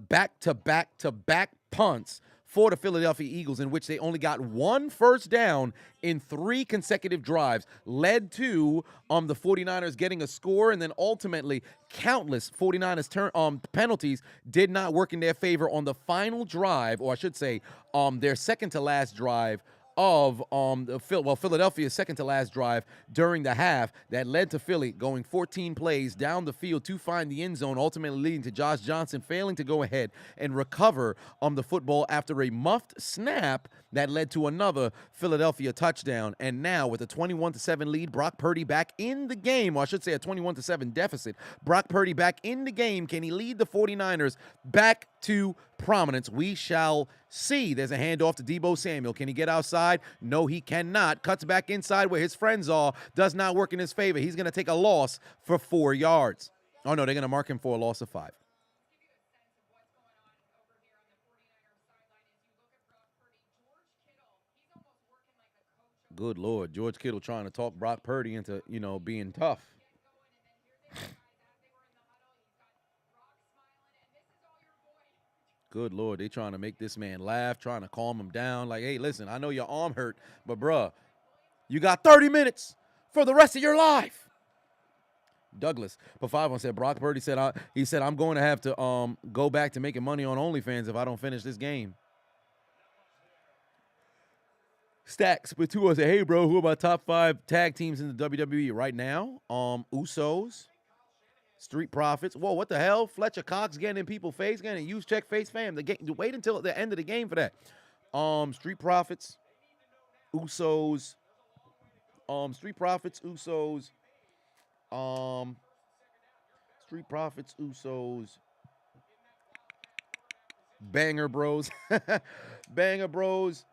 back-to-back-to-back punts for the Philadelphia Eagles, in which they only got 1 first down in 3 consecutive drives, led to the 49ers getting a score, and then ultimately countless 49ers penalties did not work in their favor on the final drive, or I should say their second-to-last drive of Philadelphia's second-to-last drive during the half that led to Philly going 14 plays down the field to find the end zone, ultimately leading to Josh Johnson failing to go ahead and recover the football after a muffed snap that led to another Philadelphia touchdown. And now with a 21-7 lead, Brock Purdy back in the game, or I should say a 21-7 deficit. Brock Purdy back in the game. Can he lead the 49ers back to prominence? We shall see. There's a handoff to Deebo Samuel. Can he get outside? No, he cannot. Cuts back inside where his friends are. Does not work in his favor. He's going to take a loss for 4 yards. Oh, no, they're going to mark him for a loss of 5. Good Lord. George Kittle trying to talk Brock Purdy into, being tough. Good Lord, they trying to make this man laugh, trying to calm him down. Like, hey, listen, I know your arm hurt, but bruh, you got 30 minutes for the rest of your life. Douglas, but 5-1 said Brock Purdy said I'm going to have to go back to making money on OnlyFans if I don't finish this game. Stacks, but 2-1 said, hey bro, who are my top 5 tag teams in the WWE right now? Usos, Street Profits. Whoa, what the hell? Fletcher Cox getting in people's face, getting a use check face fam. Wait until the end of the game for that. Street Profits, Usos, Street Profits, Usos, Street Profits, Usos, Banger Bros, Banger Bros,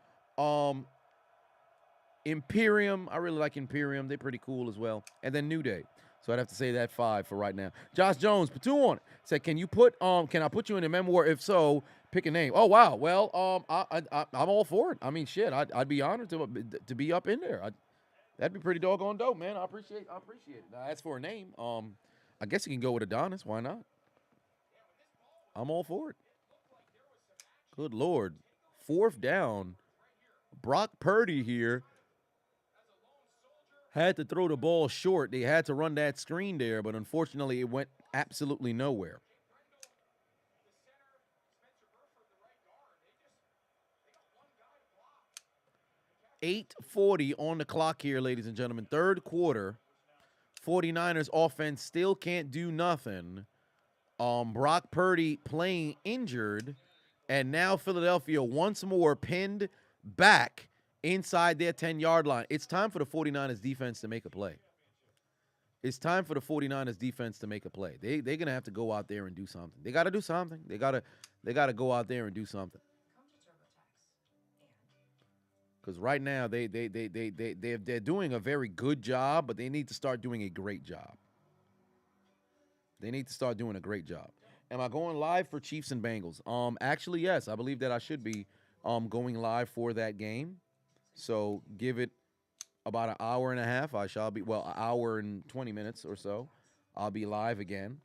Imperium. I really like Imperium. They're pretty cool as well. And then New Day. So I'd have to say that 5 for right now. Josh Jones, put 2 on it. Said, can I put you in a memoir? If so, pick a name. Oh wow. Well, I'm all for it. I mean, shit. I'd be honored to be up in there. That'd be pretty doggone dope, man. I appreciate it. Now, as for a name, I guess you can go with Adonis. Why not? I'm all for it. Good Lord. 4th down. Brock Purdy here had to throw the ball short. They had to run that screen there, but unfortunately it went absolutely nowhere. .840 on the clock here, ladies and gentlemen. 3rd quarter. 49ers offense still can't do nothing. Brock Purdy playing injured, and now Philadelphia once more pinned back inside their 10-yard line. It's time for the 49ers defense to make a play. It's time for the 49ers defense to make a play. They're going to have to go out there and do something. They got to do something. They got to go out there and do something. Because right now they're doing a very good job, but they need to start doing a great job. They need to start doing a great job. Am I going live for Chiefs and Bengals? Actually, yes. I believe that I should be going live for that game. So give it about an hour and a half. I shall be, an hour and 20 minutes or so. I'll be live again.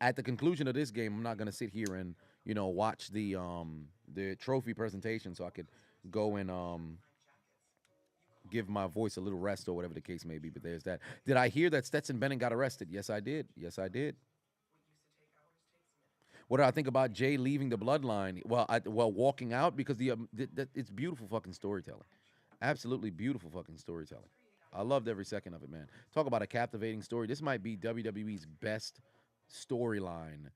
At the conclusion of this game, I'm not going to sit here and, watch the trophy presentation so I could go and give my voice a little rest or whatever the case may be. But there's that. Did I hear that Stetson Bennett got arrested? Yes, I did. Yes, I did. What do I think about Jay leaving the bloodline? Well, walking out because it's beautiful fucking storytelling. Absolutely beautiful fucking storytelling. I loved every second of it, man. Talk about a captivating story. This might be WWE's best storyline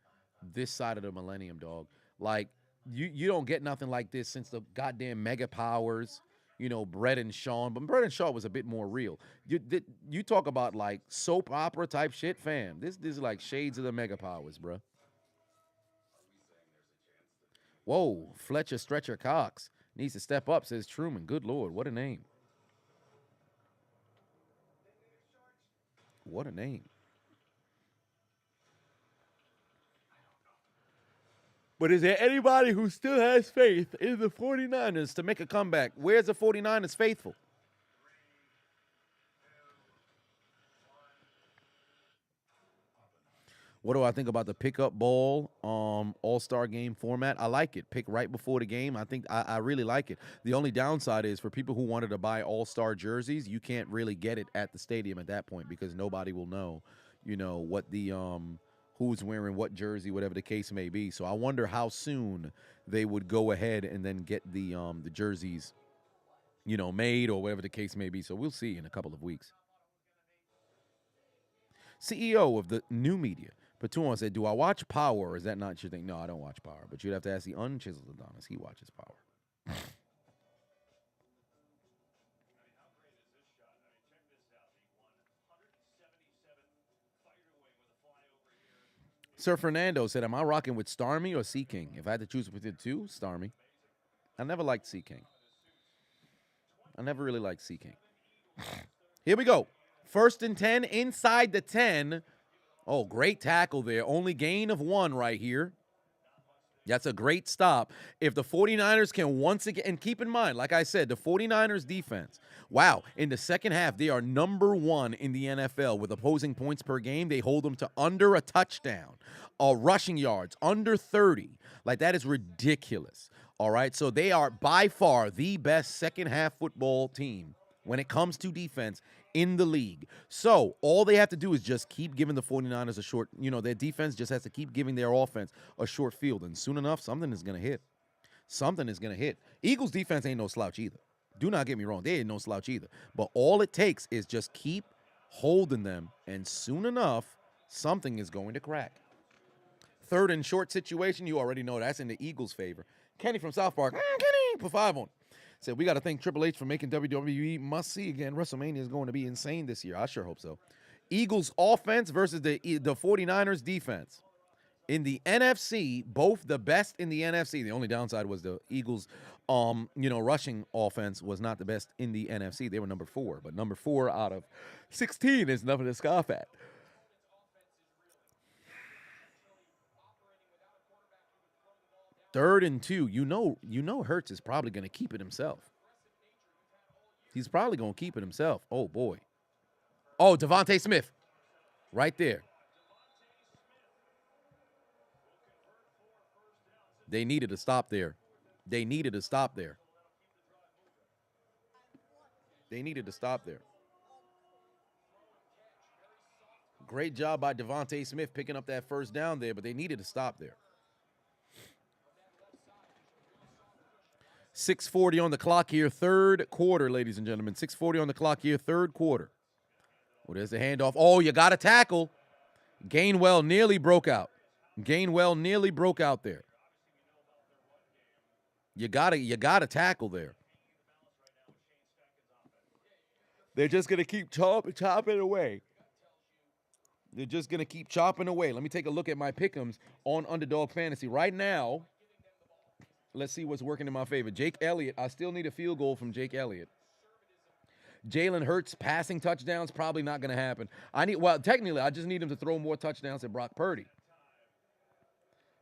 this side of the millennium, dog. Like, you don't get nothing like this since the goddamn Mega Powers, Bret and Shawn. But Bret and Shawn was a bit more real. You talk about, like, soap opera type shit, fam. This is like shades of the Mega Powers, bruh. Whoa, Fletcher Stretcher Cox needs to step up, says Truman. Good Lord, what a name. What a name. But is there anybody who still has faith in the 49ers to make a comeback? Where's the 49ers faithful? What do I think about the pickup ball all-star game format? I like it. Pick right before the game. I think I really like it. The only downside is for people who wanted to buy all-star jerseys, you can't really get it at the stadium at that point because nobody will know, what the who's wearing what jersey, whatever the case may be. So I wonder how soon they would go ahead and then get the jerseys, made or whatever the case may be. So we'll see in a couple of weeks. CEO of the new media. Patuan said, do I watch Power or is that not your thing? No, I don't watch Power. But you'd have to ask the unchiseled Adonis. He watches Power. Sir Fernando said, am I rocking with Starmie or Sea King? If I had to choose between the two, Starmie. I never liked Sea King. I never really liked Sea King. Here we go. 1st and 10 inside the 10. Oh, great tackle there. Only gain of 1 right here. That's a great stop. If the 49ers can once again, and keep in mind, like I said, the 49ers defense, wow, in the second half, they are number 1 in the NFL with opposing points per game. They hold them to under a touchdown. Rushing yards, under 30. Like, that is ridiculous. All right, so they are by far the best second-half football team when it comes to defense in the league. So all they have to do is just keep giving the 49ers a short, their defense just has to keep giving their offense a short field. And soon enough, something is going to hit. Something is going to hit. Eagles defense ain't no slouch either. Do not get me wrong. They ain't no slouch either. But all it takes is just keep holding them, and soon enough, something is going to crack. Third and short situation, you already know that's in the Eagles' favor. Kenny from South Park, Kenny, put 5 on. Said, we got to thank Triple H for making WWE must-see again. WrestleMania is going to be insane this year. I sure hope so. Eagles offense versus the 49ers defense. In the NFC, both the best in the NFC. The only downside was the Eagles, rushing offense was not the best in the NFC. They were number 4, but number 4 out of 16 is nothing to scoff at. Third and 2, you know Hurts is probably going to keep it himself. He's probably going to keep it himself. Oh, boy. Oh, Devontae Smith. Right there. They needed to stop there. They needed to stop there. They needed to stop there. Great job by Devontae Smith picking up that first down there, but they needed to stop there. 6:40 on the clock here, third quarter, ladies and gentlemen. 6:40 on the clock here, third quarter. Well, there's the handoff. Oh, you got to tackle. Gainwell nearly broke out. Gainwell nearly broke out there. You gotta tackle there. They're just gonna keep chopping away. They're just gonna keep chopping away. Let me take a look at my pick'ems on Underdog Fantasy right now. Let's see what's working in my favor. Jake Elliott. I still need a field goal from Jake Elliott. Jalen Hurts passing touchdowns probably not gonna happen. Technically, I just need him to throw more touchdowns than Brock Purdy.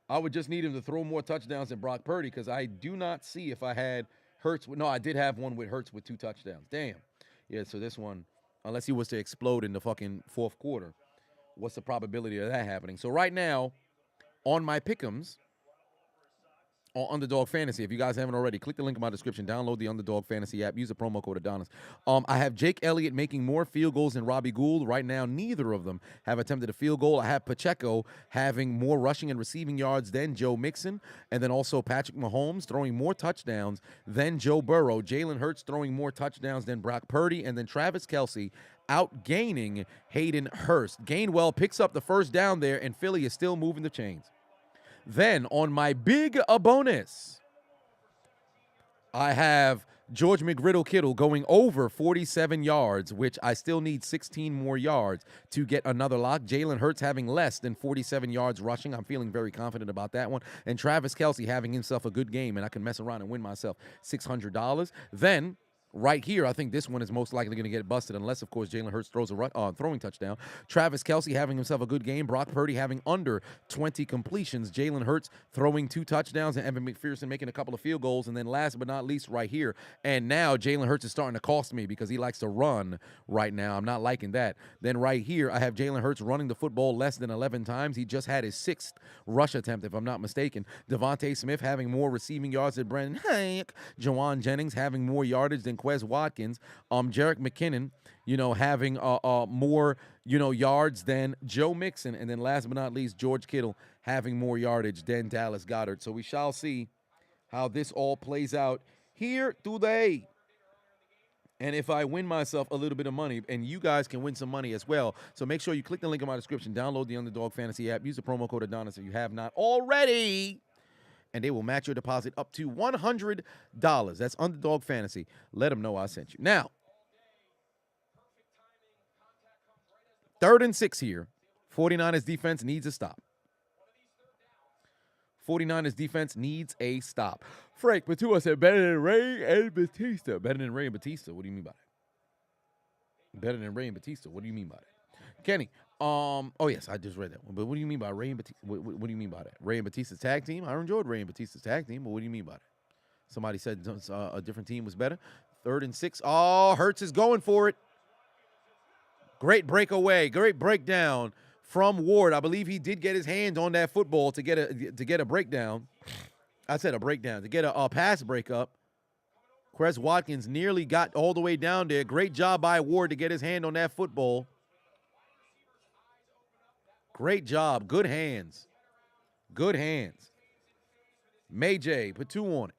I would just need him to throw more touchdowns than Brock Purdy because I do not see if I had Hurts. No, I did have one with Hurts with 2 touchdowns. Damn. Yeah, so this one, unless he was to explode in the fucking fourth quarter, what's the probability of that happening? So right now, on my pick'ems, on Underdog Fantasy, if you guys haven't already, click the link in my description. Download the Underdog Fantasy app. Use the promo code Adonis. I have Jake Elliott making more field goals than Robbie Gould. Right now, neither of them have attempted a field goal. I have Pacheco having more rushing and receiving yards than Joe Mixon. And then also Patrick Mahomes throwing more touchdowns than Joe Burrow. Jalen Hurts throwing more touchdowns than Brock Purdy. And then Travis Kelce outgaining Hayden Hurst. Gainwell picks up the first down there, and Philly is still moving the chains. Then, on my big bonus, I have George McGriddle-Kittle going over 47 yards, which I still need 16 more yards to get another lock. Jalen Hurts having less than 47 yards rushing. I'm feeling very confident about that one. And Travis Kelce having himself a good game, and I can mess around and win myself $600. Then, right here, I think this one is most likely going to get busted unless, of course, Jalen Hurts throws a throwing touchdown. Travis Kelce having himself a good game. Brock Purdy having under 20 completions. Jalen Hurts throwing 2 touchdowns, and Evan McPherson making a couple of field goals. And then last but not least right here, and now Jalen Hurts is starting to cost me because he likes to run right now. I'm not liking that. Then right here, I have Jalen Hurts running the football less than 11 times. He just had his 6th rush attempt, if I'm not mistaken. Devontae Smith having more receiving yards than Brandon Hayek. Jawan Jennings having more yardage than Quez Watkins, Jerick McKinnon, having more, yards than Joe Mixon, and then last but not least, George Kittle having more yardage than Dallas Goedert. So we shall see how this all plays out here today. And if I win myself a little bit of money, and you guys can win some money as well. So make sure you click the link in my description, download the Underdog Fantasy app, use the promo code Adonis if you have not already, and they will match your deposit up to $100. That's Underdog Fantasy. Let them know I sent you. Now, 3rd and 6 here. 49ers defense needs a stop. 49ers defense needs a stop. Frank Batua said better than Ray and Batista. Better than Ray and Batista. What do you mean by that? Better than Ray and Batista. What do you mean by that? Kenny. Oh, yes, I just read that one. But what do you mean by Ray and Batista? What do you mean by that? Ray and Batista's tag team? I enjoyed Ray and Batista's tag team, but what do you mean by that? Somebody said a different team was better. 3rd and 6. Oh, Hurts is going for it. Great breakaway. Great breakdown from Ward. I believe he did get his hand on that football to get a breakdown. I said a breakdown, to get a pass breakup. Quez Watkins nearly got all the way down there. Great job by Ward to get his hand on that football. Great job. Good hands. Good hands. May J, put 2 on it.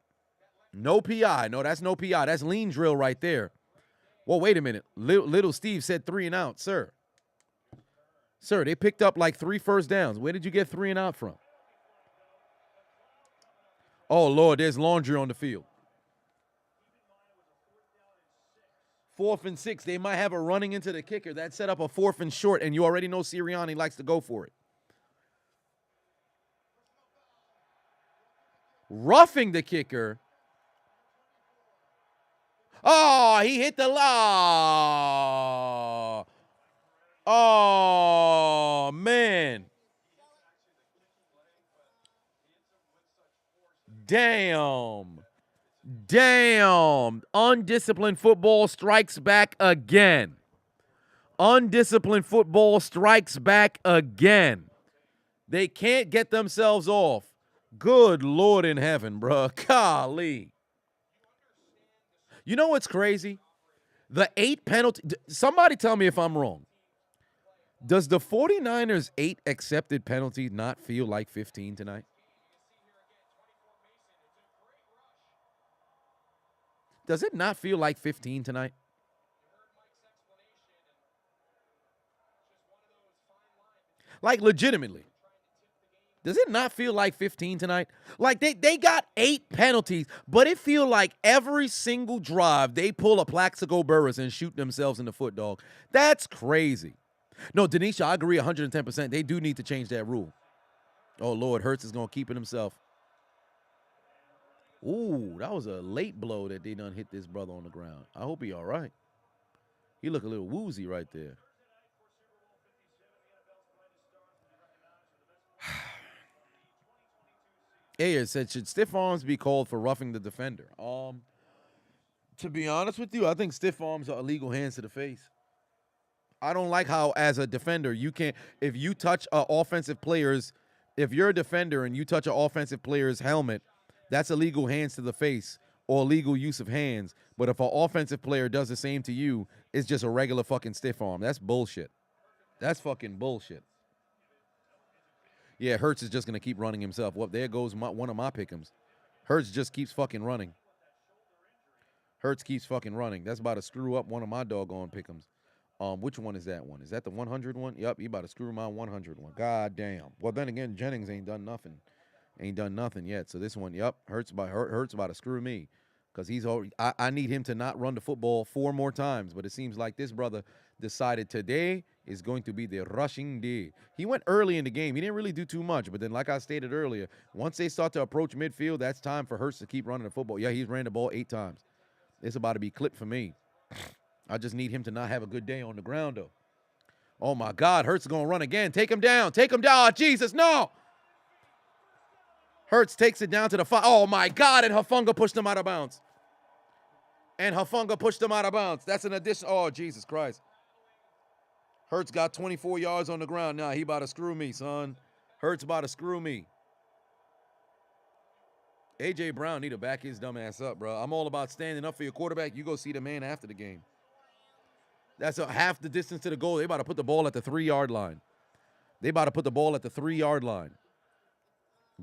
No PI. No, that's no PI. That's lean drill right there. Well, wait a minute. Little Steve said 3 and out, sir. Sir, they picked up like 3 first downs. Where did you get 3 and out from? Oh, Lord, there's laundry on the field. 4th and 6. They might have a running into the kicker. That set up a 4th and short, and you already know Sirianni likes to go for it. Roughing the kicker. Oh, he hit the law. Oh, man. Damn. Damn. Undisciplined football strikes back again. Undisciplined football strikes back again. They can't get themselves off. Good Lord in heaven, bro. Golly. You know what's crazy? The 8 penalty. Somebody tell me if I'm wrong. Does the 49ers' 8 accepted penalties not feel like 15 tonight? Does it not feel like 15 tonight? Like, legitimately. Does it not feel like 15 tonight? Like, they got 8 penalties, but it feel like every single drive they pull a Plaxico Burress and shoot themselves in the foot, dog. That's crazy. No, Denisha, I agree 110%. They do need to change that rule. Oh, Lord, Hurts is going to keep it himself. Ooh, that was a late blow that they done hit this brother on the ground. I hope he all right. He look a little woozy right there. Ayers said, should stiff arms be called for roughing the defender? To be honest with you, I think stiff arms are illegal hands to the face. I don't like how, as a defender, you can't, if you touch offensive players, if you're a defender and you touch an offensive player's helmet, that's illegal hands to the face or illegal use of hands. But if an offensive player does the same to you, it's just a regular fucking stiff arm. That's bullshit. That's fucking bullshit. Yeah, Hurts is just going to keep running himself. Well, there goes one of my pick'ems. Hurts just keeps fucking running. Hurts keeps fucking running. That's about to screw up one of my doggone pick'ems. Which one is that one? Is that the 100 one? Yep, he about to screw my 100 one. God damn. Well, then again, Jennings ain't done nothing. Ain't done nothing yet. So this one, yep, Hurts about to screw me. Because he's already, I need him to not run the football 4 more times. But it seems like this brother decided today is going to be the rushing day. He went early in the game. He didn't really do too much. But then, like I stated earlier, once they start to approach midfield, that's time for Hurts to keep running the football. Yeah, he's ran the ball 8 times. It's about to be clipped for me. I just need him to not have a good day on the ground, though. Oh, my God. Hurts is going to run again. Take him down. Take him down. Oh, Jesus, no. Hurts takes it down to the 5. Oh, my God. And Hufanga pushed him out of bounds. That's an addition. Oh, Jesus Christ. Hurts got 24 yards on the ground. Now he about to screw me, son. Hurts about to screw me. A.J. Brown need to back his dumb ass up, bro. I'm all about standing up for your quarterback. You go see the man after the game. That's half the distance to the goal. They about to put the ball at the 3-yard line.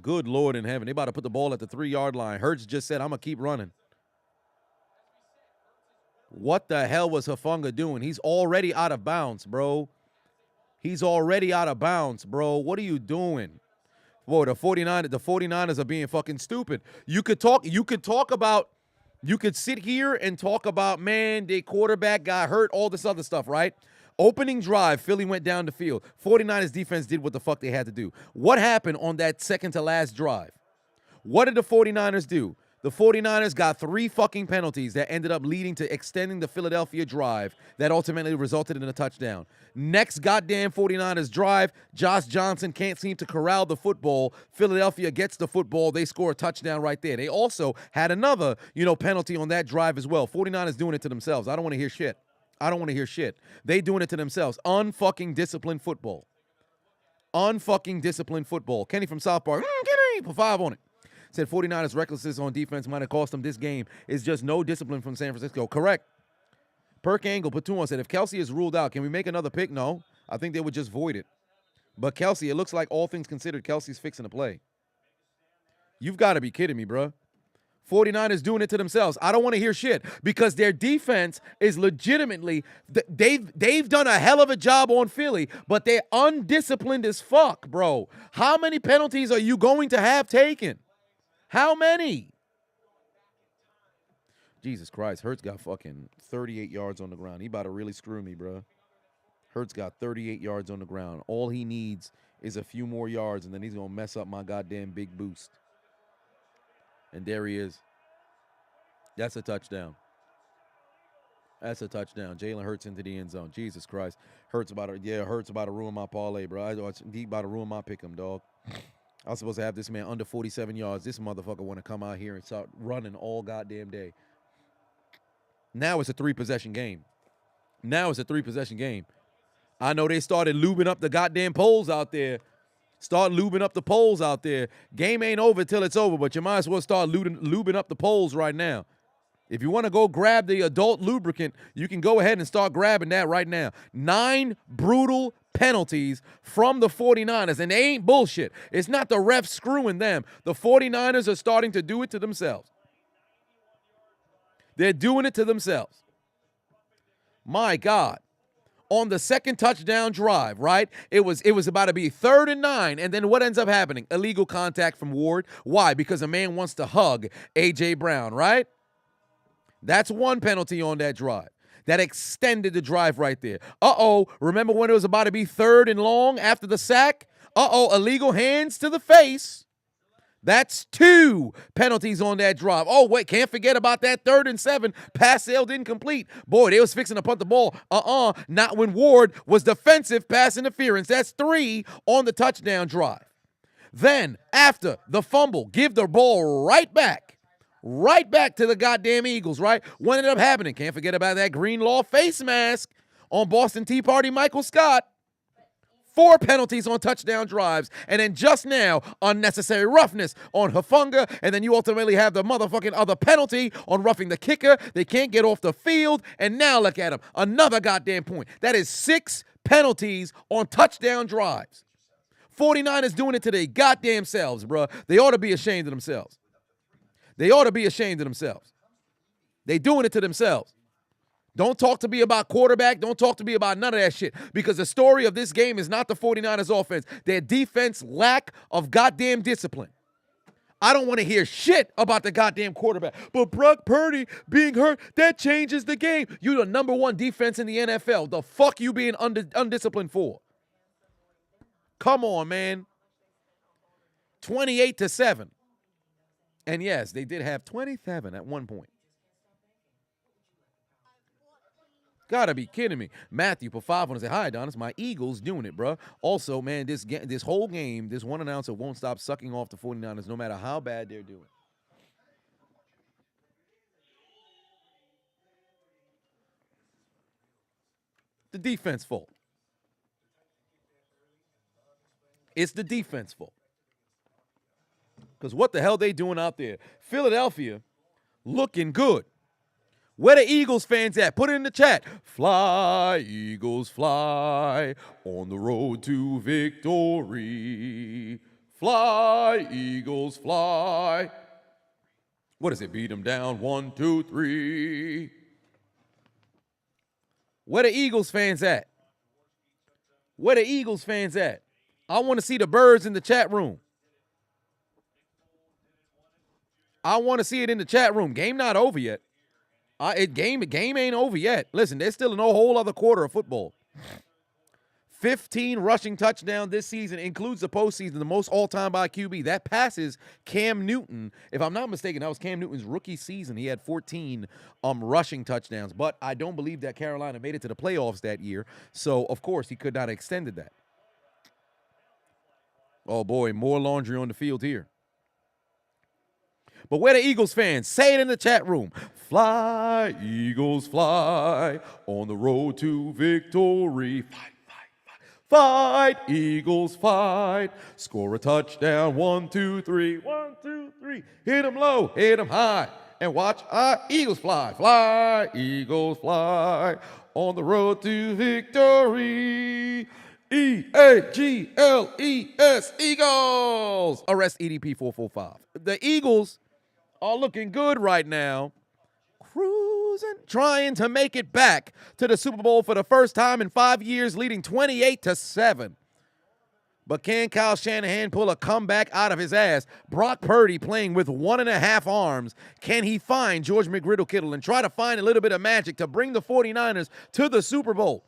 Good Lord in heaven. They about to put the ball at the 3-yard line. Hurts just said, I'm going to keep running. What the hell was Hufanga doing? He's already out of bounds, bro. What are you doing? Boy, the 49ers are being fucking stupid. You could sit here and talk about, man, their quarterback got hurt, all this other stuff, right? Opening drive, Philly went down the field. 49ers defense did what the fuck they had to do. What happened on that second to last drive? What did the 49ers do? The 49ers got 3 fucking penalties that ended up leading to extending the Philadelphia drive that ultimately resulted in a touchdown. Next goddamn 49ers drive, Josh Johnson can't seem to corral the football. Philadelphia gets the football. They score a touchdown right there. They also had another, penalty on that drive as well. 49ers doing it to themselves. I don't want to hear shit. They doing it to themselves. Unfucking disciplined football. Unfucking disciplined football. Kenny from South Park. Kenny, put 5 on it. Said 49ers recklessness on defense might have cost them this game. It's just no discipline from San Francisco. Correct. Perk Angle, put 2 on, said, if Kelsey is ruled out, can we make another pick? No. I think they would just void it. But Kelsey, it looks like all things considered, Kelsey's fixing the play. You've got to be kidding me, bro. 49ers doing it to themselves. I don't want to hear shit because their defense is legitimately, they've done a hell of a job on Philly, but they're undisciplined as fuck, bro. How many penalties are you going to have taken? How many? Jesus Christ, Hurts got fucking 38 yards on the ground. He about to really screw me, bro. Hurts got 38 yards on the ground. All he needs is a few more yards, and then he's going to mess up my goddamn big boost. And there he is. That's a touchdown. That's a touchdown. Jalen Hurts into the end zone. Jesus Christ. Hurts about to ruin my parlay, bro. He about to ruin my pick'em, dog. I was supposed to have this man under 47 yards. This motherfucker want to come out here and start running all goddamn day. Now it's a 3-possession game. I know they started lubing up the goddamn poles out there. Start lubing up the poles out there. Game ain't over till it's over, but you might as well start lubing up the poles right now. If you want to go grab the adult lubricant, you can go ahead and start grabbing that right now. 9 brutal penalties from the 49ers, and they ain't bullshit. It's not the refs screwing them. The 49ers are starting to do it to themselves. They're doing it to themselves. My God. On the second touchdown drive, right? It was about to be 3rd and 9, and then what ends up happening? Illegal contact from Ward. Why? Because a man wants to hug A.J. Brown, right? That's one penalty on that drive. That extended the drive right there. Remember when it was about to be 3rd and long after the sack? Illegal hands to the face. That's 2 penalties on that drive. Oh, wait, can't forget about that 3rd and 7. Pass sailed incomplete. Boy, they was fixing to punt the ball. Not when Ward was defensive pass interference. That's 3 on the touchdown drive. Then, after the fumble, give the ball right back to the goddamn Eagles, right? What ended up happening? Can't forget about that green law face mask on Boston Tea Party Michael Scott. 4 penalties on touchdown drives, and then just now, unnecessary roughness on Hufanga, and then you ultimately have the motherfucking other penalty on roughing the kicker. They can't get off the field, and now look at him. Another goddamn point. That is 6 penalties on touchdown drives. 49ers doing it to their goddamn selves, bro. They ought to be ashamed of themselves. They doing it to themselves. Don't talk to me about quarterback. Don't talk to me about none of that shit. Because the story of this game is not the 49ers offense. Their defense lack of goddamn discipline. I don't want to hear shit about the goddamn quarterback. But Brock Purdy being hurt, that changes the game. You're the number 1 defense in the NFL. The fuck you being undisciplined for? Come on, man. 28-7. And yes, they did have 27 at one point. Gotta be kidding me. Matthew put 5 on and said, hi, Adonis. My Eagles doing it, bro. Also, man, this whole game, this one announcer won't stop sucking off the 49ers no matter how bad they're doing. The defense fault. It's the defense fault. Because what the hell they doing out there? Philadelphia looking good. Where the Eagles fans at? Put it in the chat. Fly, Eagles, fly on the road to victory. Fly, Eagles, fly. What is it? Beat them down. 1, 2, 3. Where the Eagles fans at? Where the Eagles fans at? I want to see the birds in the chat room. I want to see it in the chat room. Game not over yet. Game ain't over yet. Listen, there's still a whole other quarter of football. 15 rushing touchdowns this season, includes the postseason, the most all-time by QB. That passes Cam Newton. If I'm not mistaken, that was Cam Newton's rookie season. He had 14 rushing touchdowns, but I don't believe that Carolina made it to the playoffs that year, so of course he could not have extended that. Oh boy, more laundry on the field here. But where the Eagles fans? Say it in the chat room. Fly, Eagles, fly on the road to victory. Fly, fly, fly. Fight, Eagles, fight. Score a touchdown. 1, 2, 3. 1, 2, 3. Hit him low, hit him high. And watch our Eagles fly. Fly, Eagles, fly. On the road to victory. Eagles, Eagles. Arrest EDP 445. The Eagles are looking good right now. Cruising, trying to make it back to the Super Bowl for the first time in 5 years, leading 28-7. But can Kyle Shanahan pull a comeback out of his ass? Brock Purdy playing with 1.5 arms. Can he find George McGriddle-Kittle and try to find a little bit of magic to bring the 49ers to the Super Bowl?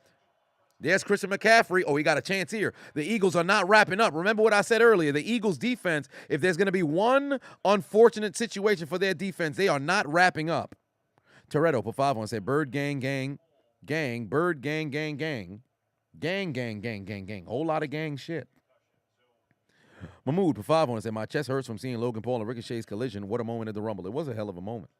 There's Christian McCaffrey. Oh, he got a chance here. The Eagles are not wrapping up. Remember what I said earlier. The Eagles' defense, if there's going to be one unfortunate situation for their defense, they are not wrapping up. Toretto for 5 on said, Bird gang, gang, gang, Bird gang, gang, gang, gang, gang, gang, gang, gang. Whole lot of gang shit. Mahmoud for 5 on said, my chest hurts from seeing Logan Paul and Ricochet's collision. What a moment at the Rumble. It was a hell of a moment.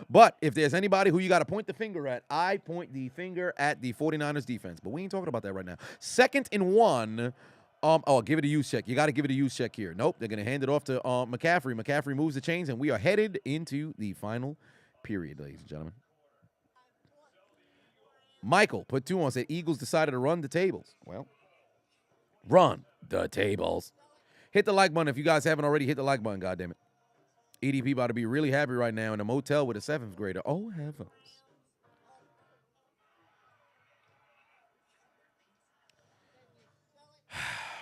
But if there's anybody who you got to point the finger at, I point the finger at the 49ers defense. But we ain't talking about that right now. 2nd and 1. Give it a use check. You got to give it a use check here. Nope, they're going to hand it off to McCaffrey. McCaffrey moves the chains, and we are headed into the final period, ladies and gentlemen. Michael put 2 on, said Eagles decided to run the tables. Well, run the tables. Hit the like button if you guys haven't already. Hit the like button, goddammit. EDP about to be really happy right now in a motel with a 7th grader. Oh, heavens.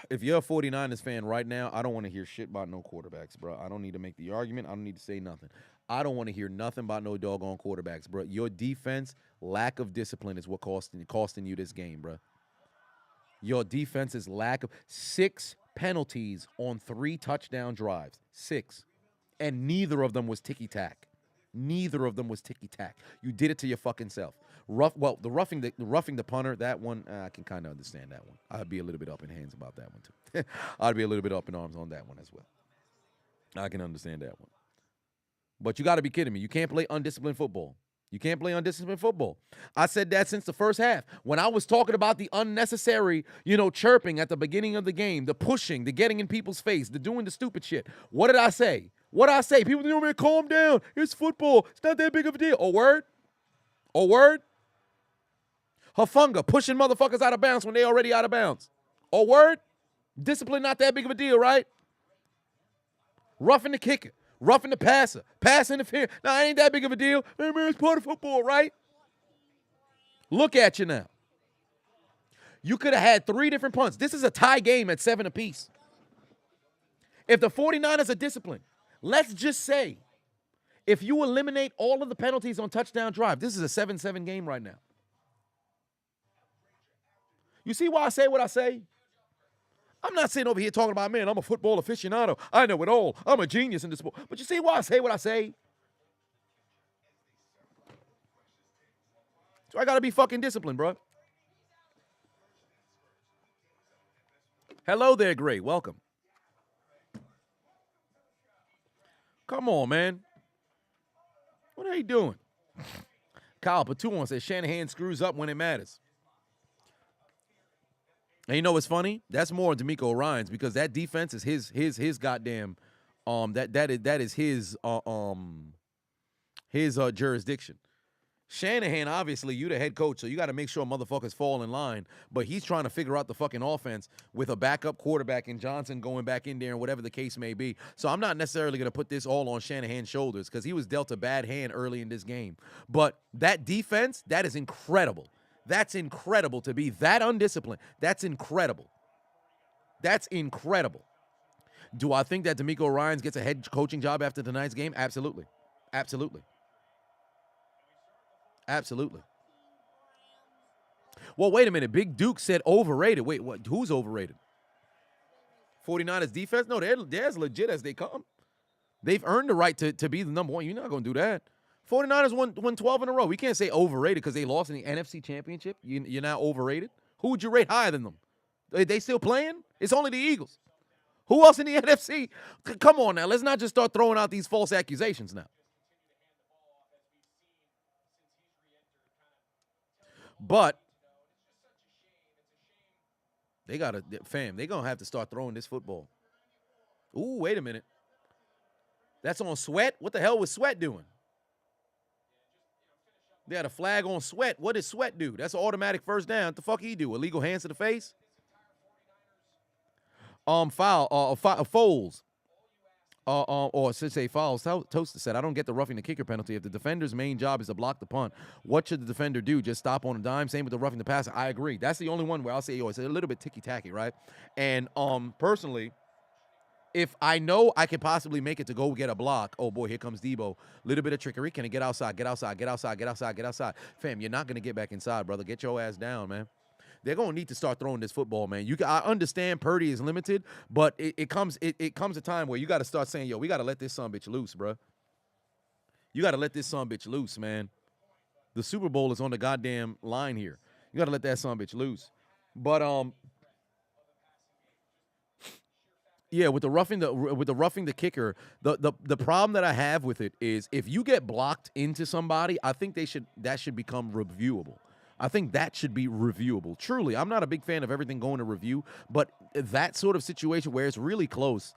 If you're a 49ers fan right now, I don't want to hear shit about no quarterbacks, bro. I don't need to make the argument. I don't need to say nothing. I don't want to hear nothing about no doggone quarterbacks, bro. Your defense, lack of discipline is what costing you this game, bro. Your defense's lack of 6 penalties on 3 touchdown drives. 6. And neither of them was ticky-tack. Neither of them was ticky-tack. You did it to your fucking self. The roughing the punter, that one, I can kind of understand that one. I'd be a little bit up in hands about that one, too. I'd be a little bit up in arms on that one as well. I can understand that one. But you got to be kidding me. You can't play undisciplined football. You can't play undisciplined football. I said that since the first half. When I was talking about the unnecessary, chirping at the beginning of the game, the pushing, the getting in people's face, the doing the stupid shit. What did I say? What did I say? People think, man, calm down. It's football. It's not that big of a deal. Oh, word? Oh, word? Hafunga, pushing motherfuckers out of bounds when they already out of bounds. Oh, word? Discipline not that big of a deal, right? Roughing the kicker. Roughing the passer. Pass interference. Now, it ain't that big of a deal. Hey, man, it's part of football, right? Look at you now. You could have had 3 different punts. This is a tie game at 7 apiece. If the 49ers are disciplined, let's just say, if you eliminate all of the penalties on touchdown drive, this is a 7-7 game right now. You see why I say what I say? I'm not sitting over here talking about, man, I'm a football aficionado. I know it all. I'm a genius in this sport. But you see why I say what I say? So I got to be fucking disciplined, bro. Hello there, Gray. Welcome. Come on, man. What are you doing? Kyle Patuan says Shanahan screws up when it matters. And you know what's funny? That's more D'Amico Ryans because that defense is his goddamn that is his jurisdiction. Shanahan, obviously, you the head coach, so you got to make sure motherfuckers fall in line. But he's trying to figure out the fucking offense with a backup quarterback and Johnson going back in there and whatever the case may be. So I'm not necessarily going to put this all on Shanahan's shoulders because he was dealt a bad hand early in this game. But that defense, that is incredible. That's incredible to be that undisciplined. That's incredible. That's incredible. Do I think that D'Amico Ryans gets a head coaching job after tonight's game? Absolutely. Absolutely. Absolutely. Well, wait a minute. Big Duke said overrated. Wait, what? Who's overrated? 49ers defense? No, they're as legit as they come. They've earned the right to be the number one. You're not going to do that. 49ers won 12 in a row. We can't say overrated because they lost in the NFC Championship. You're now overrated. Who would you rate higher than them? They still playing? It's only the Eagles. Who else in the NFC? Come on now. Let's not just start throwing out these false accusations now. But They got to, fam, they're going to have to start throwing this football. Ooh, wait a minute. That's on Sweat? What the hell was Sweat doing? They had a flag on Sweat. What did Sweat do? That's an automatic first down. What the fuck he do? Illegal hands to the face? Foul. Foles. Or should say fouls. Toaster said, I don't get the roughing the kicker penalty. If the defender's main job is to block the punt, what should the defender do? Just stop on a dime? Same with the roughing the passer. I agree. That's the only one where I'll say, it's a little bit ticky-tacky, right? And personally, if I know I could possibly make it to go get a block, oh, boy, here comes Debo. Little bit of trickery. Can he get outside? Get outside. Get outside. Get outside. Get outside. Fam, you're not going to get back inside, brother. Get your ass down, man. They're going to need to start throwing this football, man. I understand Purdy is limited, but it comes a time where you got to start saying, yo, we got to let this son bitch loose, bro. You got to let this son bitch loose, man. The Super Bowl is on the goddamn line here. You got to let that son bitch loose. But yeah, with the roughing the kicker, the problem that I have with it is if you get blocked into somebody, I think that should become reviewable. I think that should be reviewable. Truly, I'm not a big fan of everything going to review, but that sort of situation where it's really close,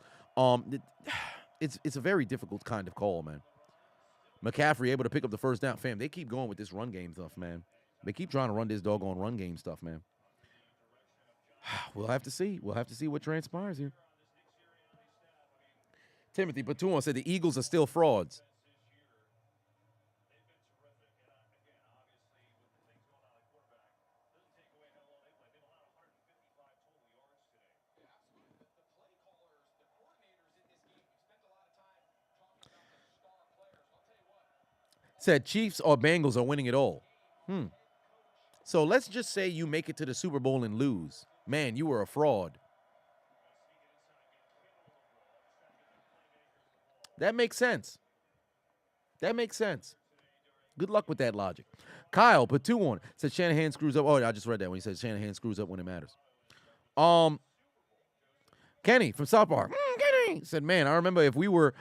it's a very difficult kind of call, man. McCaffrey able to pick up the first down. Fam, they keep going with this run game stuff, man. They keep trying to run this doggone run game stuff, man. We'll have to see. We'll have to see what transpires here. Timothy Patuan said the Eagles are still frauds. Said Chiefs or Bengals are winning it all. So let's just say you make it to the Super Bowl and lose. Man, you were a fraud. That makes sense. That makes sense. Good luck with that logic. Kyle, put 2 on. Said Shanahan screws up. Oh, I just read that when he said Shanahan screws up when it matters. Kenny from South Park. Kenny said, man, I remember if we were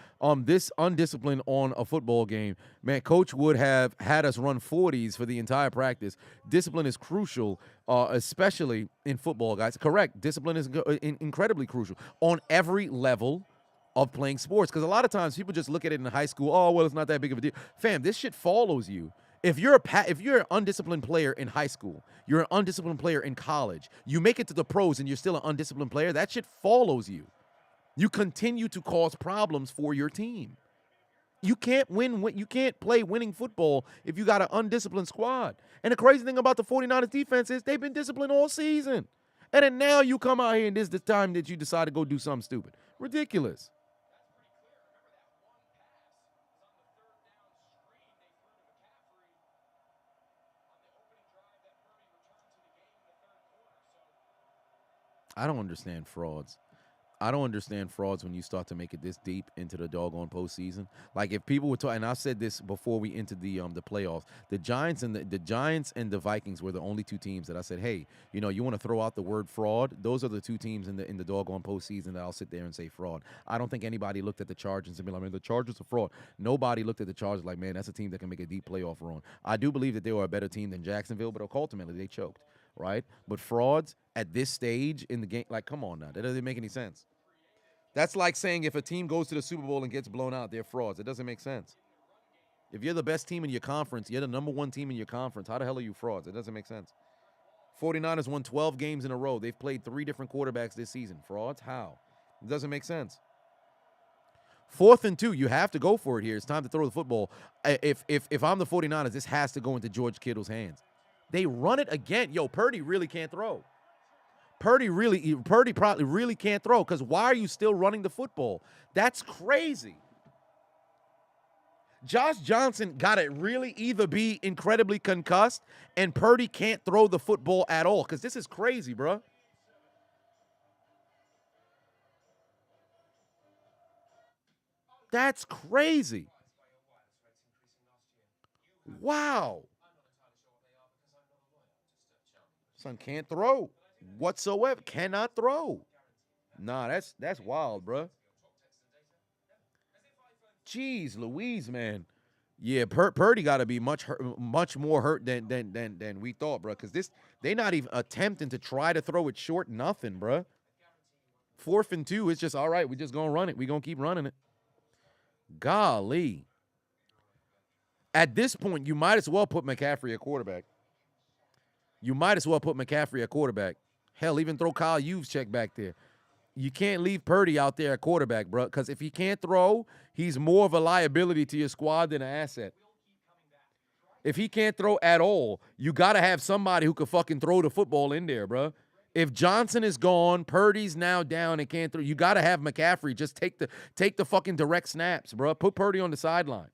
this undisciplined on a football game, man, coach would have had us run 40s for the entire practice. Discipline is crucial, especially in football, guys. Correct. Discipline is incredibly crucial on every level of playing sports. Because a lot of times people just look at it in high school, oh, well, it's not that big of a deal. Fam, this shit follows you. If you're an undisciplined player in high school, you're an undisciplined player in college, you make it to the pros and you're still an undisciplined player, that shit follows you. You continue to cause problems for your team. You can't you can't play winning football if you got an undisciplined squad. And the crazy thing about the 49ers defense is they've been disciplined all season. And then now you come out here and this is the time that you decide to go do something stupid. Ridiculous. I don't understand frauds. I don't understand frauds when you start to make it this deep into the doggone postseason. Like if people were talking, and I said this before we entered the playoffs, the Giants and the Vikings were the only 2 teams that I said, hey, you want to throw out the word fraud? Those are the 2 teams in the doggone postseason that I'll sit there and say fraud. I don't think anybody looked at the Chargers and be like, man, the Chargers are fraud. Nobody looked at the Chargers like, man, that's a team that can make a deep playoff run. I do believe that they were a better team than Jacksonville, but ultimately they choked, right? But frauds at this stage in the game, like, come on now, that doesn't make any sense. That's like saying if a team goes to the Super Bowl and gets blown out, they're frauds. It doesn't make sense. If you're the best team in your conference, you're the number 1 team in your conference, how the hell are you frauds? It doesn't make sense. 49ers won 12 games in a row. They've played 3 different quarterbacks this season. Frauds? How? It doesn't make sense. 4th and 2, you have to go for it here. It's time to throw the football. If I'm the 49ers, this has to go into George Kittle's hands. They run it again. Yo, Purdy really can't throw. Purdy probably really can't throw because why are you still running the football? That's crazy. Josh Johnson got to really either be incredibly concussed and Purdy can't throw the football at all because this is crazy, bro. That's crazy. Wow. Son can't throw. Whatsoever, cannot throw. Nah, that's wild, bruh. Jeez Louise, man. Yeah, Purdy got to be much more hurt than we thought, bro. Because they not even attempting to try to throw it short. Nothing, bro. 4th and 2. It's just all right. We just gonna run it. We gonna keep running it. Golly. At this point, you might as well put McCaffrey at quarterback. Hell, even throw Kyle Juszczyk back there. You can't leave Purdy out there at quarterback, bro, because if he can't throw, he's more of a liability to your squad than an asset. If he can't throw at all, you got to have somebody who can fucking throw the football in there, bro. If Johnson is gone, Purdy's now down and can't throw, you got to have McCaffrey just take the fucking direct snaps, bro. Put Purdy on the sideline.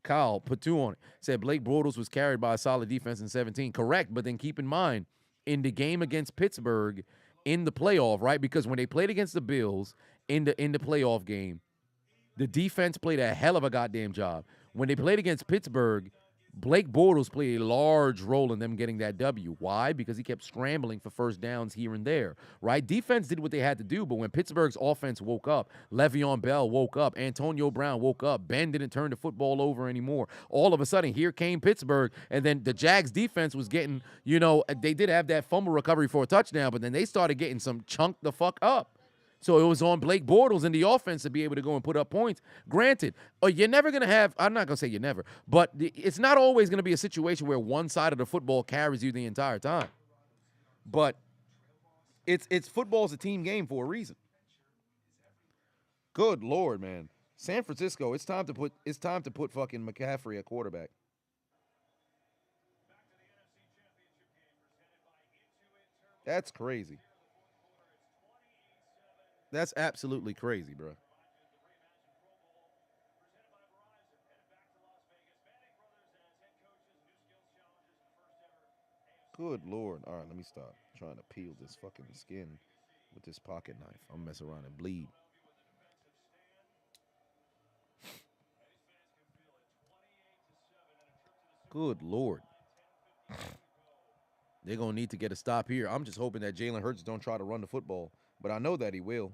Kyle put 2 on it. Said Blake Bortles was carried by a solid defense in 17. Correct, but then keep in mind, in the game against Pittsburgh, in the playoff, right? Because when they played against the Bills in the playoff game, the defense played a hell of a goddamn job. When they played against Pittsburgh, Blake Bortles played a large role in them getting that W. Why? Because he kept scrambling for first downs here and there, right? Defense did what they had to do, but when Pittsburgh's offense woke up, Le'Veon Bell woke up, Antonio Brown woke up, Ben didn't turn the football over anymore. All of a sudden, here came Pittsburgh, and then the Jags defense was getting, they did have that fumble recovery for a touchdown, but then they started getting some chunk the fuck up. So it was on Blake Bortles and the offense to be able to go and put up points. Granted, you're never going to have – I'm not going to say you're never, but it's not always going to be a situation where one side of the football carries you the entire time. But it's football's a team game for a reason. Good Lord, man. San Francisco, it's time to put fucking McCaffrey at quarterback. That's crazy. That's absolutely crazy, bro. Good Lord. All right, let me stop trying to peel this fucking skin with this pocket knife. I'm messing around and bleed. Good Lord. They're going to need to get a stop here. I'm just hoping that Jalen Hurts don't try to run the football, but I know that he will.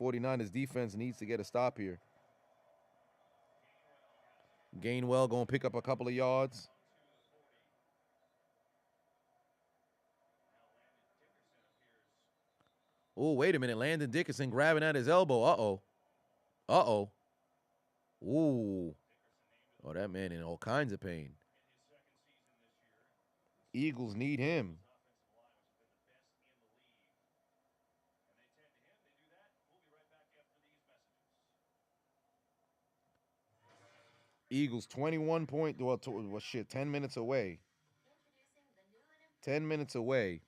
49ers defense needs to get a stop here. Gainwell going to pick up a couple of yards. Oh, wait a minute. Landon Dickerson grabbing at his elbow. Uh-oh. Ooh. Oh, that man in all kinds of pain. Eagles need him. Eagles 21 point, 10 minutes away. 10 minutes away.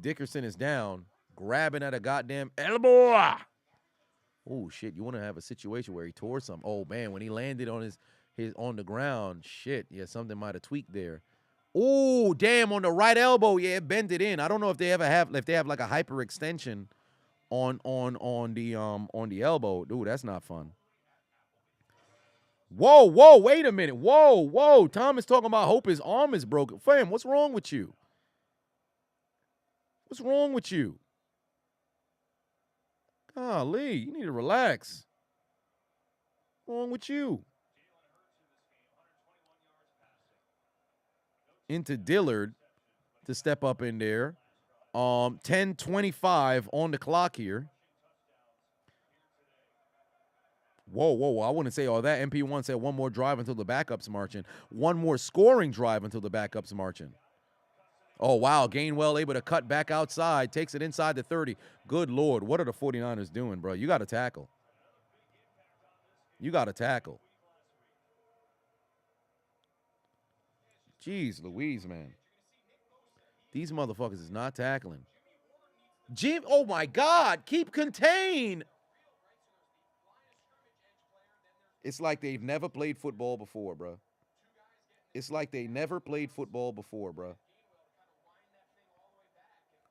Dickerson is down, grabbing at a goddamn elbow. Oh, shit, you want to have a situation where he tore something. Oh, man, when he landed on his on the ground, shit, yeah, something might have tweaked there. Oh, damn, on the right elbow, yeah, it bent it in. I don't know if they have like a hyperextension on the elbow. Dude, that's not fun. Whoa, wait a minute. Whoa. Tom is talking about hope his arm is broken. Fam, what's wrong with you? What's wrong with you? Golly, you need to relax. What's wrong with you? Into Dillard to step up in there. 10:25 on the clock here. Whoa. I wouldn't say all that. MP1 said one more drive until the backup's marching. One more scoring drive until the backup's marching. Oh, wow. Gainwell able to cut back outside. Takes it inside the 30. Good Lord. What are the 49ers doing, bro? You got to tackle. Jeez Louise, man. These motherfuckers is not tackling. Jim, oh, my God. Keep contained. It's like they've never played football before, bro.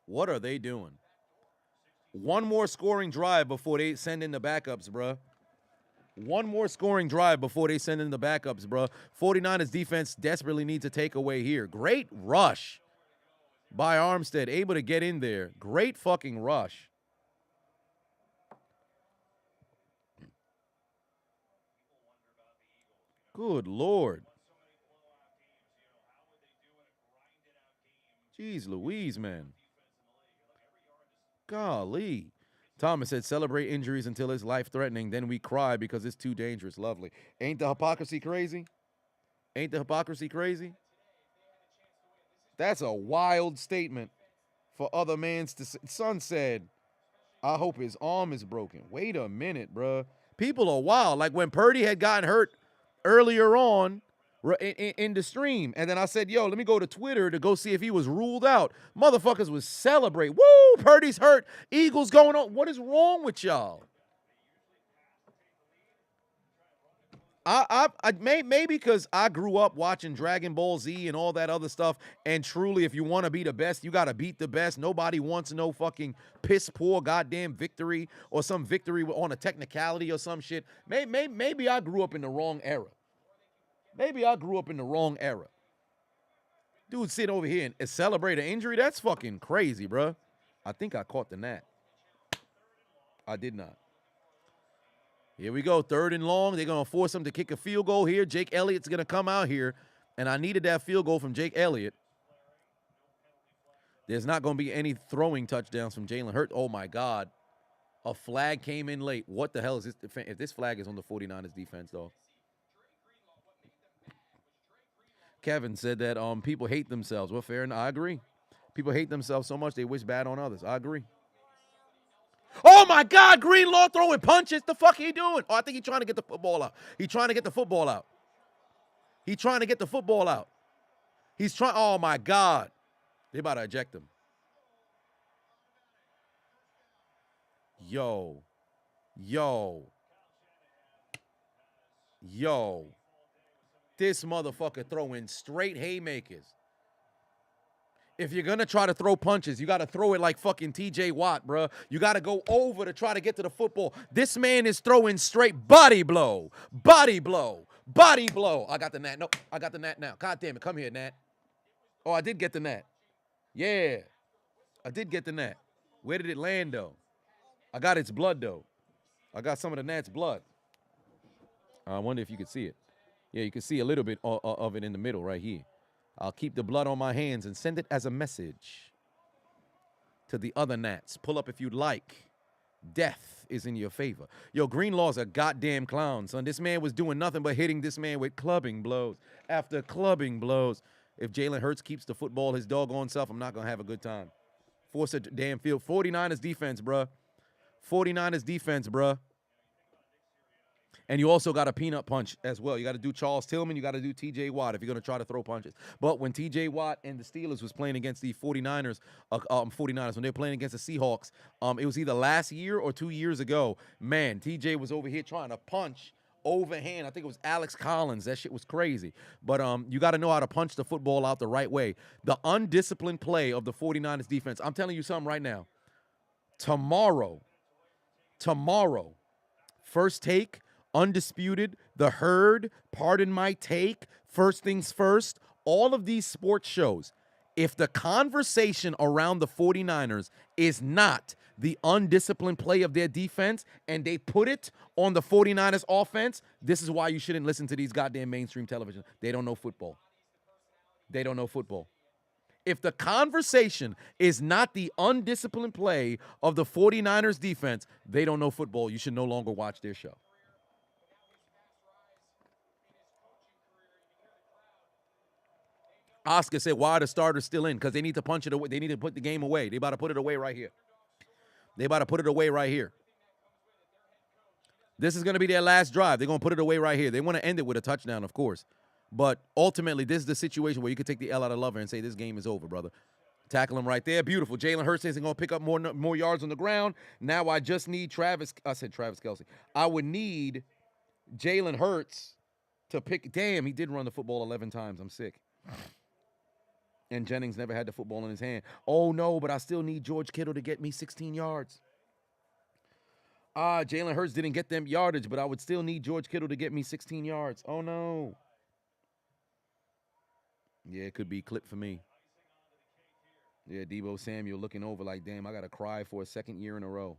What are they doing? One more scoring drive before they send in the backups, bro. 49ers defense desperately needs a takeaway here. Great rush by Armstead, able to get in there. Great fucking rush. Good Lord. Jeez Louise, man. Golly. Thomas said, celebrate injuries until it's life-threatening. Then we cry because it's too dangerous. Lovely. Ain't the hypocrisy crazy? Ain't the hypocrisy crazy? That's a wild statement for other mans to say. Son said, I hope his arm is broken. Wait a minute, bruh. People are wild. Like when Purdy had gotten hurt earlier on in the stream, and then I said, yo, let me go to Twitter to go see if he was ruled out. Motherfuckers was celebrate. Woo, Purdy's hurt. Eagles going on. What is wrong with y'all? Maybe because I grew up watching Dragon Ball Z and all that other stuff, and truly, if you want to be the best, you got to beat the best. Nobody wants no fucking piss poor goddamn victory or some victory on a technicality or some shit. Maybe I grew up in the wrong era. Maybe I grew up in the wrong era. Dude sit over here and celebrate an injury? That's fucking crazy, bro. I think I caught the gnat. I did not. Here we go, 3rd and long. They're going to force him to kick a field goal here. Jake Elliott's going to come out here, and I needed that field goal from Jake Elliott. There's not going to be any throwing touchdowns from Jalen Hurts. Oh, my God. A flag came in late. What the hell is this? If this flag is on the 49ers defense, though. Kevin said that people hate themselves. Well, fair enough. I agree. People hate themselves so much they wish bad on others. I agree. Oh, my God, Greenlaw throwing punches. The fuck he doing? Oh, I think he's trying to get the football out. He's trying to get the football out. He's trying to get the football out. He's trying. Oh, my God. They about to eject him. Yo. This motherfucker throwing straight haymakers. If you're going to try to throw punches, you got to throw it like fucking TJ Watt, bro. You got to go over to try to get to the football. This man is throwing straight body blow. Body blow. Body blow. I got the gnat. Nope, I got the gnat now. God damn it. Come here, gnat. Oh, I did get the gnat. Yeah. I did get the gnat. Where did it land, though? I got its blood, though. I got some of the gnat's blood. I wonder if you could see it. Yeah, you can see a little bit of it in the middle right here. I'll keep the blood on my hands and send it as a message to the other gnats. Pull up if you'd like. Death is in your favor. Yo, Greenlaw's a goddamn clown, son. This man was doing nothing but hitting this man with clubbing blows after clubbing blows. If Jalen Hurts keeps the football his doggone self, I'm not going to have a good time. Force a damn field. 49ers defense, bruh. 49ers defense, bruh. And you also got a peanut punch as well. You got to do Charles Tillman. You got to do T.J. Watt if you're going to try to throw punches. But when T.J. Watt and the Steelers was playing against the 49ers, when they were playing against the Seahawks, it was either last year or 2 years ago. Man, T.J. was over here trying to punch overhand. I think it was Alex Collins. That shit was crazy. But you got to know how to punch the football out the right way. The undisciplined play of the 49ers defense. I'm telling you something right now. Tomorrow, First Take, Undisputed, The Herd, Pardon My Take, First Things First, all of these sports shows, if the conversation around the 49ers is not the undisciplined play of their defense and they put it on the 49ers offense, this is why you shouldn't listen to these goddamn mainstream television. They don't know football. They don't know football. If the conversation is not the undisciplined play of the 49ers defense, they don't know football. You should no longer watch their show. Oscar said, why are the starters still in? Because they need to punch it away. They need to put the game away. They about to put it away right here. This is going to be their last drive. They're going to put it away right here. They want to end it with a touchdown, of course. But ultimately, this is the situation where you can take the L out of Lover and say, this game is over, brother. Tackle him right there. Beautiful. Jalen Hurts isn't going to pick up more yards on the ground. Now I just need Travis Kelce. I would need Jalen Hurts to pick. Damn, he did run the football 11 times. I'm sick. And Jennings never had the football in his hand. Oh, no, but I still need George Kittle to get me 16 yards. Jalen Hurts didn't get them yardage, but I would still need George Kittle to get me 16 yards. Oh, no. Yeah, it could be clip for me. Yeah, Deebo Samuel looking over like, damn, I got to cry for a second year in a row.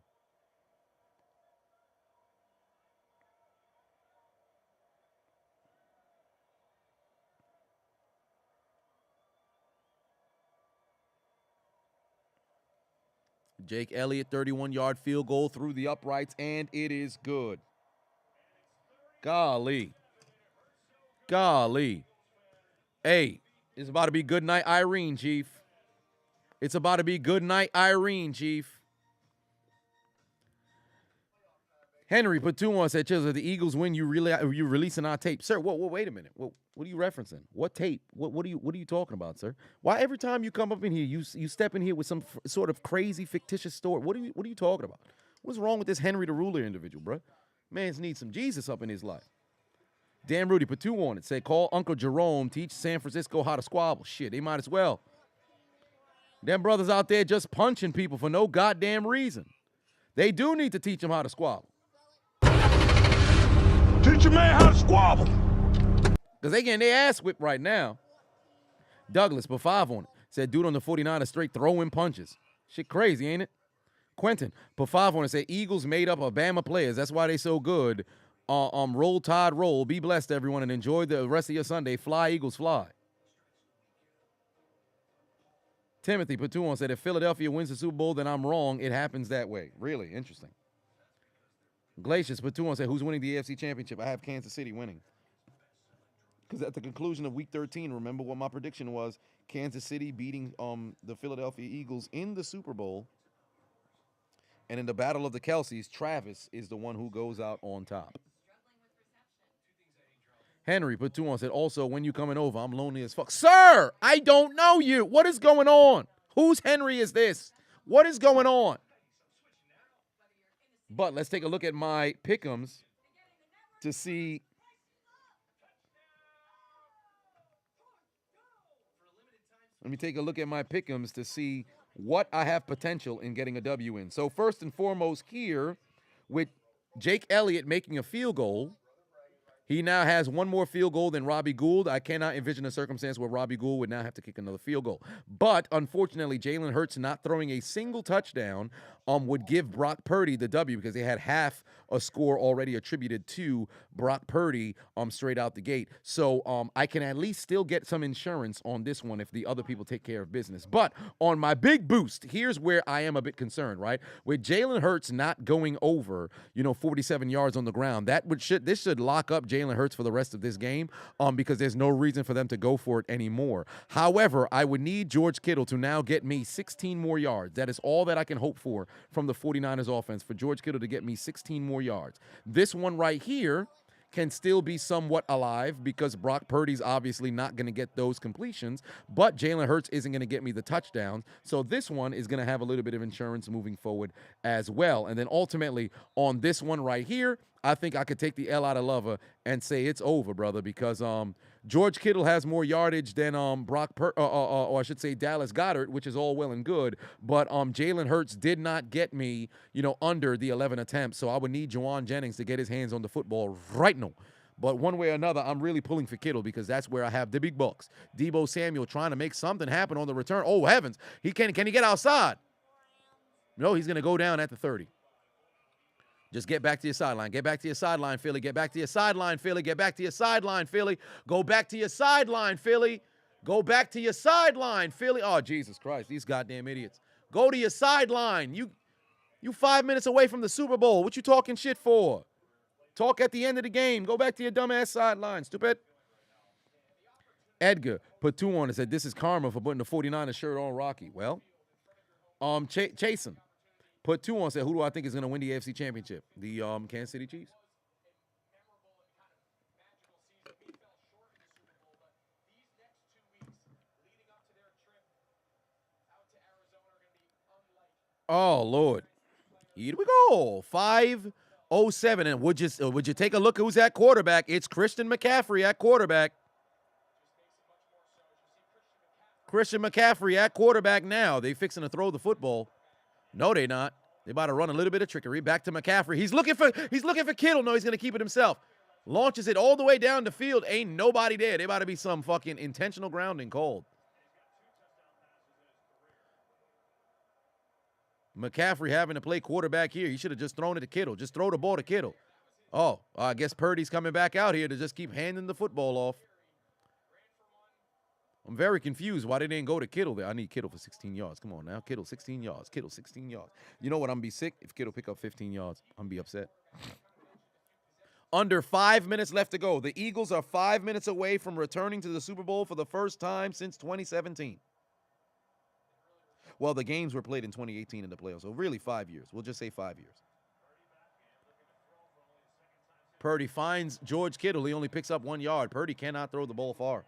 Jake Elliott, 31-yard field goal through the uprights, and it is good. Golly. Golly. Hey, it's about to be good night, Irene, Chief. It's about to be good night, Irene, Chief. Henry put 2 on, said, Chiseled, the Eagles win, you releasing our tape. Sir, wait a minute. What are you referencing? What tape? What are you talking about, sir? Why every time you come up in here, you step in here with some sort of crazy fictitious story? What are you talking about? What's wrong with this Henry the Ruler individual, bro? Man's needs some Jesus up in his life. Dan Rudy put 2 on it. Say, call Uncle Jerome, teach San Francisco how to squabble. Shit, they might as well. Them brothers out there just punching people for no goddamn reason. They do need to teach them how to squabble. Teach a man how to squabble. Because they getting their ass whipped right now. Douglas put 5 on it. Said, dude on the 49ers straight throwing punches. Shit crazy, ain't it? Quentin put 5 on it. Said, Eagles made up of Bama players. That's why they so good. Roll Tide, roll. Be blessed, everyone, and enjoy the rest of your Sunday. Fly, Eagles, fly. Timothy put 2 on. Said, if Philadelphia wins the Super Bowl, then I'm wrong. It happens that way. Really interesting. Glacius put 2 on, said, who's winning the AFC Championship? I have Kansas City winning. Because at the conclusion of Week 13, remember what my prediction was? Kansas City beating the Philadelphia Eagles in the Super Bowl. And in the Battle of the Kelseys, Travis is the one who goes out on top. Henry put 2 on, said, also, when you coming over, I'm lonely as fuck. Sir, I don't know you. What is going on? Whose Henry is this? What is going on? But let's take a look at my pick'ems to see. Let me take a look at my pick'ems to see what I have potential in getting a W in. So first and foremost here, with Jake Elliott making a field goal, he now has one more field goal than Robbie Gould. I cannot envision a circumstance where Robbie Gould would now have to kick another field goal. But, unfortunately, Jalen Hurts not throwing a single touchdown would give Brock Purdy the W because they had half a score already attributed to Brock Purdy straight out the gate. So I can at least still get some insurance on this one if the other people take care of business. But on my big boost, here's where I am a bit concerned, right? With Jalen Hurts not going over, 47 yards on the ground, this should lock up Jalen Hurts for the rest of this game because there's no reason for them to go for it anymore. However, I would need George Kittle to now get me 16 more yards. That is all that I can hope for from the 49ers offense, for George Kittle to get me 16 more yards. This one right here can still be somewhat alive because Brock Purdy's obviously not going to get those completions, but Jalen Hurts isn't going to get me the touchdowns. So this one is going to have a little bit of insurance moving forward as well. And then ultimately on this one right here, I think I could take the L out of Lover and say it's over, brother, because George Kittle has more yardage than or I should say Dallas Goedert, which is all well and good, but Jalen Hurts did not get me, under the 11 attempts, so I would need Juwan Jennings to get his hands on the football right now. But one way or another, I'm really pulling for Kittle because that's where I have the big bucks. Deebo Samuel trying to make something happen on the return. Oh, heavens. Can he get outside? No, he's going to go down at the 30. Just get back to your sideline. Get back to your sideline, Philly. Get back to your sideline, Philly. Get back to your sideline, Philly. Go back to your sideline, Philly. Go back to your sideline, Philly. Oh, Jesus Christ. These goddamn idiots. Go to your sideline. You 5 minutes away from the Super Bowl. What you talking shit for? Talk at the end of the game. Go back to your dumbass sideline, stupid. Edgar put 2 on and said, this is karma for putting the 49ers shirt on Rocky. Well, Chasen put 2 on, said, who do I think is going to win the AFC Championship? The Kansas City Chiefs. Oh, Lord. Here we go. 5:07. And would you take a look who's at quarterback? It's Christian McCaffrey at quarterback. Christian McCaffrey at quarterback now. They fixing to throw the football. No, they not. They about to run a little bit of trickery. Back to McCaffrey. He's looking for Kittle. No, he's going to keep it himself. Launches it all the way down the field. Ain't nobody there. They about to be some fucking intentional grounding called. McCaffrey having to play quarterback here. He should have just thrown it to Kittle. Just throw the ball to Kittle. Oh, I guess Purdy's coming back out here to just keep handing the football off. I'm very confused why they didn't go to Kittle there. I need Kittle for 16 yards. Come on now. Kittle, 16 yards. Kittle, 16 yards. You know what? I'm going to be sick if Kittle pick up 15 yards. I'm going to be upset. Under 5 minutes left to go. The Eagles are 5 minutes away from returning to the Super Bowl for the first time since 2017. Well, the games were played in 2018 in the playoffs, so really 5 years. We'll just say 5 years. Purdy finds George Kittle. He only picks up 1 yard. Purdy cannot throw the ball far.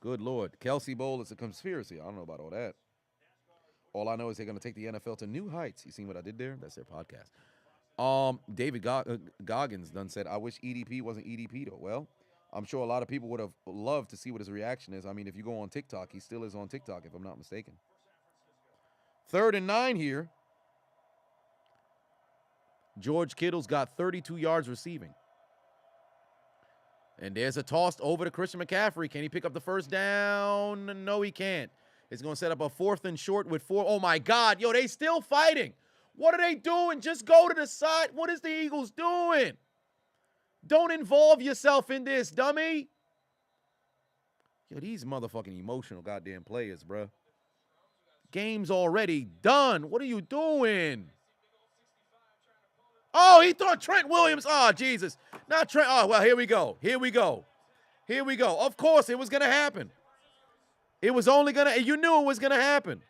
Good Lord. Kelsey Bowl is a conspiracy. I don't know about all that. All I know is they're going to take the NFL to new heights. You seen what I did there? That's their podcast. David Goggins done said, I wish EDP wasn't EDP, though. Well, I'm sure a lot of people would have loved to see what his reaction is. I mean, if you go on TikTok, he still is on TikTok, if I'm not mistaken. 3rd and 9 here. George Kittle's got 32 yards receiving. And there's a toss over to Christian McCaffrey. Can he pick up the first down? No, he can't. It's going to set up a 4th and short with 4. Oh, my God. Yo, they still fighting. What are they doing? Just go to the side. What is the Eagles doing? Don't involve yourself in this, dummy. Yo, these motherfucking emotional goddamn players, bro. Game's already done. What are you doing? Oh, he thought Trent Williams. Oh, Jesus. Not Trent. Oh, well, here we go. Here we go. Here we go. Of course, it was going to happen. It was only going to, you knew it was going to happen.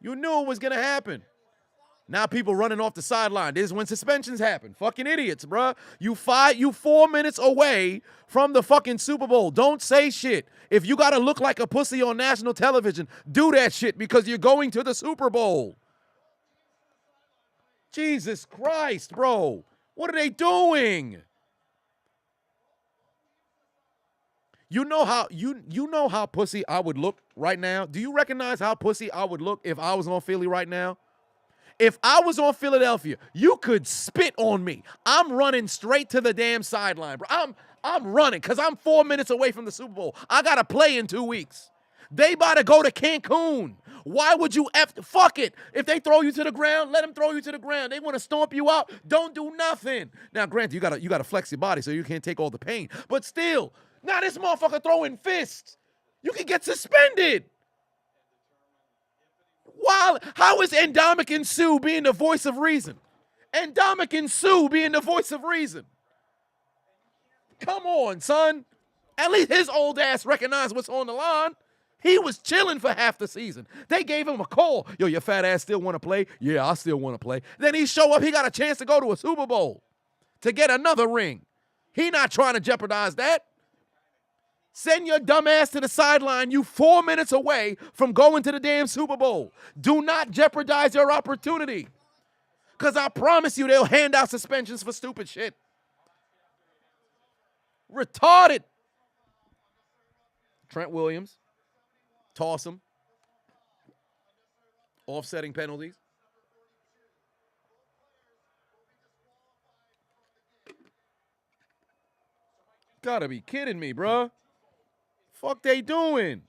You knew it was going to happen. Now people running off the sideline. This is when suspensions happen. Fucking idiots, bruh. You 4 minutes away from the fucking Super Bowl. Don't say shit. If you got to look like a pussy on national television, do that shit because you're going to the Super Bowl. Jesus Christ, bro. What are they doing? You know how pussy I would look right now? Do you recognize how pussy I would look if I was on Philly right now? If I was on Philadelphia, you could spit on me. I'm running straight to the damn sideline, bro. I'm running because I'm 4 minutes away from the Super Bowl. I got to play in 2 weeks. They about to go to Cancun. Why would you fuck it? If they throw you to the ground, let them throw you to the ground. They want to stomp you out. Don't do nothing. Now, granted, you gotta flex your body so you can't take all the pain. But still, now this motherfucker throwing fists. You can get suspended. How is Ndamukong Suh being the voice of reason? Ndamukong Suh being the voice of reason. Come on, son. At least his old ass recognized what's on the line. He was chilling for half the season. They gave him a call. Yo, your fat ass still want to play? Yeah, I still want to play. Then he show up. He got a chance to go to a Super Bowl to get another ring. He not trying to jeopardize that. Send your dumb ass to the sideline. You 4 minutes away from going to the damn Super Bowl. Do not jeopardize your opportunity. Because I promise you they'll hand out suspensions for stupid shit. Retarded. Trent Williams. Toss him. Offsetting penalties. Gotta be kidding me, bruh. Fuck they doing?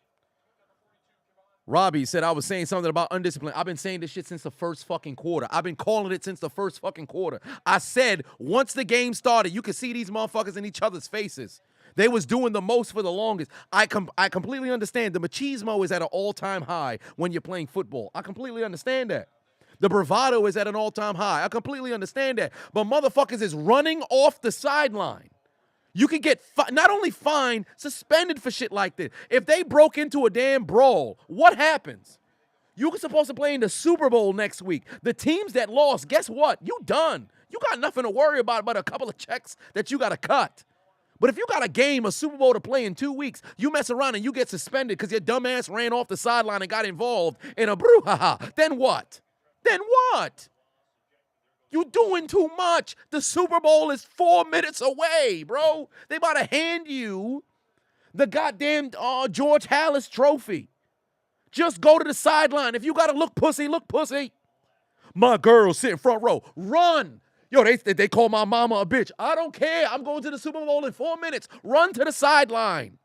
Robbie said I was saying something about undisciplined. I've been saying this shit since the first fucking quarter. I've been calling it since the first fucking quarter. I said once the game started, you could see these motherfuckers in each other's faces. They was doing the most for the longest. I completely understand. The machismo is at an all-time high when you're playing football. I completely understand that. The bravado is at an all-time high. I completely understand that. But motherfuckers is running off the sideline. You could get not only fined, suspended for shit like this. If they broke into a damn brawl, what happens? You were supposed to play in the Super Bowl next week. The teams that lost, guess what? You done. You got nothing to worry about but a couple of checks that you got to cut. But if you got a game, a Super Bowl to play in 2 weeks, you mess around and you get suspended because your dumb ass ran off the sideline and got involved in a brouhaha. Then what? Then what? You doing too much. The Super Bowl is 4 minutes away, bro. They about to hand you the goddamn George Halas trophy. Just go to the sideline. If you got to look pussy, look pussy. My girl sitting front row. Run. Yo, they call my mama a bitch. I don't care. I'm going to the Super Bowl in 4 minutes. Run to the sideline.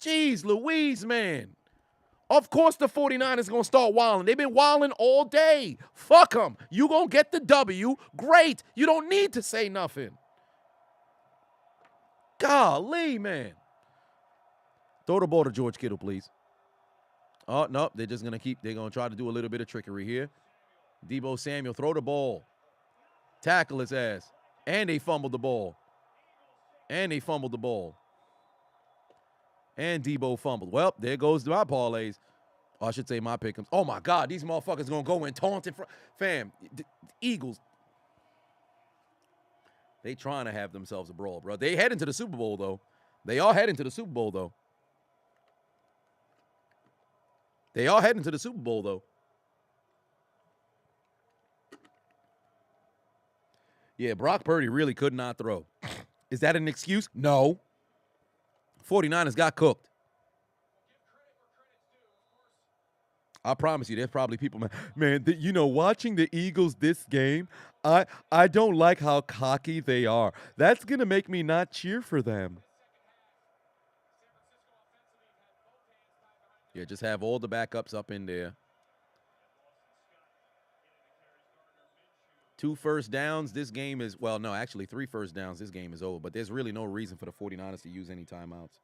Jeez Louise, man. Of course the 49ers going to start wilding. They've been wilding all day. Fuck them. You going to get the W. Great. You don't need to say nothing. Golly, man. Throw the ball to George Kittle, please. Oh, no, they're just going to they're going to try to do a little bit of trickery here. Deebo Samuel, throw the ball. Tackle his ass. And they fumbled the ball. And Deebo fumbled. Well, there goes my parlays. Or I should say my pick'ems. Oh, my God, these motherfuckers going to go and taunt in front. Fam, the Eagles. They trying to have themselves a brawl, bro. They heading to the Super Bowl, though. They are heading to the Super Bowl, though. Yeah, Brock Purdy really could not throw. Is that an excuse? No. 49ers got cooked. I promise you, there's probably people, man, watching the Eagles this game, I don't like how cocky they are. That's going to make me not cheer for them. Yeah, just have all the backups up in there. 2 first downs. This game is, well, no, actually 3 first downs. This game is over, but there's really no reason for the 49ers to use any timeouts.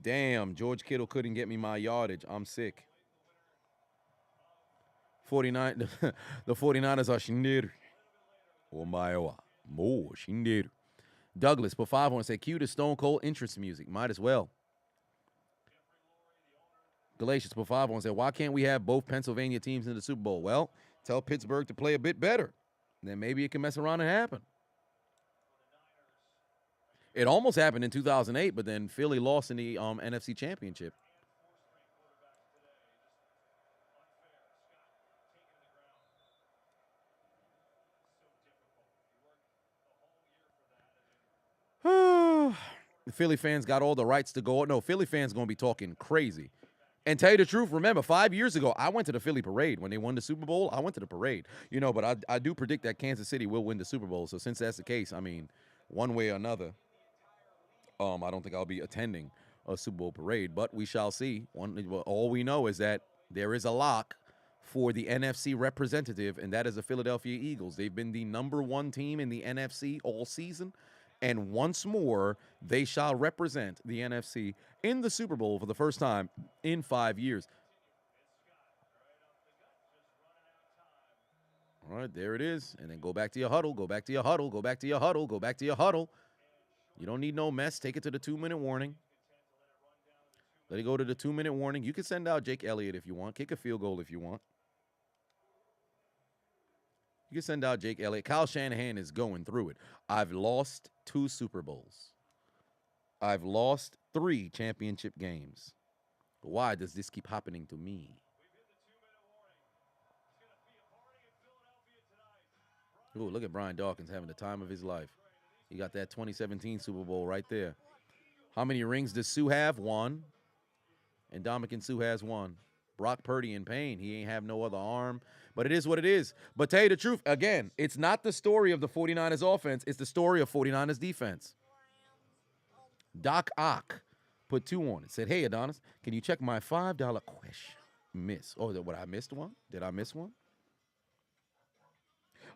Damn, George Kittle couldn't get me my yardage. I'm sick. The 49ers are shinderu. Omae wa mou shinderu. Douglas put 5 on and said, cue the Stone Cold entrance music. Might as well. Galatians put 5 on and said, why can't we have both Pennsylvania teams in the Super Bowl? Well, tell Pittsburgh to play a bit better. Then maybe it can mess around and happen. It almost happened in 2008, but then Philly lost in the NFC Championship. The Philly fans got all the rights to go. No, Philly fans going to be talking crazy. And tell you the truth, remember, 5 years ago, I went to the Philly parade. When they won the Super Bowl, I went to the parade. But I do predict that Kansas City will win the Super Bowl. So since that's the case, I mean, one way or another, I don't think I'll be attending a Super Bowl parade, but we shall see. All we know is that there is a lock for the NFC representative, and that is the Philadelphia Eagles. They've been the #1 team in the NFC all season, and once more, they shall represent the NFC in the Super Bowl for the first time in 5 years. All right, there it is. And then go back to your huddle, go back to your huddle, go back to your huddle, go back to your huddle. You don't need no mess. Take it to the 2-minute warning. Let it go to the 2-minute warning. You can send out Jake Elliott if you want. Kick a field goal if you want. You can send out Jake Elliott. Kyle Shanahan is going through it. I've lost 2 Super Bowls. I've lost 3 championship games. Why does this keep happening to me? Ooh, look at Brian Dawkins having the time of his life. He got that 2017 Super Bowl right there. How many rings does Sue have? 1. And Ndamukong Suh has 1. Brock Purdy in pain. He ain't have no other arm. But it is what it is. But tell you the truth, again, it's not the story of the 49ers offense. It's the story of 49ers defense. Doc Ock put 2 on it. Said, hey, Adonis, can you check my $5 question? Miss. Oh, what, I missed one? Did I miss one?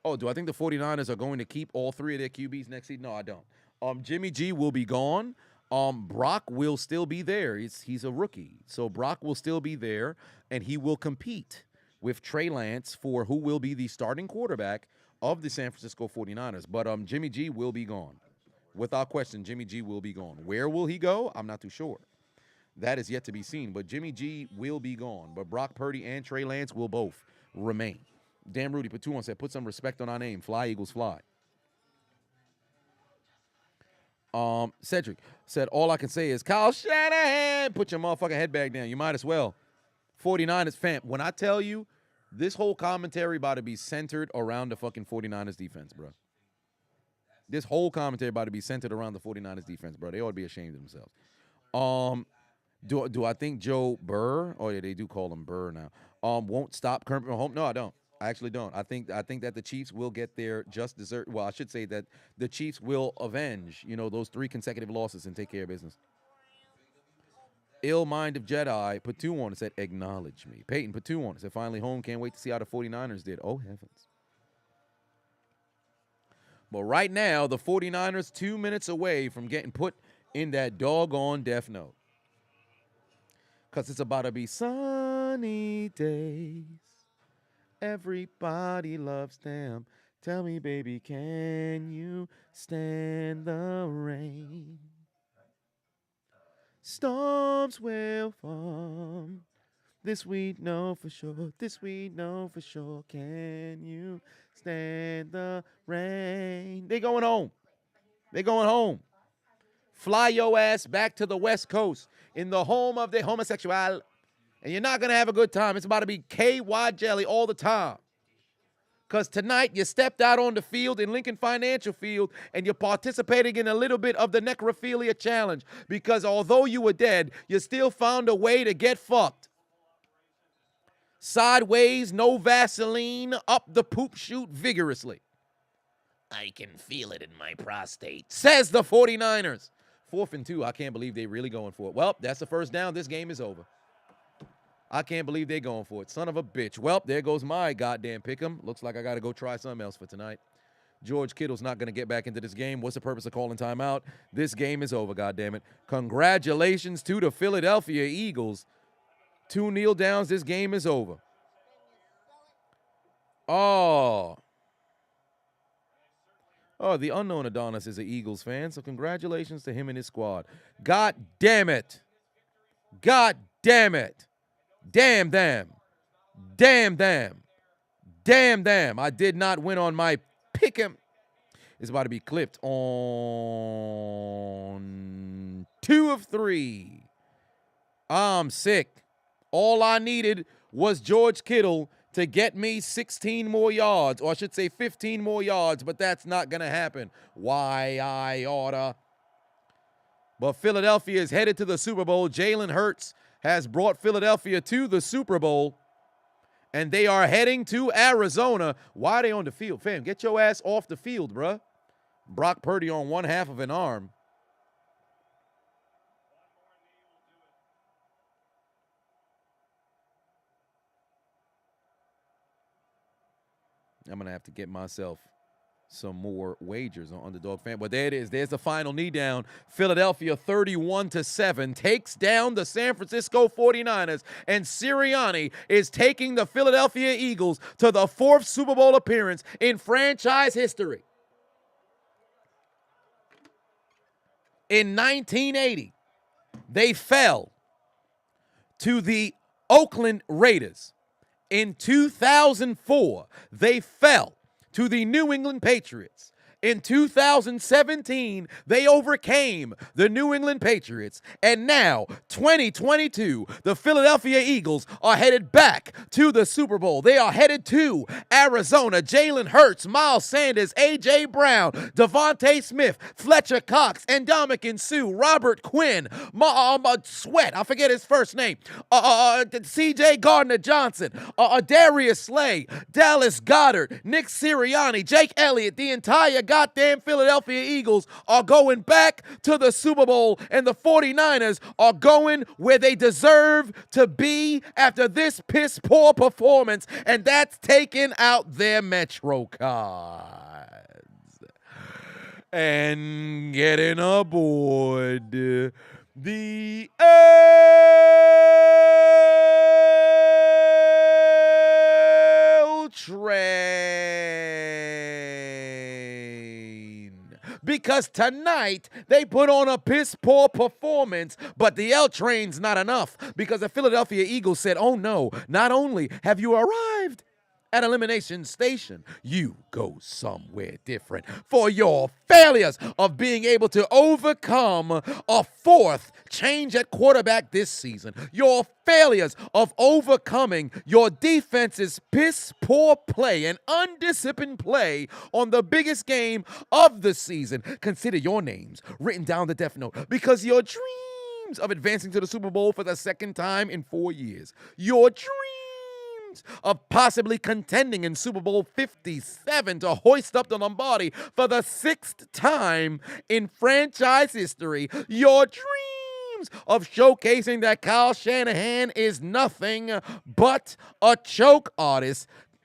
Oh, do I think the 49ers are going to keep all 3 of their QBs next season? No, I don't. Jimmy G will be gone. Brock will still be there. He's a rookie. So Brock will still be there, and he will compete with Trey Lance for who will be the starting quarterback of the San Francisco 49ers. But Jimmy G will be gone. Without question, Jimmy G will be gone. Where will he go? I'm not too sure. That is yet to be seen. But Jimmy G will be gone. But Brock Purdy and Trey Lance will both remain. Damn Rudy put 2 on, said, put some respect on our name. Fly, Eagles, fly. Cedric said, all I can say is, Kyle Shanahan, put your motherfucking head back down. You might as well. 49ers, fam, when I tell you, this whole commentary about to be centered around the fucking 49ers defense, bro. This whole commentary about to be centered around the 49ers defense, bro. They ought to be ashamed of themselves. Do I think Joe Burr, oh yeah, they do call him Burr now, won't stop Kermit Mahomes? No, I don't. I actually don't. I think that the Chiefs will get their just desert. Well, I should say that the Chiefs will avenge, those 3 consecutive losses and take care of business. Ill Mind of Jedi put 2 on and said, acknowledge me. Peyton put 2 on and said, finally home. Can't wait to see how the 49ers did. Oh, heavens. But right now, the 49ers 2 minutes away from getting put in that doggone death note. Because it's about to be sunny days. Everybody loves them. Tell me, baby, can you stand the rain? Storms will come. This we know for sure. This we know for sure. Can you stand the rain? They going home. They going home. Fly your ass back to the West Coast in the home of the homosexual. And you're not going to have a good time. It's about to be KY jelly all the time. Because tonight you stepped out on the field in Lincoln Financial Field and you're participating in a little bit of the necrophilia challenge. Because although you were dead, you still found a way to get fucked. Sideways, no Vaseline, up the poop chute vigorously. I can feel it in my prostate, says the 49ers. 4th and 2, I can't believe they're really going for it. Well, that's the first down. This game is over. I can't believe they're going for it. Son of a bitch. Well, there goes my goddamn pick'em. Looks like I got to go try something else for tonight. George Kittle's not going to get back into this game. What's the purpose of calling timeout? This game is over, goddammit. Congratulations to the Philadelphia Eagles. 2 kneel downs. This game is over. Oh, the unknown Adonis is an Eagles fan, so congratulations to him and his squad. God damn it. God damn it. Damn them. Damn them. Damn them. I did not win on my pick'em. It's about to be clipped on 2 of 3. I'm sick. All I needed was George Kittle to get me 16 more yards, or I should say 15 more yards, but that's not going to happen. Why I oughta. But Philadelphia is headed to the Super Bowl. Jalen Hurts has brought Philadelphia to the Super Bowl, and they are heading to Arizona. Why are they on the field? Fam, get your ass off the field, bruh. Brock Purdy on one half of an arm. I'm going to have to get myself some more wagers on Underdog Fan. But there it is. There's the final knee down. Philadelphia 31-7 takes down the San Francisco 49ers. And Sirianni is taking the Philadelphia Eagles to the 4th Super Bowl appearance in franchise history. In 1980, they fell to the Oakland Raiders. In 2004, they fell to the New England Patriots. In 2017, they overcame the New England Patriots. And now, 2022, the Philadelphia Eagles are headed back to the Super Bowl. They are headed to Arizona. Jalen Hurts, Miles Sanders, A.J. Brown, Devontae Smith, Fletcher Cox, Ndamukong Suh, Robert Quinn, Sweat, I forget his first name, C.J. Gardner-Johnson, Darius Slay, Dallas Goedert, Nick Sirianni, Jake Elliott, the entire goddamn Philadelphia Eagles are going back to the Super Bowl, and the 49ers are going where they deserve to be after this piss-poor performance, and that's taking out their Metro cards and getting aboard the L train. Because tonight they put on a piss-poor performance, but the L train's not enough, because the Philadelphia Eagles said, oh no, not only have you arrived at Elimination Station, you go somewhere different for your failures of being able to overcome a 4th change at quarterback this season. Your failures of overcoming your defense's piss-poor play and undisciplined play on the biggest game of the season. Consider your names written down the death note, because your dreams of advancing to the Super Bowl for the 2nd time in 4 years, your dreams of possibly contending in Super Bowl 57 to hoist up the Lombardi for the 6th time in franchise history, your dreams of showcasing that Kyle Shanahan is nothing but a choke artist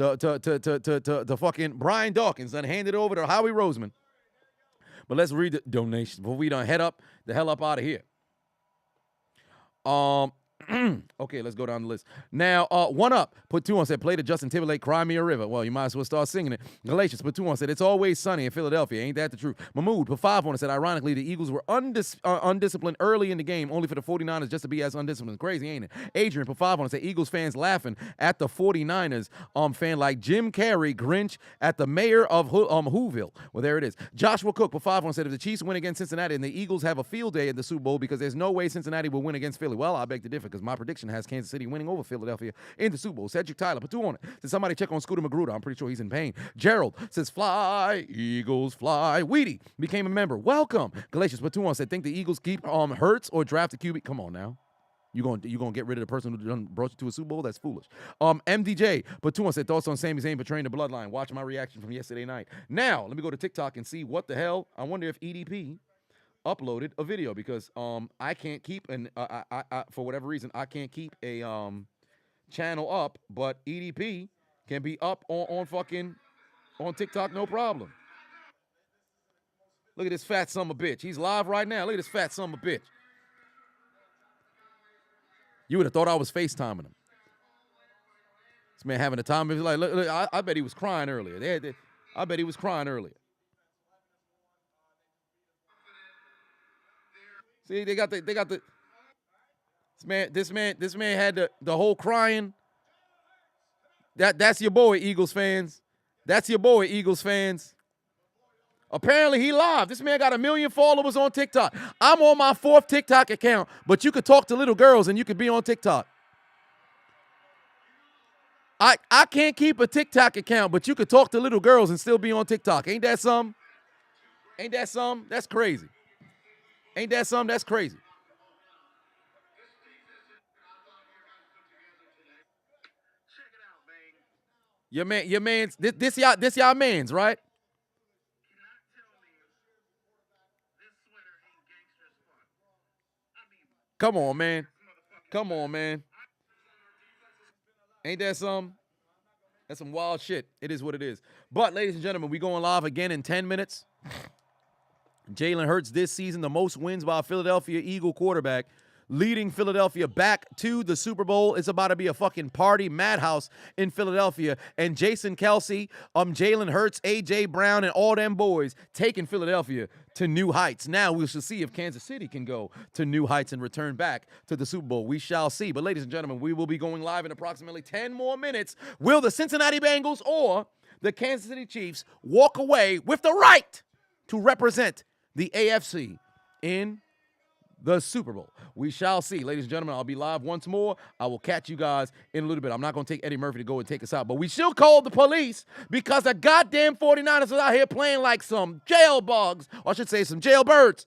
to fucking Brian Dawkins and hand it over to Howie Roseman. But let's read the donations before we done head up the hell up out of here. Okay, let's go down the list. Now, One Up put 2 on, said, play the Justin Timberlake Cry Me a River. Well, you might as well start singing it. Galatians put 2 on, said, it's always sunny in Philadelphia. Ain't that the truth? Mahmood put 5 on, said, ironically, the Eagles were undisciplined early in the game, only for the 49ers just to be as undisciplined. Crazy, ain't it? Adrian put 5 on, said, Eagles fans laughing at the 49ers fan like Jim Carrey, Grinch at the mayor of Whoville. Well, there it is. Joshua Cook put 5 on, said, if the Chiefs win against Cincinnati and the Eagles have a field day at the Super Bowl because there's no way Cincinnati will win against Philly. Well, I beg to differ because my prediction has Kansas City winning over Philadelphia in the Super Bowl. Cedric Tyler put 2 on it. Said somebody check on Scooter Magruder. I'm pretty sure he's in pain. Gerald says, fly, Eagles, fly. Weedy became a member. Welcome. Galatians put 2 on, said, think the Eagles keep Hurts or draft a QB? Come on now. You gonna get rid of the person who done brought you to a Super Bowl? That's foolish. MDJ put 2 on, said, thoughts on Sami Zayn betraying the bloodline. Watch my reaction from yesterday night. Now, let me go to TikTok and see what the hell. I wonder if EDP uploaded a video because I can't keep I for whatever reason I can't keep a channel up, but EDP can be up on TikTok, no problem. Look at this fat son of a bitch. He's live right now. Look at this fat son of a bitch. You would have thought I was FaceTiming him. This man having a time of his life. Look, I bet he was crying earlier. I bet he was crying earlier. See, they got the this man had the whole crying. That's your boy, Eagles fans. That's your boy, Eagles fans. Apparently he live. This man got 1 million followers on TikTok. I'm on my 4th TikTok account, but you could talk to little girls and you could be on TikTok. I can't keep a TikTok account, but you could talk to little girls and still be on TikTok. Ain't that something? Ain't that something? That's crazy. Ain't that something? That's crazy. Your man's this y'all man's, right? Come on, man. Come on, man. Ain't that some? That's some wild shit. It is what it is. But, ladies and gentlemen, we going live again in 10 minutes. Jalen Hurts this season, the most wins by a Philadelphia Eagle quarterback, leading Philadelphia back to the Super Bowl. It's about to be a fucking party madhouse in Philadelphia. And Jason Kelsey, Jalen Hurts, A.J. Brown, and all them boys taking Philadelphia to new heights. Now we shall see if Kansas City can go to new heights and return back to the Super Bowl. We shall see. But ladies and gentlemen, we will be going live in approximately 10 more minutes. Will the Cincinnati Bengals or the Kansas City Chiefs walk away with the right to represent the AFC in the Super Bowl? We shall see. Ladies and gentlemen, I'll be live once more. I will catch you guys in a little bit. I'm not going to take Eddie Murphy to go and take us out, but we still call the police because the goddamn 49ers are out here playing like some jail bugs, or I should say some jailbirds.